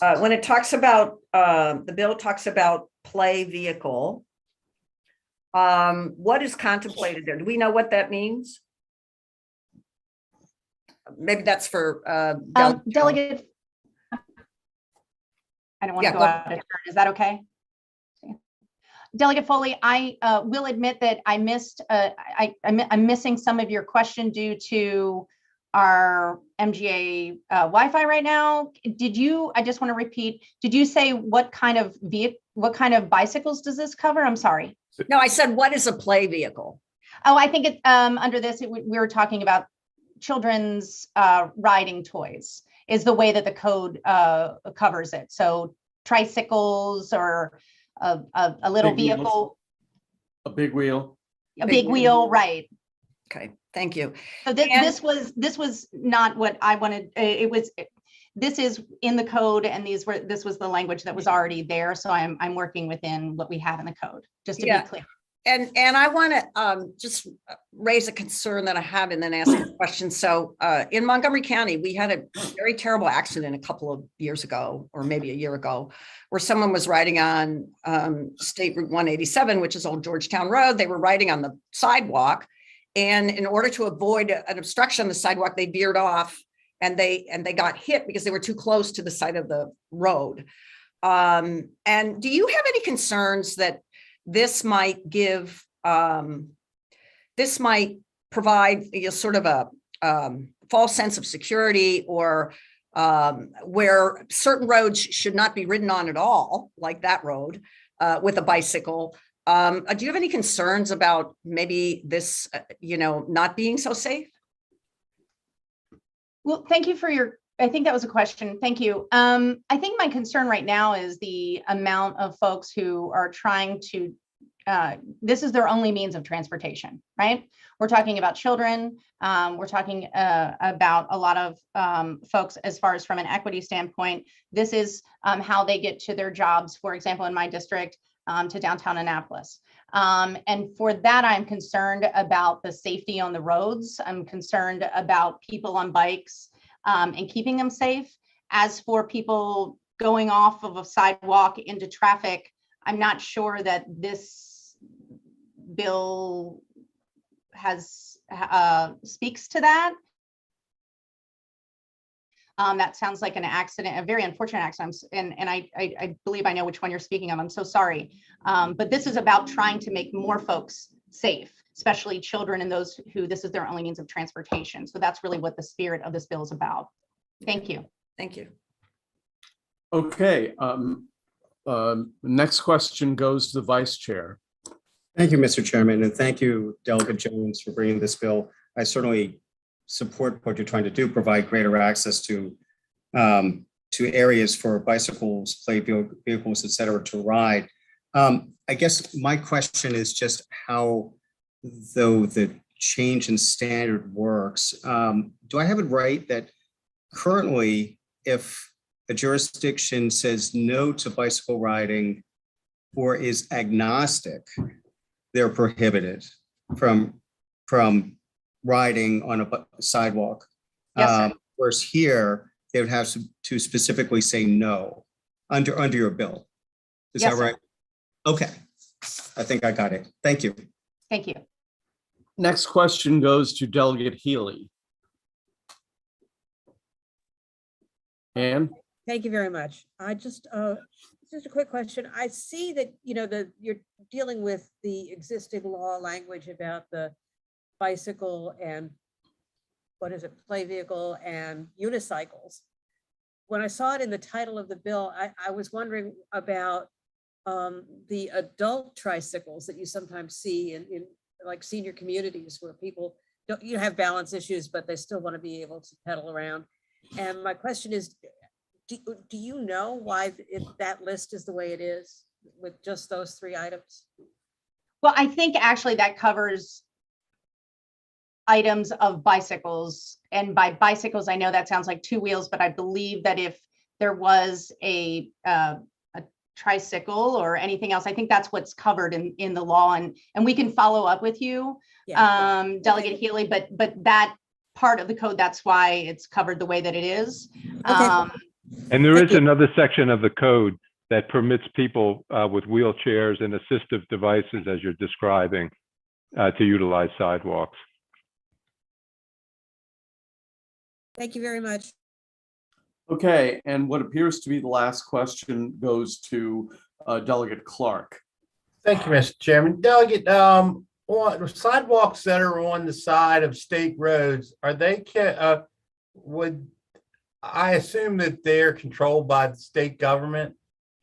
when it talks about, the bill talks about play vehicle, what is contemplated there? Do we know what that means? Maybe that's for Delegate. I don't want to go out of turn. Is that okay? Delegate Foley, I will admit that I missed, I'm missing some of your question due to our MGA Wi-Fi right now. I just want to repeat, did you say what kind of bicycles does this cover? I'm sorry. No, I said, what is a play vehicle? Oh, I think it, under this, we were talking about children's riding toys is the way that the code covers it. So tricycles or a little vehicle. A big wheel. A big wheel, right. Okay, thank you. So this was not what I wanted. This is in the code, and this was the language that was already there. So I'm working within what we have in the code, just to be clear. And I want to just raise a concern that I have and then ask a question. So in Montgomery County, we had a very terrible accident a couple of years ago, or maybe a year ago, where someone was riding on State Route 187, which is Old Georgetown Road. They were riding on the sidewalk, and in order to avoid an obstruction on the sidewalk, they veered off, and they got hit because they were too close to the side of the road. And do you have any concerns that this might provide sort of a false sense of security, or where certain roads should not be ridden on at all, like that road with a bicycle? Do you have any concerns about maybe this, not being so safe? Well, thank you for I think that was a question. Thank you. I think my concern right now is the amount of folks who are trying to, this is their only means of transportation, right? We're talking about children. We're talking about a lot of folks as far as from an equity standpoint. This is how they get to their jobs, for example, in my district, to downtown Annapolis. And for that, I'm concerned about the safety on the roads. I'm concerned about people on bikes and keeping them safe. As for people going off of a sidewalk into traffic, I'm not sure that this bill speaks to that. That sounds like an accident, a very unfortunate accident. And I believe I know which one you're speaking of. I'm so sorry. But this is about trying to make more folks safe, especially children and those who this is their only means of transportation. So that's really what the spirit of this bill is about. Thank you. Thank you. Okay. Next question goes to the Vice Chair. Thank you, Mr. Chairman, and thank you, Delegate Jones, for bringing this bill. I certainly support what you're trying to do, provide greater access to areas for bicycles, play vehicles, et cetera, to ride. I guess my question is just how, though, the change in standard works. Do I have it right that currently, if a jurisdiction says no to bicycle riding or is agnostic, they're prohibited from riding on a sidewalk? Yes, whereas here, they would have to specifically say no under your bill. Is yes, that right? Okay, I think I got it. Thank you. Thank you. Next question goes to Delegate Healy. Ann? Thank you very much. I just a quick question. I see that, you're dealing with the existing law language about the bicycle and play vehicle and unicycles. When I saw it in the title of the bill, I was wondering about the adult tricycles that you sometimes see in like senior communities where people don't have balance issues, but they still want to be able to pedal around. And my question is, do you know why that list is the way it is with just those 3 items? Well, I think actually that covers items of bicycles. And by bicycles, I know that sounds like 2 wheels, but I believe that if there was a tricycle or anything else, I think that's what's covered in the law. And we can follow up with you, Delegate Healy, but that part of the code, that's why it's covered the way that it is. And there is another section of the code that permits people with wheelchairs and assistive devices, as you're describing, to utilize sidewalks. Thank you very much. Okay, and what appears to be the last question goes to Delegate Clark. Thank you, Mr. Chairman. Delegate, on sidewalks that are on the side of state roads, are they I assume that they're controlled by the state government.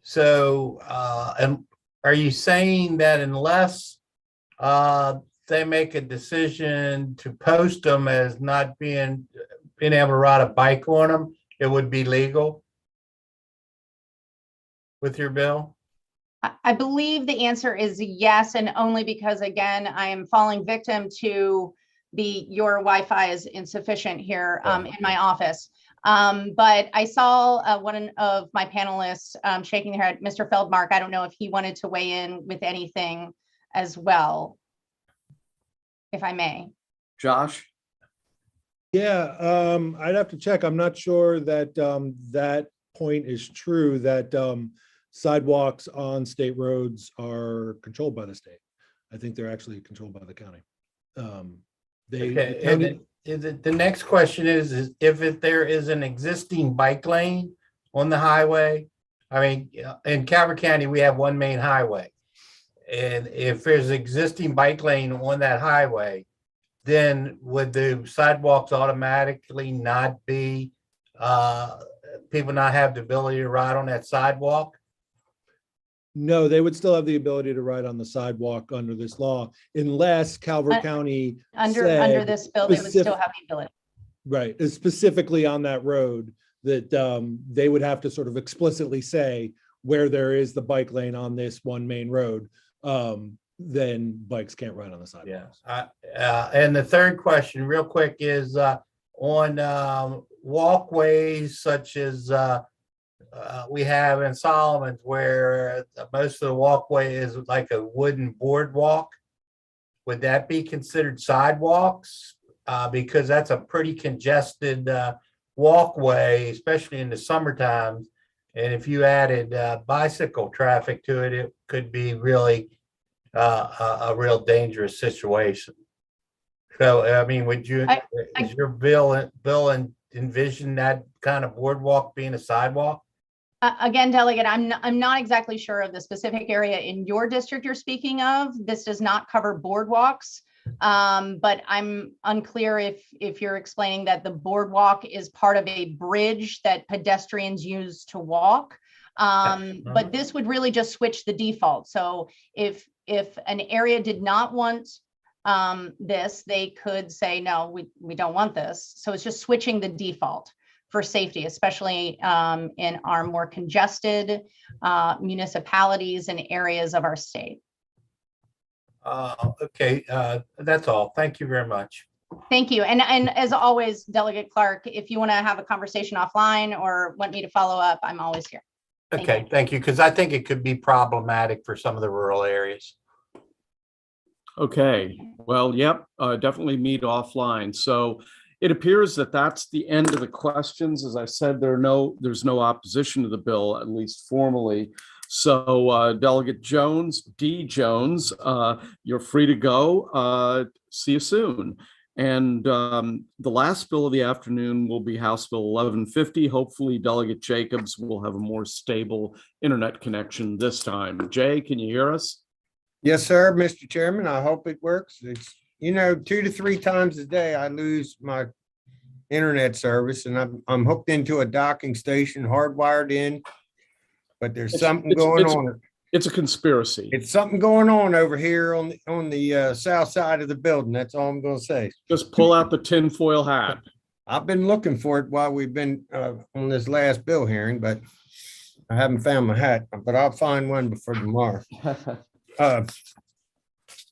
So, and are you saying that unless they make a decision to post them as not being able to ride a bike on them, it would be legal with your bill? I believe the answer is yes, and only because, again, I am falling victim to your Wi-Fi is insufficient here in my office. But I saw one of my panelists shaking their head, Mr. Feldmark. I don't know if he wanted to weigh in with anything as well, if I may. Josh? Yeah, I'd have to check. I'm not sure that that point is true, that sidewalks on state roads are controlled by the state. I think they're actually controlled by the county. Okay, and the next question is if there is an existing bike lane on the highway. I mean, in Calvert County, we have one main highway. And if there's existing bike lane on that highway, then would the sidewalks automatically not be, people not have the ability to ride on that sidewalk? No, they would still have the ability to ride on the sidewalk under this law, unless Calvert County Under this bill, they would still have the ability. Right, specifically on that road, that they would have to sort of explicitly say where there is the bike lane on this one main road, then bikes can't ride on the sidewalk. Yeah. And the third question, real quick, is on walkways such as we have in Solomon's, where most of the walkway is like a wooden boardwalk. Would that be considered sidewalks? Because that's a pretty congested walkway, especially in the summertime. And if you added bicycle traffic to it, it could be really a real dangerous situation. So, I mean, would you, is your bill envision that kind of boardwalk being a sidewalk? Again, Delegate, I'm not exactly sure of the specific area in your district you're speaking of. This does not cover boardwalks, but I'm unclear if you're explaining that the boardwalk is part of a bridge that pedestrians use to walk. But this would really just switch the default. So if an area did not want this, they could say, no, we don't want this. So it's just switching the default for safety, especially in our more congested municipalities and areas of our state. Okay, that's all. Thank you very much. Thank you. And as always, Delegate Clark, if you want to have a conversation offline or want me to follow up, I'm always here. Okay, thank you, because I think it could be problematic for some of the rural areas. Okay, well, yep, definitely meet offline. So it appears that that's the end of the questions. As I said, there's no opposition to the bill, at least formally. So Delegate Jones, D. Jones, you're free to go. See you soon. And the last bill of the afternoon will be House Bill 1150. Hopefully Delegate Jacobs will have a more stable internet connection this time. Jay, can you hear us? Yes, sir, Mr. Chairman. I hope it works. It's, 2 to 3 times a day I lose my internet service, and I'm hooked into a docking station, hardwired in, but there's something going on. It's a conspiracy. It's something going on over here on the south side of the building. That's all I'm going to say. Just pull out the tinfoil hat. I've been looking for it while we've been on this last bill hearing, but I haven't found my hat, but I'll find one before tomorrow.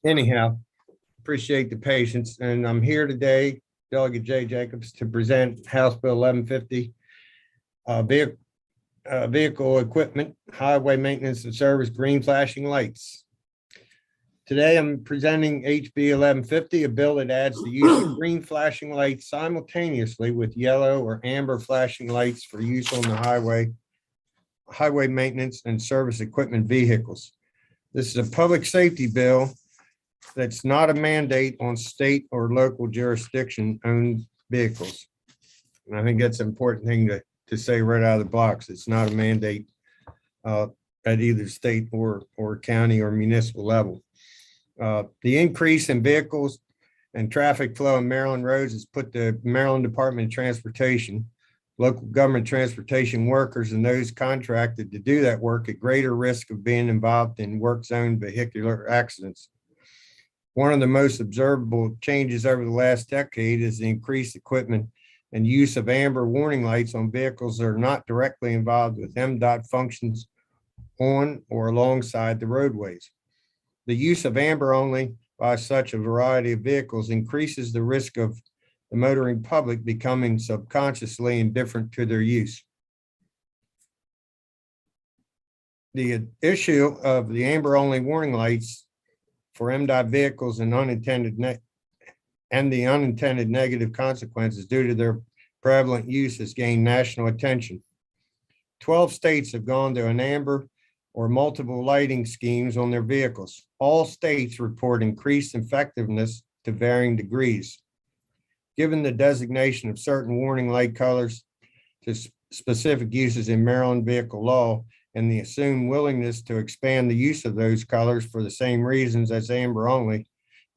Anyhow, appreciate the patience, and I'm here today, Delegate Jay Jacobs, to present House Bill 1150, vehicle equipment, highway maintenance and service, green flashing lights. Today, I'm presenting HB 1150, a bill that adds the use of green flashing lights simultaneously with yellow or amber flashing lights for use on the highway maintenance and service equipment vehicles. This is a public safety bill that's not a mandate on state or local jurisdiction owned vehicles. And I think that's an important thing to say right out of the box. It's not a mandate at either state or county or municipal level. The increase in vehicles and traffic flow on Maryland roads has put the Maryland Department of Transportation, local government transportation workers, and those contracted to do that work at greater risk of being involved in work zone vehicular accidents. One of the most observable changes over the last decade is the increased equipment and use of amber warning lights on vehicles that are not directly involved with MDOT functions on or alongside the roadways. The use of amber only by such a variety of vehicles increases the risk of the motoring public becoming subconsciously indifferent to their use. The issue of the amber-only warning lights for MDOT vehicles and the unintended negative consequences due to their prevalent use has gained national attention. 12 states have gone to an amber or multiple lighting schemes on their vehicles. All states report increased effectiveness to varying degrees. Given the designation of certain warning light colors to specific uses in Maryland vehicle law and the assumed willingness to expand the use of those colors for the same reasons as amber only,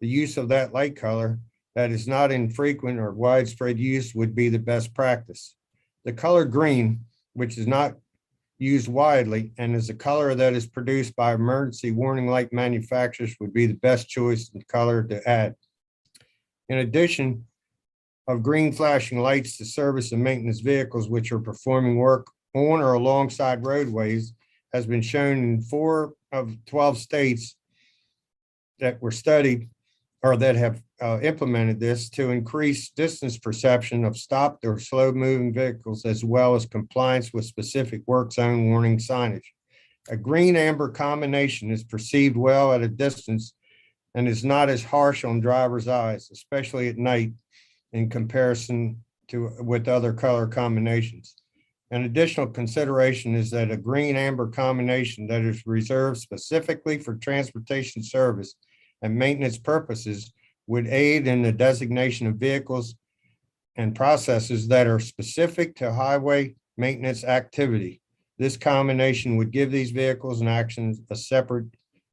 the use of that light color that is not in frequent or widespread use would be the best practice. The color green, which is not used widely and is a color that is produced by emergency warning light manufacturers, would be the best choice in color to add. In addition of green flashing lights to service and maintenance vehicles which are performing work on or alongside roadways has been shown in 4 of 12 states that were studied or that have implemented this to increase distance perception of stopped or slow moving vehicles, as well as compliance with specific work zone warning signage. A green amber combination is perceived well at a distance and is not as harsh on drivers' eyes, especially at night, in comparison to with other color combinations. An additional consideration is that a green amber combination that is reserved specifically for transportation service and maintenance purposes would aid in the designation of vehicles and processes that are specific to highway maintenance activity. This combination would give these vehicles and actions a separate,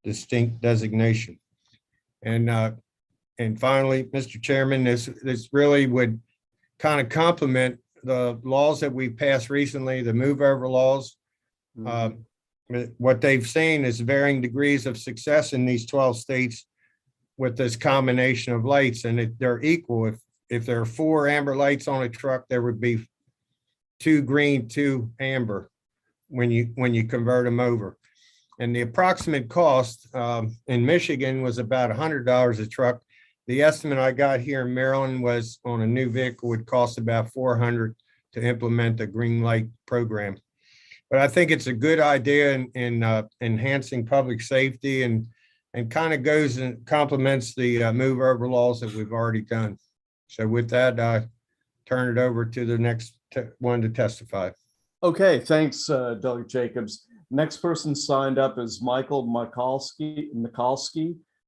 distinct designation. And finally, Mr. Chairman, this really would kind of complement the laws that we passed recently, the move over laws. What they've seen is varying degrees of success in these 12 states with this combination of lights, and they're equal. If there are 4 amber lights on a truck, there would be 2 green, 2 amber when you convert them over. And the approximate cost in Michigan was about $100 a truck. The estimate I got here in Maryland was on a new vehicle would cost about $400 to implement the green light program. But I think it's a good idea in enhancing public safety and kind of goes and complements the move over laws that we've already done. So with that, I turn it over to the next one to testify. Okay, thanks, Delegate Jacobs. Next person signed up is Michael Mikulski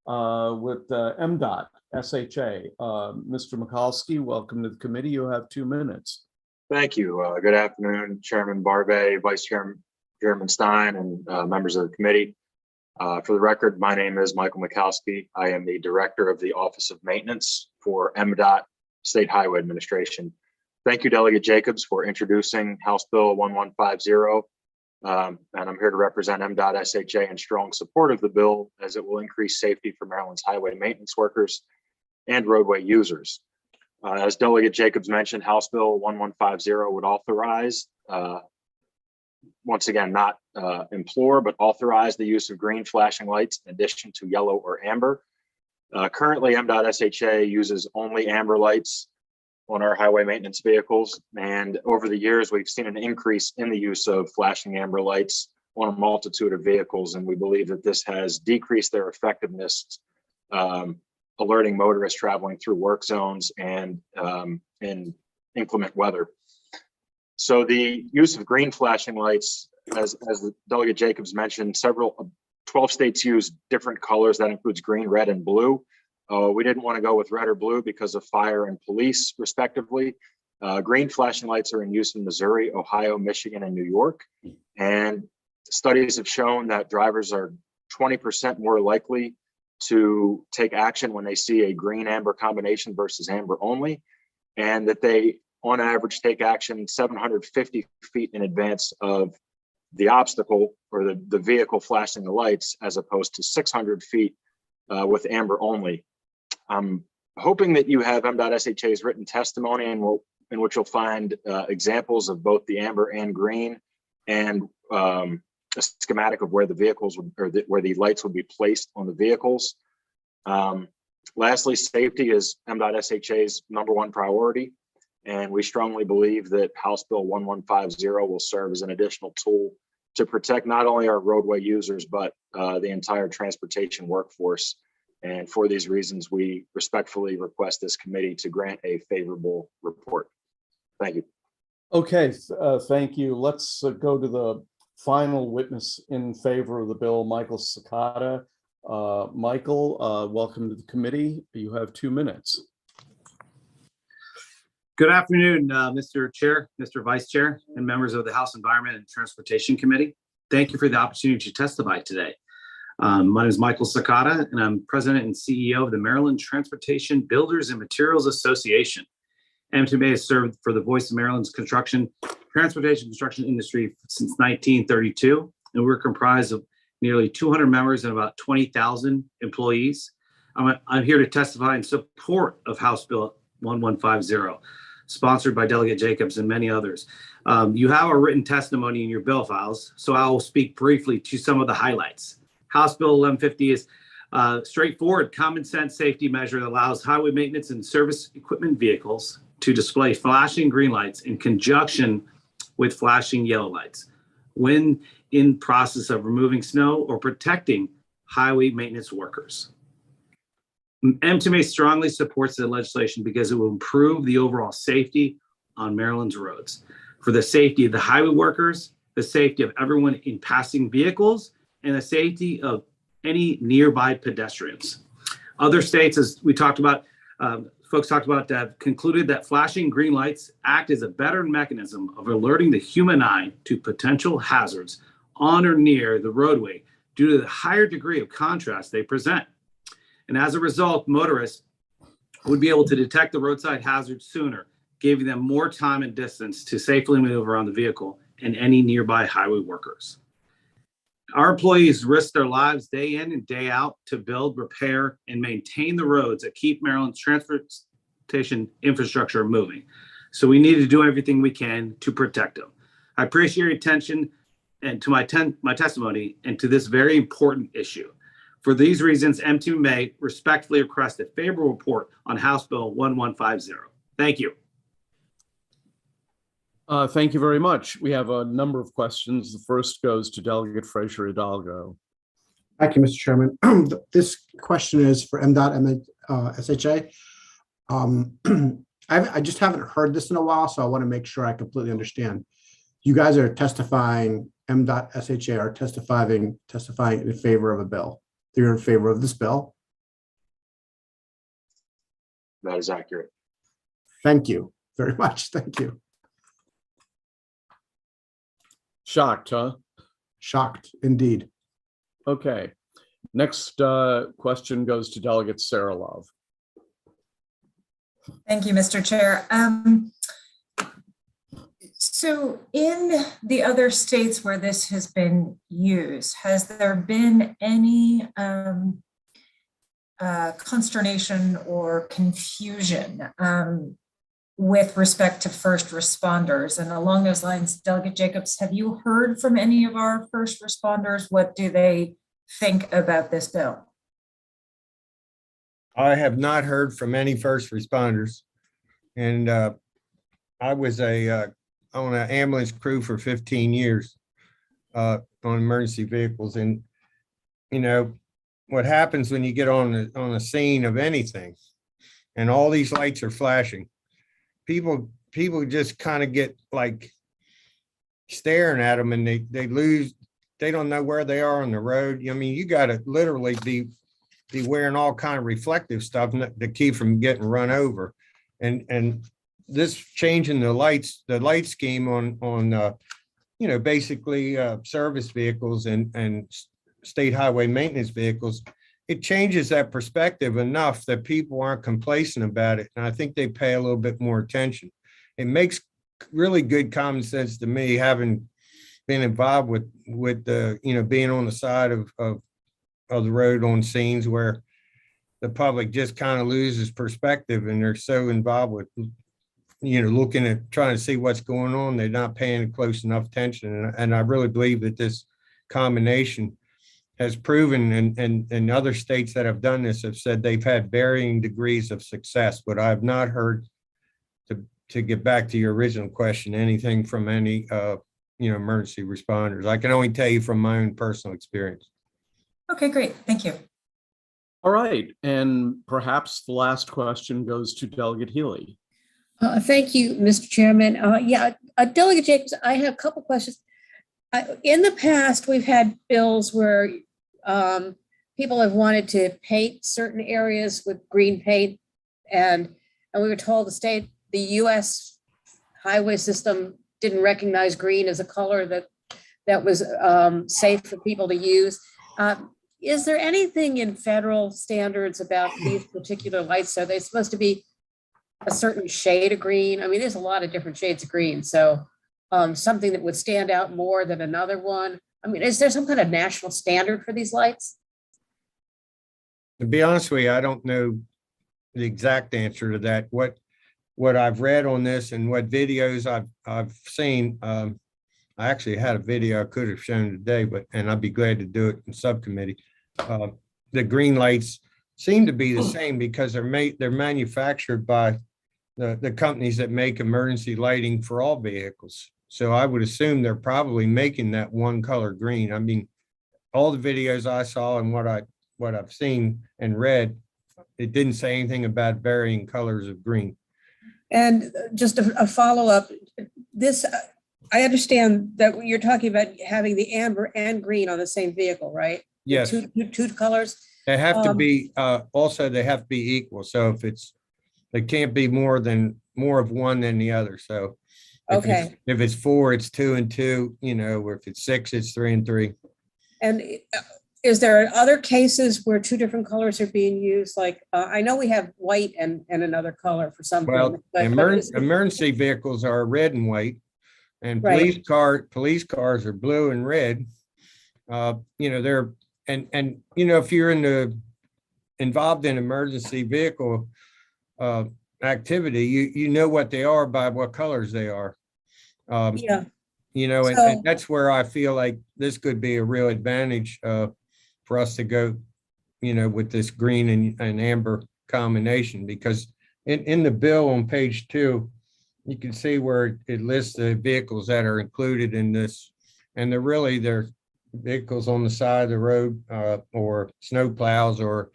with MDOT SHA. Mr. Mikulski, welcome to the committee. You have 2 minutes. Thank you. Good afternoon, Chairman Barbet, Vice Chairman Stein, and members of the committee. For the record, my name is Michael Mikulski. I am the Director of the Office of Maintenance for MDOT State Highway Administration. Thank you, Delegate Jacobs, for introducing House Bill 1150. And I'm here to represent MDOT SHA in strong support of the bill, as it will increase safety for Maryland's highway maintenance workers and roadway users. As Delegate Jacobs mentioned, House Bill 1150 would authorize, once again, not implore, but authorize the use of green flashing lights in addition to yellow or amber. Currently, MDOT SHA uses only amber lights on our highway maintenance vehicles. And over the years, we've seen an increase in the use of flashing amber lights on a multitude of vehicles. And we believe that this has decreased their effectiveness, alerting motorists traveling through work zones and in inclement weather. So the use of green flashing lights, as Delegate Jacobs mentioned, 12 states use different colors. That includes green, red, and blue. We didn't want to go with red or blue because of fire and police, respectively. Green flashing lights are in use in Missouri, Ohio, Michigan, and New York. And studies have shown that drivers are 20% more likely to take action when they see a green-amber combination versus amber only, and that they, on average, take action 750 feet in advance of the obstacle or the vehicle flashing the lights, as opposed to 600 feet with amber only. I'm hoping that you have MDOT SHA's written testimony in which you'll find examples of both the amber and green, and a schematic of where the vehicles would, where the lights would be placed on the vehicles. Lastly, safety is MDOT-SHA's #1 priority, and we strongly believe that House Bill 1150 will serve as an additional tool to protect not only our roadway users, but the entire transportation workforce. And for these reasons, we respectfully request this committee to grant a favorable report. Thank you. Okay, thank you. Let's go to the final witness in favor of the bill, Michael Sakata. Michael, welcome to the committee. You have 2 minutes. Good afternoon, Mr. Chair, Mr. Vice Chair, and members of the House Environment and Transportation Committee. Thank you for the opportunity to testify today. My name is Michael Sakata, and I'm President and CEO of the Maryland Transportation Builders and Materials Association. MTMA has served for the voice of Maryland's transportation construction industry since 1932, and we're comprised of nearly 200 members and about 20,000 employees. I'm here to testify in support of House Bill 1150, sponsored by Delegate Jacobs and many others. You have a written testimony in your bill files, so I will speak briefly to some of the highlights. House Bill 1150 is a straightforward, common sense safety measure that allows highway maintenance and service equipment vehicles to display flashing green lights in conjunction with flashing yellow lights when in process of removing snow or protecting highway maintenance workers. MTMA strongly supports the legislation because it will improve the overall safety on Maryland's roads for the safety of the highway workers, the safety of everyone in passing vehicles, and the safety of any nearby pedestrians. Other states, as we talked about, folks talked about, have concluded that flashing green lights act as a better mechanism of alerting the human eye to potential hazards on or near the roadway due to the higher degree of contrast they present. And as a result, motorists would be able to detect the roadside hazards sooner, giving them more time and distance to safely move around the vehicle and any nearby highway workers. Our employees risk their lives day in and day out to build, repair, and maintain the roads that keep Maryland's transportation infrastructure moving. So we need to do everything we can to protect them. I appreciate your attention and to my testimony and to this very important issue. For these reasons, MTMA respectfully request a favorable report on House Bill 1150. Thank you. Thank you very much. We have a number of questions. The first goes to Delegate Frazier Hidalgo. Thank you, Mr. Chairman. This question is for MDOT-SHA. I just haven't heard this in a while, so I want to make sure I completely understand. You guys are testifying, MDOT-SHA are testifying in favor of a bill. You're in favor of this bill? That is accurate. Thank you very much. Thank you. Shocked, huh? Shocked, indeed. Okay. Next question goes to Delegate Saralov. Thank you, Mr. Chair. So in the other states where this has been used, has there been any consternation or confusion with respect to first responders? And along those lines, Delegate Jacobs, have you heard from any of our first responders? What do they think about this bill? I have not heard from any first responders. And I was on an ambulance crew for 15 years on emergency vehicles. And, you know, what happens when you get on the scene of anything and all these lights are flashing, people just kind of get like staring at them and they don't know where they are on the road. I mean, you got to literally be wearing all kind of reflective stuff to keep from getting run over. And this changing the light scheme on you know, basically service vehicles and state highway maintenance vehicles, it changes that perspective enough that people aren't complacent about it. And I think they pay a little bit more attention. It makes really good common sense to me, having been involved with the, you know, being on the side of the road on scenes where the public just kind of loses perspective and they're so involved with, you know, looking at trying to see what's going on. They're not paying close enough attention. And I really believe that this combination has proven, and other states that have done this have said they've had varying degrees of success, but I've not heard, to get back to your original question, anything from any emergency responders. I can only tell you from my own personal experience. Okay, great. Thank you. All right, and perhaps the last question goes to Delegate Healy. Thank you, Mr. Chairman. Delegate Jacobs, I have a couple questions. In the past, we've had bills where people have wanted to paint certain areas with green paint, and we were told the U.S. highway system didn't recognize green as a color that was safe for people to use. Is there anything in federal standards about these particular lights? Are they supposed to be a certain shade of green? I mean, there's a lot of different shades of green, so something that would stand out more than another one. I mean, is there some kind of national standard for these lights? To be honest with you, I don't know the exact answer to that. What I've read on this and what videos I've seen, I actually had a video I could have shown today, and I'd be glad to do it in subcommittee. The green lights seem to be the same because they're manufactured by the companies that make emergency lighting for all vehicles. So I would assume they're probably making that one color green. I mean, all the videos I saw and what I've seen and read, it didn't say anything about varying colors of green. And just a follow-up, I understand that you're talking about having the amber and green on the same vehicle, right? Yes. Two colors. They have to be, also they have to be equal. So they can't be more of one than the other. So if it's 4, it's 2 and 2, or if it's 6, it's 3 and 3. And is there other cases where 2 different colors are being used? Like, I know we have white and another color for some. Well, emergency vehicles are red and white, and police cars are blue and red. They're if you're involved in emergency vehicle activity, you know what they are by what colors they are. And that's where I feel like this could be a real advantage for us to go, with this green and amber combination, because in the bill on page 2, you can see where it lists the vehicles that are included in this, and they're vehicles on the side of the road or snow plows or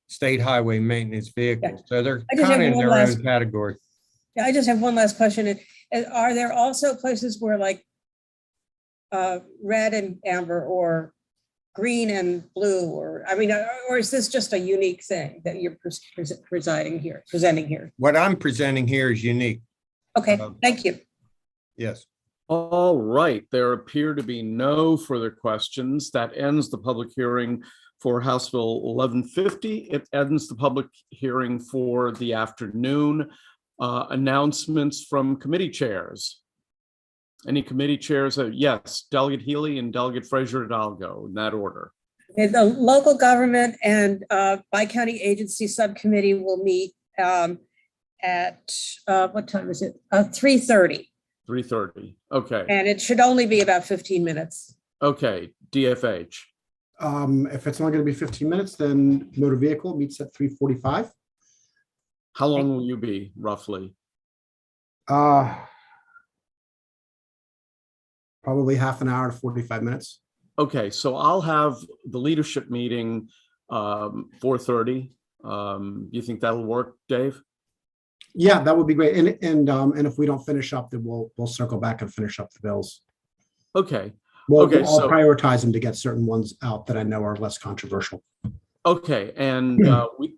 state highway maintenance vehicles. So they're kind of in their own category. Yeah, I just have one last question. Are there also places where like red and amber or green and blue, or is this just a unique thing that you're presenting here? What I'm presenting here is unique. Okay, thank you. Yes. All right, there appear to be no further questions. That ends the public hearing for House Bill 1150. It ends the public hearing for the afternoon. Announcements from committee chairs. Any committee chairs? Yes, Delegate Healy and Delegate Fraser-Hidalgo in that order. The local government and bi-county agency subcommittee will meet at what time is it? 3:30. 3:30. Okay. And it should only be about 15 minutes. Okay. DFH. If it's only going to be 15 minutes, then motor vehicle meets at 3:45. How long will you be, roughly? Probably half an hour to 45 minutes. Okay, so I'll have the leadership meeting 4:30. You think that'll work, Dave? Yeah, that would be great. And if we don't finish up, then we'll circle back and finish up the bills. Okay. I'll prioritize them to get certain ones out that I know are less controversial. Okay, and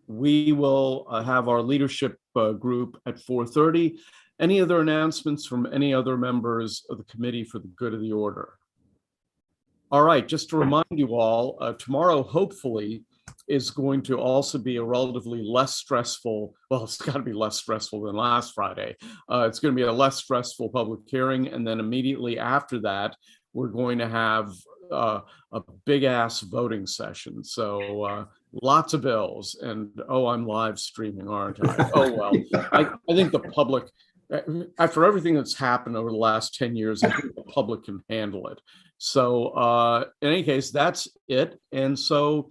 we will have our leadership group at 4:30. Any other announcements from any other members of the committee for the good of the order? All right, just to remind you all, tomorrow hopefully is going to also be a relatively less stressful, well, it's got to be less stressful than last Friday. It's going to be a less stressful public hearing, and then immediately after that, we're going to have a big ass voting session. So lots of bills, and I'm live streaming, aren't I? Oh well, I think the public after everything that's happened over the last 10 years, I think the public can handle it. So in any case, that's it. And so